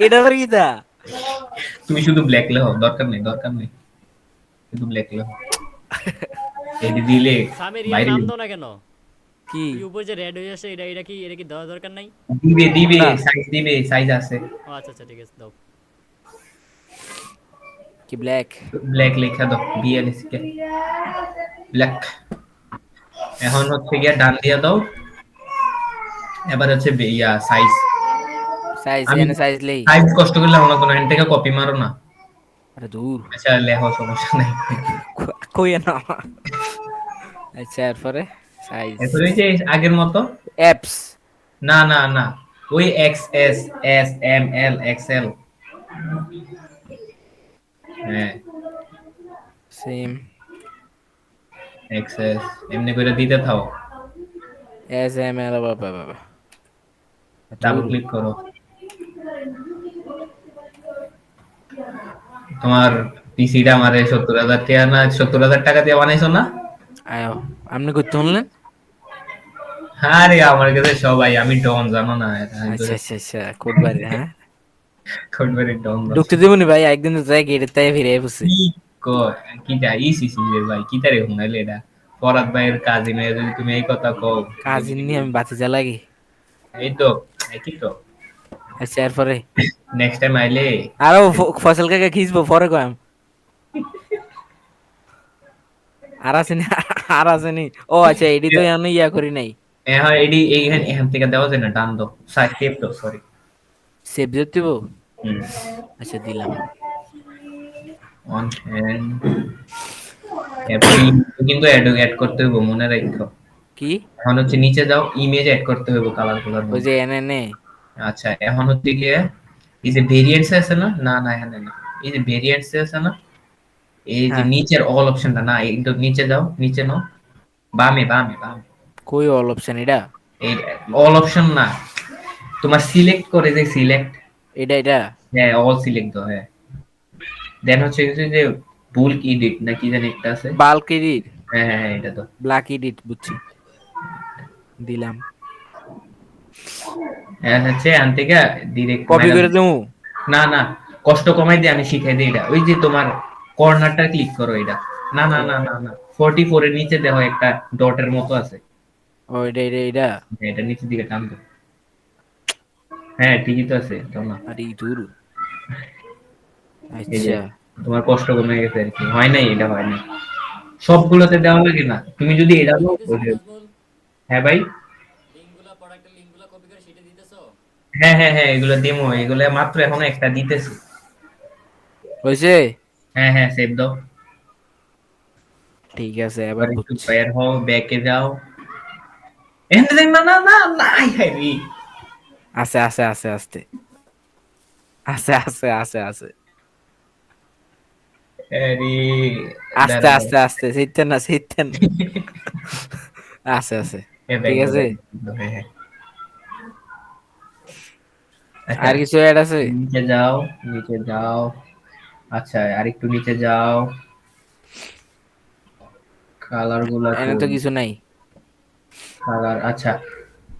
এটা আবার কি দা তুমি শুধু ব্ল্যাক লেখো দরকার নেই দরকার নেই শুধু ব্ল্যাক লেখো এডি দিলে সামির ইয়ার বাইরে নাম দাও না কেন? কি এই উপরে যে রেড হয়ে আছে এটা কি দেওয়া দরকার নাই? দিবে দিবে না। সাইজ আছে ও আচ্ছা আচ্ছা ঠিক আছে দাও। কি ব্ল্যাক ব্ল্যাক লেখা দাও বিএলএস কে ব্ল্যাক। এখন হচ্ছে গিয়া ডান দিয়া দাও এবার হচ্ছে ইয়া সাইজ সাইজ আমি এনে সাইজ লেই সাইজ কষ্ট করলে আমরা কোনো এখান থেকে কপি মারো না। আরে দূর আচ্ছা লেখো সমস্যা নাই। কই না আচ্ছা এরপরে সাইজ এরপরে ওই যে আগের মতো অ্যাপস না না না ওই X S S M L XL হ্যাঁ সেম এক্স এস এমনি করে দিতে থাও এস এম এল বাবা বাবা ডাবল ক্লিক করো তোমার পিসিটা আমারে 70,000 টাকা না 70,000 টাকা দিয়ে বানাইছো না? আয়ো আপনি করতে হলেন আরে আমার কাছে সবাই আমি ডন জানো না আচ্ছা আচ্ছা আচ্ছা কোড বাড়ি হ্যাঁ কোটবাড়ি ডন ঢুকতে দেবনি ভাই একদিন তো যাই গেটের তাই ফিরে বসে কি কিটা ইসিসি রে ভাই কিটারে হুনাইলে এটা ফরাদ ভাইয়ের কাজিনে যদি তুমি এই কথা কও কাজিন নিয়ে আমি বাতি জ্বালাগি এই তো একই তো আচ্ছা এরপরে নেক্সট টাইম আইলে আরো ফসল কাকে খিচবো পরে কয়াম আর আসেনি আর আসেনি ও আচ্ছা এডি তো আমি ইয়া করি নাই হ্যাঁ এডি এইখান এখান থেকে দেওয়া যায় না ডান দাও সাইড টেপ দাও সরি সেভ দিতে দিব হুম আচ্ছা দিলাম অন হ্যান্ড এরপর কিন্তু অ্যাড করতে হবে মনে রাখো কি এখন হচ্ছে নিচে যাও ইমেজ অ্যাড করতে হবে কালার গুলোর ওই মধ্যে যে এনে নে আচ্ছা এখন হচ্ছে গিয়ে এই যে ভেরিয়েন্টস আছে না না না এখানে না এই যে ভেরিয়েন্টস আছে না এই যে হ্যাঁ। নিচের অল অপশনটা না একটু নিচে যাও নিচে নাও বামে বামে বামে কই অল অপশন এটা এই অল অপশন না তোমার সিলেক্ট করে যে সিলেক্ট এটা এটা হ্যাঁ অল সিলেক্ট দাও হ্যাঁ দেন হচ্ছে যে বুল্ক এডিট না কি জানি একটা আছে বাল্ক এডিট হ্যাঁ হ্যাঁ হ্যাঁ, এটা তো ব্ল্যাক এডিট বুঝছি দিলাম হ্যাঁ হচ্ছে আন থেকে ডিরেক্ট কপি করে দেবো না না কষ্ট কমাই দিয়ে আমি শিখাই দিই এটা ওই যে তোমার কর্নারটা ক্লিক করো এটা না না না না না 44 এর নিচে দেখো একটা ডটের মতো আছে ও এটা এটা এটা এটা নিচের দিকে টান দাও হ্যাঁ ঠিকই তো আছে তো না আরে দূর এই যে আচ্ছা তোমার কষ্ট কমে গেছে আর কি হয় নাই এটা হয় নাই সবগুলোতে দেওয়া লাগে না তুমি যদি এটা দাও হ্যাঁ ভাই লিংকগুলো প্রোডাক্টের লিংকগুলো কপি করে সেটা দিতেছো? হ্যাঁ হ্যাঁ হ্যাঁ এগুলো ডেমো এগুলো মাত্র এখনো একটা দিতেছি হয়েছে হ্যাঁ হ্যাঁ সেভ দাও ঠিক আছে এবার এবার একটু বুঝছি বের হও ব্যাকে যাও এখানে দেখ না না না না হাই রে আছে আছে আছে আস্তে আছে আছে আছে আছে আরে আস্তে আস্তে আস্তে সিটেন না সিটেন আছে আছে ঠিক আছে আর কিছু অ্যাড আছে নিচে যাও নিচে যাও আচ্ছা আর একটু নিচে যাও কালার গুলা এনে তো কিছু নাই কালার আচ্ছা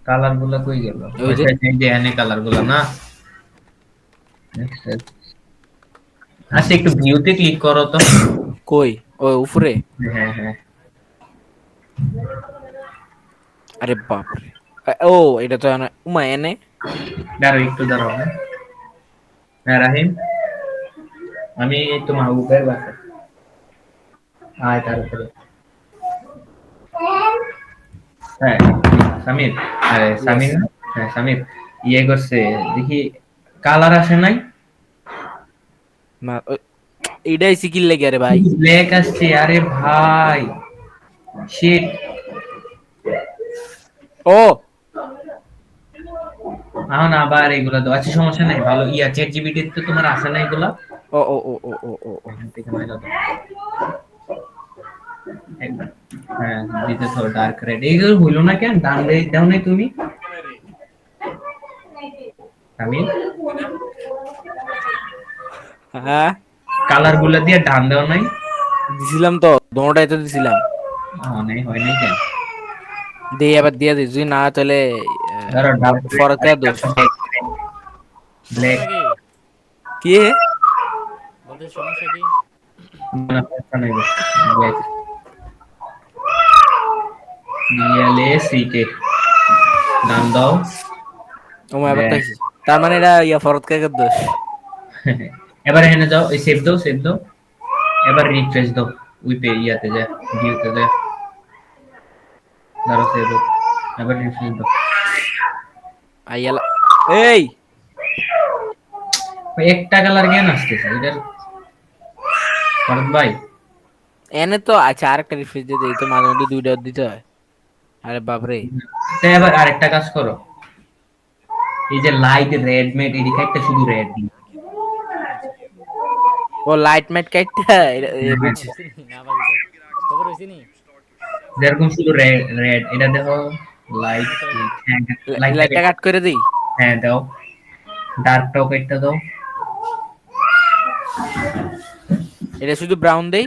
কালার গুলা কই গেল ওই যে। আচ্ছা এই যে এনে কালার গুলা না আচ্ছা একটু ভিউতে ক্লিক করো তো কই ও উপরে হ্যাঁ হ্যাঁ আরে বাপ রে ও এটা তো উমা এনে দাঁড়াও একটু দাঁড়াও হ্যাঁ হ্যাঁ রাহিম আমি তো মাহবুবের বাসা আয় তারপরে হ্যাঁ সামির, আরে Yes. সামির না? হ্যাঁ সামির ইয়ে করছে দেখি, কালার আসে নাই, না এটাই সিকিল লেগে রে ভাই। ব্ল্যাক আসছে, আরে ভাই শিট। ও এখন আবার এগুলা তো আচ্ছা সমস্যা নাই, ভালো ইয়া চ্যাট জিপিটি তো তোমার আসে না এগুলা, ও ও ও ও ও ও ও। এখান থেকে মাইরা দাও। একবার হ্যাঁ দিতে তো ডার্ক রেড এইগুলো হইলো না কেন, ডান দাও নাই তুমি আমি হ্যাঁ কালার গুলা দিয়ে ডান দাও নাই, দিছিলাম তো, দোনোটাই তো দিছিলাম। হয় নাই কেন, দিয়ে আবার দিয়ে দিই, যদি না তাহলে ধরো ডার্ক ফরকা দোষ। ব্ল্যাক সমস্যা কি? কি বলতে সমস্যা কি? না সমস্যা নাই, ব্ল্যাক ডিএলএ সিকে ডান দাও। ও আবার তাইছি, তার মানে এটা ইয়া ফরত কাকের দোষ। এবার এখানে যাও, এই সেভ দাও, সেভ দাও, এবার রিফ্রেশ দাও, ওই পে ইয়াতে যা, ভিউতে যা, দাঁড়াও সেভ দাও, এবার রিফ্রেশ দাও। আইয়ালা এই ওই একটা কালার কেন আসতেছে এটার, ভরত ভাই এনে তো আচ্ছা, আরেকটা রিফ্রেশ দিয়ে দিই তো, মাঝে মধ্যে দুইটা দিতে হয়। আরে বাপরে, তো এবার আরেকটা কাজ করো, এই যে লাইট রেড মেট এদিকে একটা শুধু রেড দিন, ও লাইট ম্যাট কাইটটা বুঝছি। হইছে নি? না বাজি খবর হইছে নি? যেরকম শুধু রেড রেড, এটা দেখো লাইট, হ্যাঁ লাইটটা কাট করে দিই। হ্যাঁ দাও, ডার্কটাও কেটে দাও, এটা শুধু ব্রাউন দেই।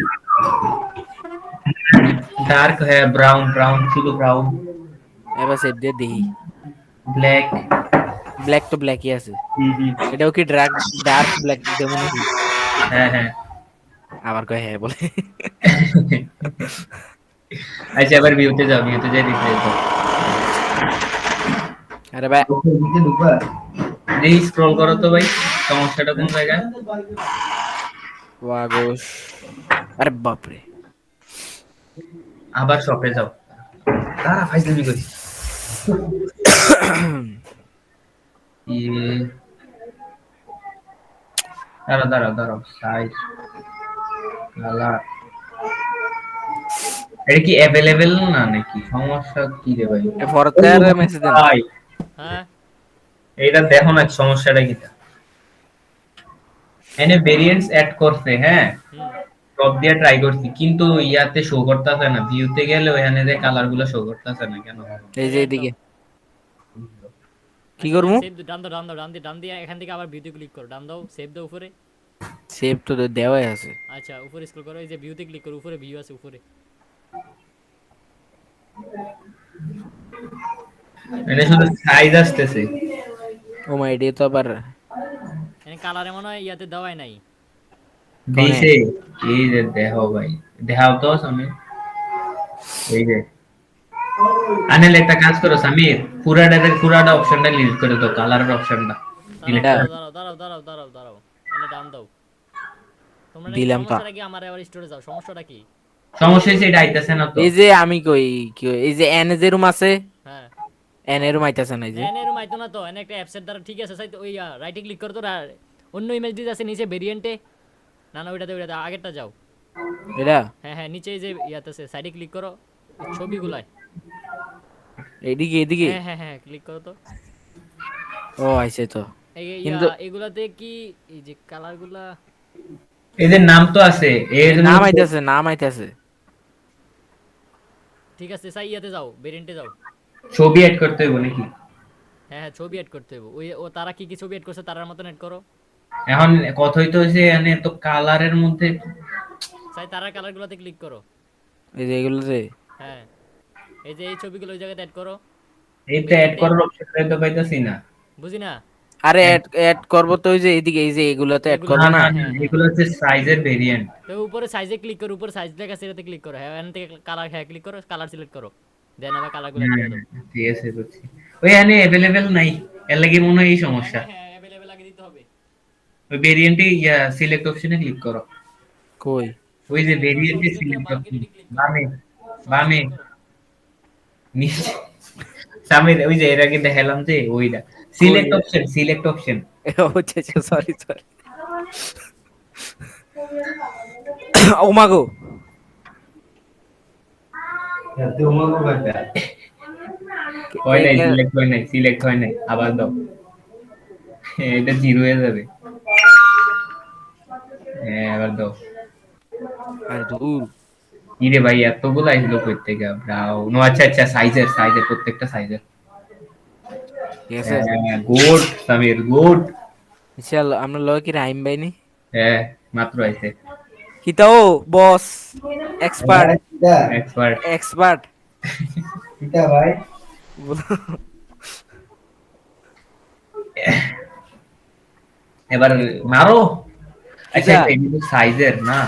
ডার্ক হ্যাঁ ব্রাউন, ব্রাউন শুধু ব্রাউন, এবার সেভ দিয়ে দিই। ব্ল্যাক, ব্ল্যাক তো ব্ল্যাকই আছে। এটাও কি ডার্ক ব্ল্যাক দেবো নাকি? হ্যাঁ হ্যাঁ আবার কয় হ্যাঁ বলে। আচ্ছা এবার ভিউতে যাও, ভিউতে যাই রিফ্রেশ দাও, আরে ভাই এই স্ক্রল করো তো ভাই, সমস্যাটা কোন জায়গায়, ওয়াগোশ, আরে বাপরে। আবার শপে যাও, দাঁড়া ফাইজলামি করি, দাঁড়াও দাঁড়াও দাঁড়াও, সাইজ কালার এটা কি অ্যাভেলেবেল না নাকি, সমস্যা কি রে ভাই, ফরকার মেসেজ দেন। ভাই হ্যাঁ এইটা দেখো না সমস্যাটা কি, এনে ভেরিয়েন্টস অ্যাড করছে হ্যাঁ, হুম সব দিয়ে ট্রাই করছি কিন্তু ইয়াতে শো করতেছে না, ভিউতে গেলে ওখানে যে কালার গুলো শো করতেছে না কেন, এই যে এদিকে কি করবো? সেভ ডান দাও, ডান দাও, ডান দিয়ে এখান থেকে আবার ভিউতে ক্লিক করো, ডান দাও, সেভ দাও উপরে। সেভ তো দেওয়াই আছে। আচ্ছা উপরে স্ক্রল করো, এই যে ভিউতে ক্লিক করো, উপরে ভিউ আছে উপরে। এনে শুধু সাইজ আসতেছে, ও মাই ডে তো আবার এখানে কালারে মনে হয় ইয়াতে দেওয়াই নাই। দিছে, এই যে দেখো ভাই, দেখাও তো সামির, এই যে আনিল একটা কাজ করো সামির, পুরাটা অপশনটা ডিলিট করে দাও, কালারের অপশনটা ডিলিট এটা করে দাঁড়াও এনে ডান দাও। তোমরা নাকি দিলাম তো। সমস্যাটা কি? আমার আবার স্টোরে যাও, সমস্যাটা কি? সমস্যা হচ্ছে এটা আইতাছে না তো, এই যে আমি কই কি এই যে এন যে রুম আছে, হ্যাঁ এন এর রুম আইতাছে না এই যে। এনে রুম আইতো না তো, এনে একটা অ্যাপসের দ্বারা ঠিক আছে, সাইতে ওই রাইটে ক্লিক করো তো, অন্য ইমেজ দিতে আছে নিচে ভেরিয়েন্টে, না না ওইটাতে আগেরটা যাও। এটা হ্যাঁ হ্যাঁ নিচে এই যে ইয়াতে আছে, সাইডে ক্লিক করো, ছবিগুলাই। এইদিকে এইদিকে। হ্যাঁ হ্যাঁ হ্যাঁ ক্লিক করো তো। ও আইছে তো, এই কিন্তু এগুলাতে কি এই যে কালারগুলা, এদের নাম তো আছে, এর নাম আইতাছে, নাম আইতাছে। ঠিক আছে সাই ইয়াতে যাও, ভেরিয়েন্টে যাও। ছবি অ্যাড করতে হবে নাকি, হ্যাঁ হ্যাঁ ছবি অ্যাড করতে হবে, ওই ও তারা কি কি ছবি অ্যাড করছে তারার মতন অ্যাড করো। এখন কথাই তো হচ্ছে এনে তো কালারের মধ্যে, সাই তারার কালারগুলোতে ক্লিক করো। এই যে এগুলোতে হ্যাঁ এই যে এই ছবিগুলো ওই জায়গাতে অ্যাড করো। এইটা অ্যাড করার অপশন তো পাইতাছি না, বুঝি না। আরে অ্যাড করব তো ওই যে এইদিকে, এই যে এগুলোতে অ্যাড এগুলো- করব না না। না এগুলো হচ্ছে সাইজের ভেরিয়েন্ট, তো উপরে সাইজে ক্লিক করো, উপরে সাইজ লেখা আছে এটাতে ক্লিক করো, হ্যাঁ এখান থেকে কালার, হ্যাঁ ক্লিক করো, কালার সিলেক্ট করো, দেন আবার কালারগুলো অ্যাড করে দাও। ঠিক আছে বুঝছি, ওই এনে অ্যাভেলেবেল নাই, এর লাগি মনে হয় এই সমস্যা, হ্যাঁ অ্যাভেলেবেল আগে দিতে হবে। ওই ভেরিয়েন্টে সিলেক্ট অপশনে ক্লিক করো, কই ওই যে ভেরিয়েন্টে সবগুলো সিলেক্ট বালকে অপশন ক্লিক করো, বামে, বামে করো। নিচে সামির ওই যে এর আগে দেখালাম যে ওইটা সিলেক্ট অপশন সরি সরি। ও মা গো, হয় নাই, সিলেক্ট হয় নাই, আবার দাও। এটা জিরো হয়ে যাবে। হ্যাঁ, আবার দাও। আরে দূর, কি রে ভাই, এতগুলো আইছিল কই থেকে? ব্রাউন, ও আচ্ছা আচ্ছা, সাইজের প্রত্যেকটা সাইজের। ঠিক আছে। Good Samir, good. চল আমরা লয় কি রাইম বাইনি হ্যাঁ, মাত্র আইছে। কিতাও বস, এক্সপার্ট এক্সপার্ট। এক্সপার্ট। ভাই এবার মারো। আচ্ছা কিতা? এটা কিন্তু সাইজের না,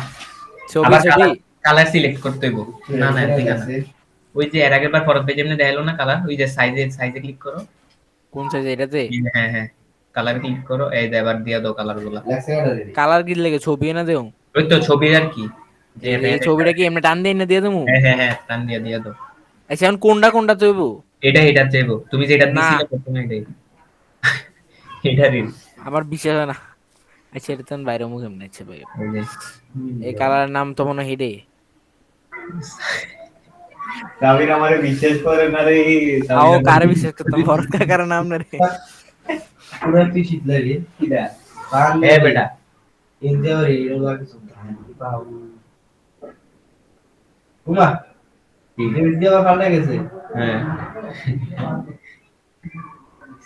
ছবি আবার ছবি কালার সিলেক্ট করতে হইব। না না ঠিক আছে, ওই যে এর আগের বার ফরদ পেজে এমনি দেখালো না কালার, ওই যে সাইজে ক্লিক করো। কোন সাইজ এটাতে? হ্যাঁ হ্যাঁ, কালার ক্লিক করো, এই যে এবার দিয়া দাও কালার গুলা। কালার কি লাগে? ছবি না দেও? ওই তো ছবি আর কি, যে এই ছবিটা কি এমনি টান দিয়ে না দিয়ে দেবো? হ্যাঁ হ্যাঁ হ্যাঁ, টান দিয়া দাও। আচ্ছা এখন কোনটা কোনটা চইবো? এটা চাইবো, তুমি যেটা না দিছিলে প্রথমে এটাই। এটা রিল। আমার বিশ্বাস হয় না। আচ্ছা এটা তো বাইরে মুখ এমনি আছে ভাই। ওই যে এই কালারের নাম তো মনে হিডে। সামির আমারে বিশ্বাস করে না রে। আও কারে বিশ্বাস করতাম, ভরত কাকার নাম না রে। পুরা তুই শীত লাগে কিডা এ বেটা, ইনজেওরি এগুলা কিছু কুমা এই ভিডিও ভালো গেছে। হ্যাঁ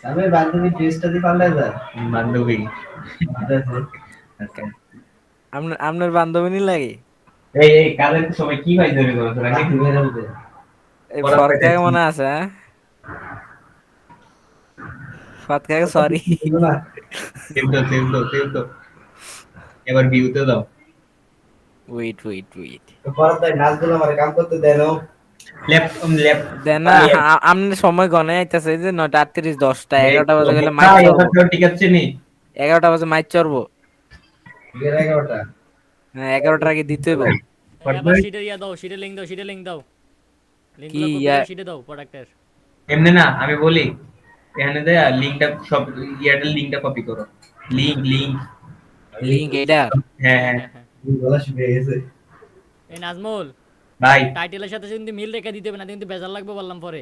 সামনে বান্ধবী ড্রেসটা দি পাল্লা যা বান্ধবী। আপনার বান্ধবী নি লাগে? এই কাদের সময় কি ভাই ধরে করো তোরা? এই ভরত কাকা মনে আছে? হ্যাঁ ভরত কাকা সরি। সেভ তো এবার ভিউতে দাও। ওয়েট ওয়েট ওয়েট, পরে তাই নাচগুলো আমার কাম করতে দেয় না। লেফট দেন না আপনি সময় গনে আইতাছে যে 9:38 10টা 11টা বাজে গেলে মাইক চড়বো। ঠিক আছে নি, 11টা বাজে মাইক চড়বো। এর 11টা হ্যাঁ 11টার আগে দিতে হইব। এবার শিটে ইয়া দাও, শিটে লিংক দাও, শিটে লিংক দাও, লিংক কি গুলো কপি ইয়া? করে শিটে দাও প্রোডাক্টের। এমনি না, আমি বলি এখানে দে লিংকটা, সব ইয়াটার লিংকটা কপি করো। লিংক লিংক এটা? হ্যাঁ হ্যাঁ হ্যাঁ হ্যাঁ। গলা শুকিয়ে গেছে। এই নাজমুল, ভাই, টাইটেলের সাথে কিন্তু মিল রেখে দিতে হবে না, কিন্তু বেজাল লাগবে বললাম পরে।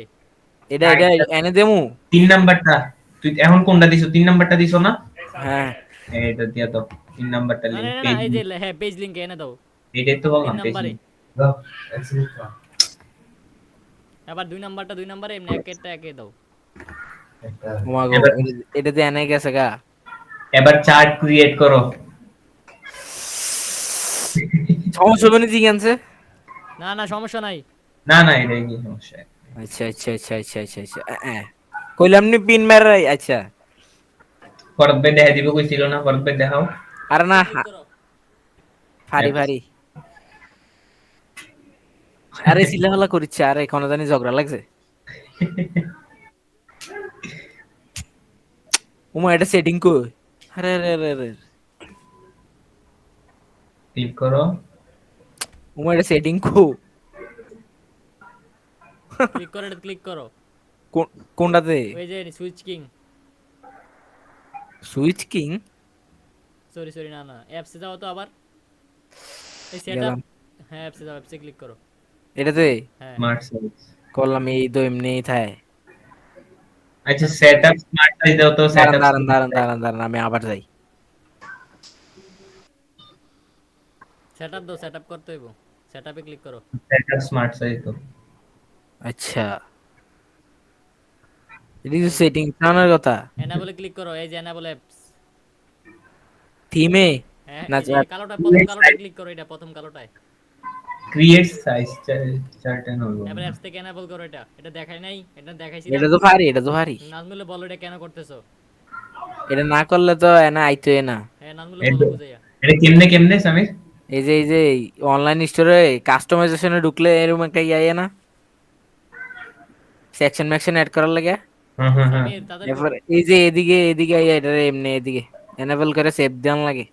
এটা এটা এনে দেমু। 3 নাম্বারটা তুই এখন কোনটা দিছো? 3 নাম্বারটা দিছো না? হ্যাঁ এইটা দিয়া দাও, 3 নাম্বারটা না লিংক না না, পেজ। এই যে হ্যাঁ পেজ লিংক এনে দাও এইটাই তো 3 বললাম পেজ নাম্বারে। লিংক। দাও এক্সিট কর। এবার 2 নাম্বারটা 2 নাম্বারে এমনি একেরটা একে দাও। ওমাগো, এটাতে এনে গেছে গা। এবার চার্ট ক্রিয়েট করো। সমস্যা হবে না জিজ্ঞানছে? না না সমস্যা নাই। না না, এটাই কি সমস্যা? আচ্ছা আচ্ছা আচ্ছা আচ্ছা আচ্ছা আচ্ছা কইলাম নি পিন মারাই। আচ্ছা ফরদ ভাই দেখা দিব কইছিল না? ফরদ ভাই দেখাও। আরে না ক্লিক করো। ফারি ফারি। আরে সিলাহলা করিচ্ছে, আরে কোনো জানি ঝগড়া লাগছে। ওমা এটা সেটিং কই? আরে আরে আরে আরে ক্লিক করো। ওমা এটা সেটিং কো? ক্লিক করো, এটা ক্লিক করো। কোনটাতে? ওই যে switch king, switch king? Sorry sorry, না না, অ্যাপসে যাও তো আবার। এই সেটআপ, গেলাম। হ্যাঁ অ্যাপসে যাও, অ্যাপসে ক্লিক করো। এটাতে হ্যাঁ স্মার্ট সাইজ। করলাম, এই তো এমনিই থাকে। আচ্ছা সেটআপ স্মার্ট সাইজ দাও তো। দাঁড়ান সেটআপ দাঁড়ান দাঁড়ান দাঁড়ান দাঁড়ান, আমি আবার যাই। সেটআপ দাও, সেটআপ করতে হইব। সেটআপে ক্লিক করো। সেটআপ স্মার্ট সাইজ দাও। আচ্ছা এটা কি সেটিং জানার কথা? এনাবলে ক্লিক করো, এই যে এনাবল অ্যাপস। থিমে হ্যাঁ না এই যে কালোটা, প্রথম কালোটা ক্লিক করো, এটা প্রথম কালোটায়। ক্রিয়েট সাইজ চার্ট এন্ড হলো। এবার অ্যাপস থেকে এনাবল করো এটা। এটা দেখাই নাই, এটা দেখাইছি না। এটা তো ভারী, এটা তো ভারী। নাজমুলে বলো এটা কেন করতেছো? এটা না করলে তো এনা আইতো না। হ্যাঁ নাজমুলে বলো বুঝাইয়া। এটা কেমনে সামির? এই যে অনলাইন স্টোরে কাস্টমাইজেশনে ঢুকলে এরকম একটা ইয়ে না, সেকশন ম্যাকশন অ্যাড করার লাগে। হ্যাঁ হ্যাঁ হ্যাঁ, সামির তাড়াতাড়ি এরপর করো। এই যে এদিকে এদিকে আইয়া এটা এমনি এদিকে এনেবল করে সেভ দেন লাগে।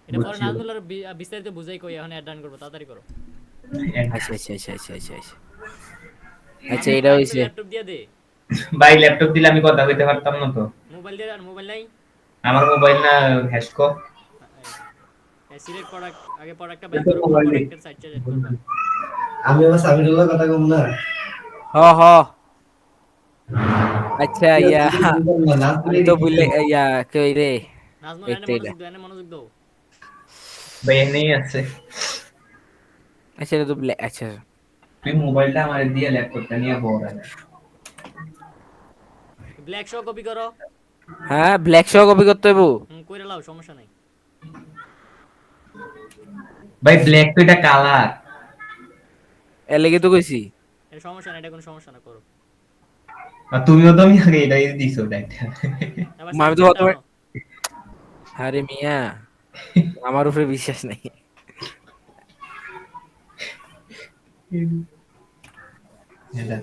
এটা পরে নাজমুলের বিস্তারিত বুঝাই কই, এখন অ্যাড ডান করব, তাড়াতাড়ি করো। আচ্ছা আচ্ছা আচ্ছা আচ্ছা আচ্ছা আচ্ছা। আচ্ছা এটা হইছে। ল্যাপটপ দিয়ে দে, ভাই ল্যাপটপ দিলে আমি কথা কইতে পারতাম না তো। মোবাইল দিয়ে, আর মোবাইল নাই। আমার মোবাইল না হ্যাশকো। সিলেক্ট প্রোডাক্ট, আগে প্রোডাক্টটা বাই করো, কোন প্রোডাক্টের সাইড চেঞ্জ করবা। আমি আবার সাবিরুল্লাহ কথা কম না হ হ। আচ্ছা ইয়া, আমি তো বুঝলে ইয়া কই রে, নাজমুল এই এনে তো এটা। মনোযোগ দাও, এনে মনোযোগ দাও। ভাই এনেই আছে। আচ্ছা এটা তো আচ্ছা তুই মোবাইলটা আমার দিয়ে ল্যাপটপটা নিয়ে বড় আছে। ব্ল্যাক শো কপি করো। হ্যাঁ ব্ল্যাক শো কপি করতে হইব। কইরা লাও, সমস্যা নাই। ভাই ব্ল্যাক তো এটা কালার। এর লেগে তো কইছি। এটা সমস্যা নাই, এটা কোনো সমস্যা না, করো। আর তুমিও তো আমি আগে এটাই দিছো ডাইরেক্ট। এবার আমি সাইড তো চেঞ্জ প্রথমে, টানো। আরে মিয়া আমার উপরে বিশ্বাস নাই। এটা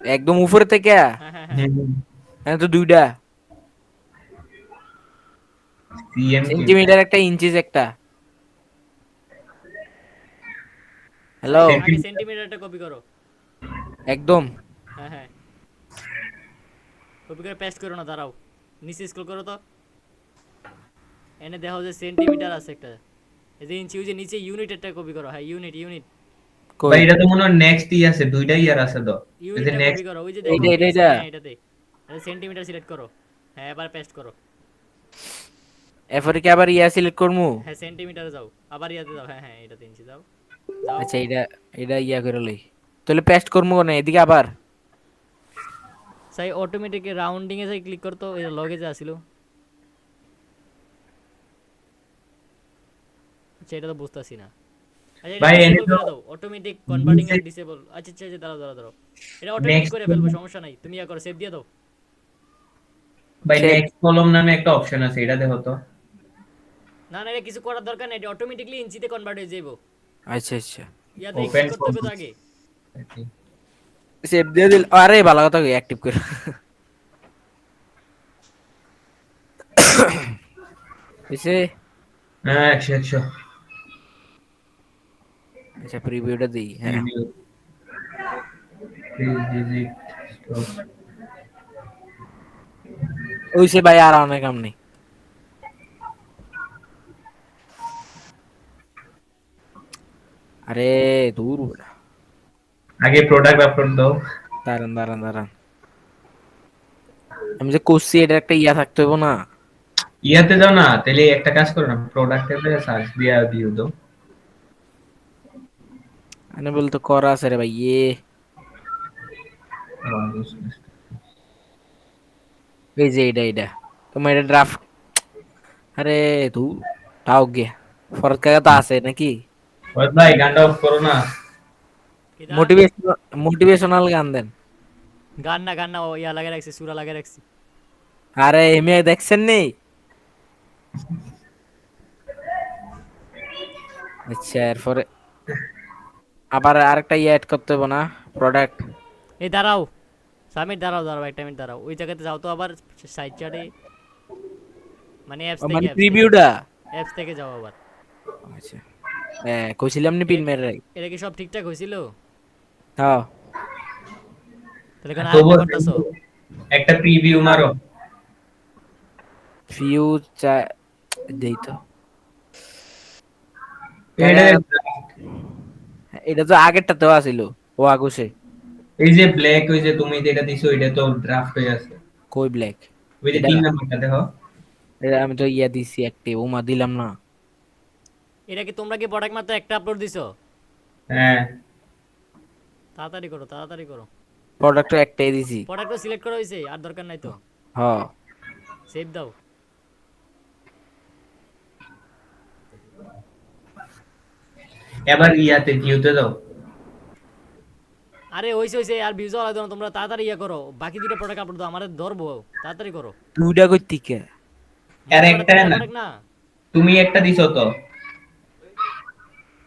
একদম উপরে থেকে হ্যাঁ হ্যাঁ হ্যাঁ, হ্যাঁ তো দুইটা সিএম কি সেন্টিমিটার একটা ইঞ্চিস একটা। হ্যালো আগে সেন্টিমিটারটা কপি করো। একদম। হ্যাঁ হ্যাঁ, কপি করে পেস্ট করো না, দাঁড়াও, নিচে স্ক্রল করো তো। এনে দেখো যে সেন্টিমিটার আছে একটা, এই যে ইঞ্চি, ওই যে নিচে ইউনিটেরটা কপি করো। হ্যাঁ ইউনিট, ইউনিট, কই ভাই এটা তো মনে হয় নেক্সট ই আছে, দুইটা ইয়ার আছে তো। এই যে ইউনিটটা কপি নেক্সট করো। ওই যে দেখো, এইটা এইটা এই যে, এইটা হ্যাঁ এটাতে, এটা সেন্টিমিটার সিলেক্ট করো। হ্যাঁ এবার পেস্ট করো। এরপরে কি আবার ইয়া সিলেক্ট করমু? হ্যাঁ সেন্টিমিটারে যাও, আবার ইয়াতে যাও। হ্যাঁ হ্যাঁ, এটাতে ইঞ্চি যাও, যাও। আচ্ছা এটা এটা ইয়া করে লই, তাহলে পেস্ট করমু কোনে এদিকে আবার? সাই অটোমেটিক রাউন্ডিং এ যাই ক্লিক করতো, এই লগে যে আসিল। আচ্ছা এটা তো বুঝতাছি না। আচ্ছা এটা ভাই এনে ডিসেবল তো করে দাও, অটোমেটিক কনভার্টিং এর ডিসেবল। আচ্ছা আচ্ছা আচ্ছা, দাঁড়াও দাঁড়াও দাঁড়াও, এটা অটোমেটিক নেক্সট করে ফেলবো, সমস্যা নাই, তুমি ইয়া করো, সেভ দিয়ে দাও। ভাই সে নেক্সট কলম নামে একটা অপশন আছে, এটা দেখো তো। না না, এটা কিছু করার দরকার নাই, এটা অটোমেটিকলি ইঞ্চিতে কনভার্ট হয়ে যাইবো। আচ্ছা আচ্ছা ইয়াতে ওপেন ক্লিক করতে হবে তো আগে। সেভ দিয়ে দিল। আরে ভালো কথা অ্যাক্টিভ করে এসে। হ্যাঁ 100 আচ্ছা প্রিভিউটা দেই। হ্যাঁ রিভিউ প্লিজ ভিজিট স্টপ। ওই সে ভাই আর অনেক কাম নেই। আরে দূর বেটা। আগে প্রোডাক্ট আপলোড দাও। দাঁড়ান দাঁড়ান দাঁড়ান, আমি যে করছি এটা একটা ইয়া থাকতে হইব না? ইয়াতে যাও না, তাহলে একটা কাজ করো না, প্রোডাক্টে সার্চ দিয়া ভিউ দাও। আরে বলতো করা আছে রে ভাই এ। এই যে এটা এটা তোমার এটা ড্রাফট। আরে দূর তাও গে ফরজ কাকা তো আছে নাকি? ওই ভাই গানটা অফ করো না। কিদা মোটিভেশনাল মোটিভেশনাল গান দেন। গান না, গান না, ও ইয়া লাগে রাখছি, সুরা লাগে রাখছি। আরে এমনি দেখছেন নি? আচ্ছা এরপরে আবার আরেকটা ইয়ে অ্যাড করতে হবে না? প্রোডাক্ট। এই দাঁড়াও সামিট, দাঁড়াও দাঁড়াও, একটা মিনিট দাঁড়াও, ওই জায়গাতে যাও তো আবার, সাইড চার্টে, মানে অ্যাপস থেকে, মানে অ্যাপস থেকে, প্রিভিউটা। অ্যাপস থেকে যাও আবার। আচ্ছা হ্যাঁ কইছিলাম নি পিন মেরে রাখ। এটা কি সব ঠিকঠাক হয়েছিল? হ্যাঁ তাহলে কেন তবু আরেকটা করতেছো? একটা প্রিভিউ মারো। ভিউ চা দেই তো। এটা এটা তো আগেরটাতেও আছিল, ও আগুছে। এই যে ব্ল্যাক, ওই যে তুমি যেটা দিছো এটা তো ড্রাফট হয়ে আছে। কই ব্ল্যাক? ওই যে এটা 3 নাম্বারটা দেখো। এটা আমি তো ইয়া দিছি অ্যাক্টিভ, ও মা দিলাম না। এটা কি তোমরা কি প্রোডাক্ট মাত্র একটা আপলোড দিছো? হ্যাঁ তাড়াতাড়ি করো, তাড়াতাড়ি করো। প্রোডাক্ট একটাই দিছি। প্রোডাক্টও সিলেক্ট করা হয়েছে, আর দরকার নাই তো। হ্যাঁ সেভ দাও। এবার ইয়াতে ভিউতে দাও। আরে হইছে হইছে, আর ভিউজ লাগবে না, তোমরা তাড়াতাড়ি ইয়া করো, বাকি দুটো প্রোডাক্ট আপলোড দাও, আমাদের ধরবো, তাড়াতাড়ি করো। দুইটা করতে কে? আর মোট একটা তিনটা না, product না, তুমি একটা দিছো তো।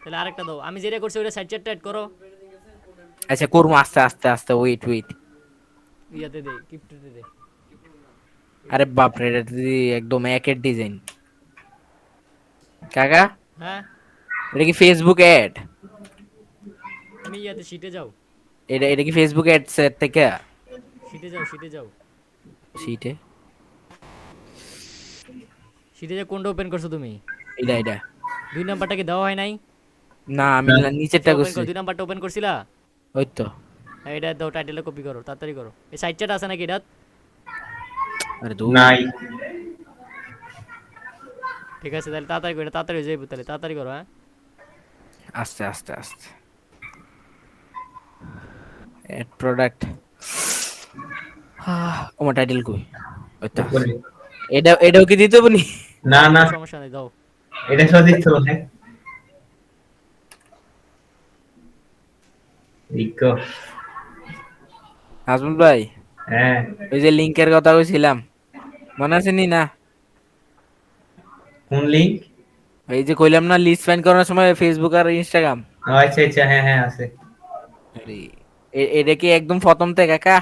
তাহলে আরেকটা দাও, আমি যেটা করছি ওইটা সাইড চারটা অ্যাড করো। আচ্ছা করবো আস্তে আস্তে আস্তে, ওয়েট ওয়েট। ইয়াতে দে, কিপ্টোতে দে। আরে বাপরে এটা দিদি একদম একের ডিজাইন কাকা। হ্যাঁ এটা কি ফেসবুক অ্যাড? তুমি তুমি ইয়াতে শিটে যাও, এটা কি ফেসবুক অ্যাডস এর থেকে শিটে যাও, শিটে যাও, সিটে শিটে যা কোনটা ওপেন করছো তুমি? এটা 2 নাম্বারটা কি দেওয়া হয় নাই? না আমি নিচেরটা ওপেন করছি করো, 2 নাম্বারটা ওপেন করছিলা? ওই তো হ্যাঁ, এটা দাও, টাইটেলে কপি করো, তাড়াতাড়ি করো। এই সাইড চ্যাট আছে নাকি এটা? আরে দূর নাই ঠিক আছে, তাহলে তাড়াতাড়ি করো, এটা তাড়াতাড়ি হয়ে যাবে, তাহলে তাড়াতাড়ি করো। হ্যাঁ, আস্তে আস্তে আস্তে এড প্রোডাক্ট ওমা টাইটেল কই ওই তো উপরে। এটাও কি দিতে বনি না না সমস্যা নেই, দাও। এটা সঠিক তো ভাই ইকো হাসমুল ভাই হ্যাঁ ওই যে লিংকের কথা কইছিলাম মনে আছে নি না? কোন লিংক? এই যে কইলাম না লিস্ট ফাইন্ড করার সময় ফেসবুক আর ইনস্টাগ্রাম আচ্ছা আচ্ছা হ্যাঁ হ্যাঁ আছে। এটা কি একদম প্রথম থেকে কাকা?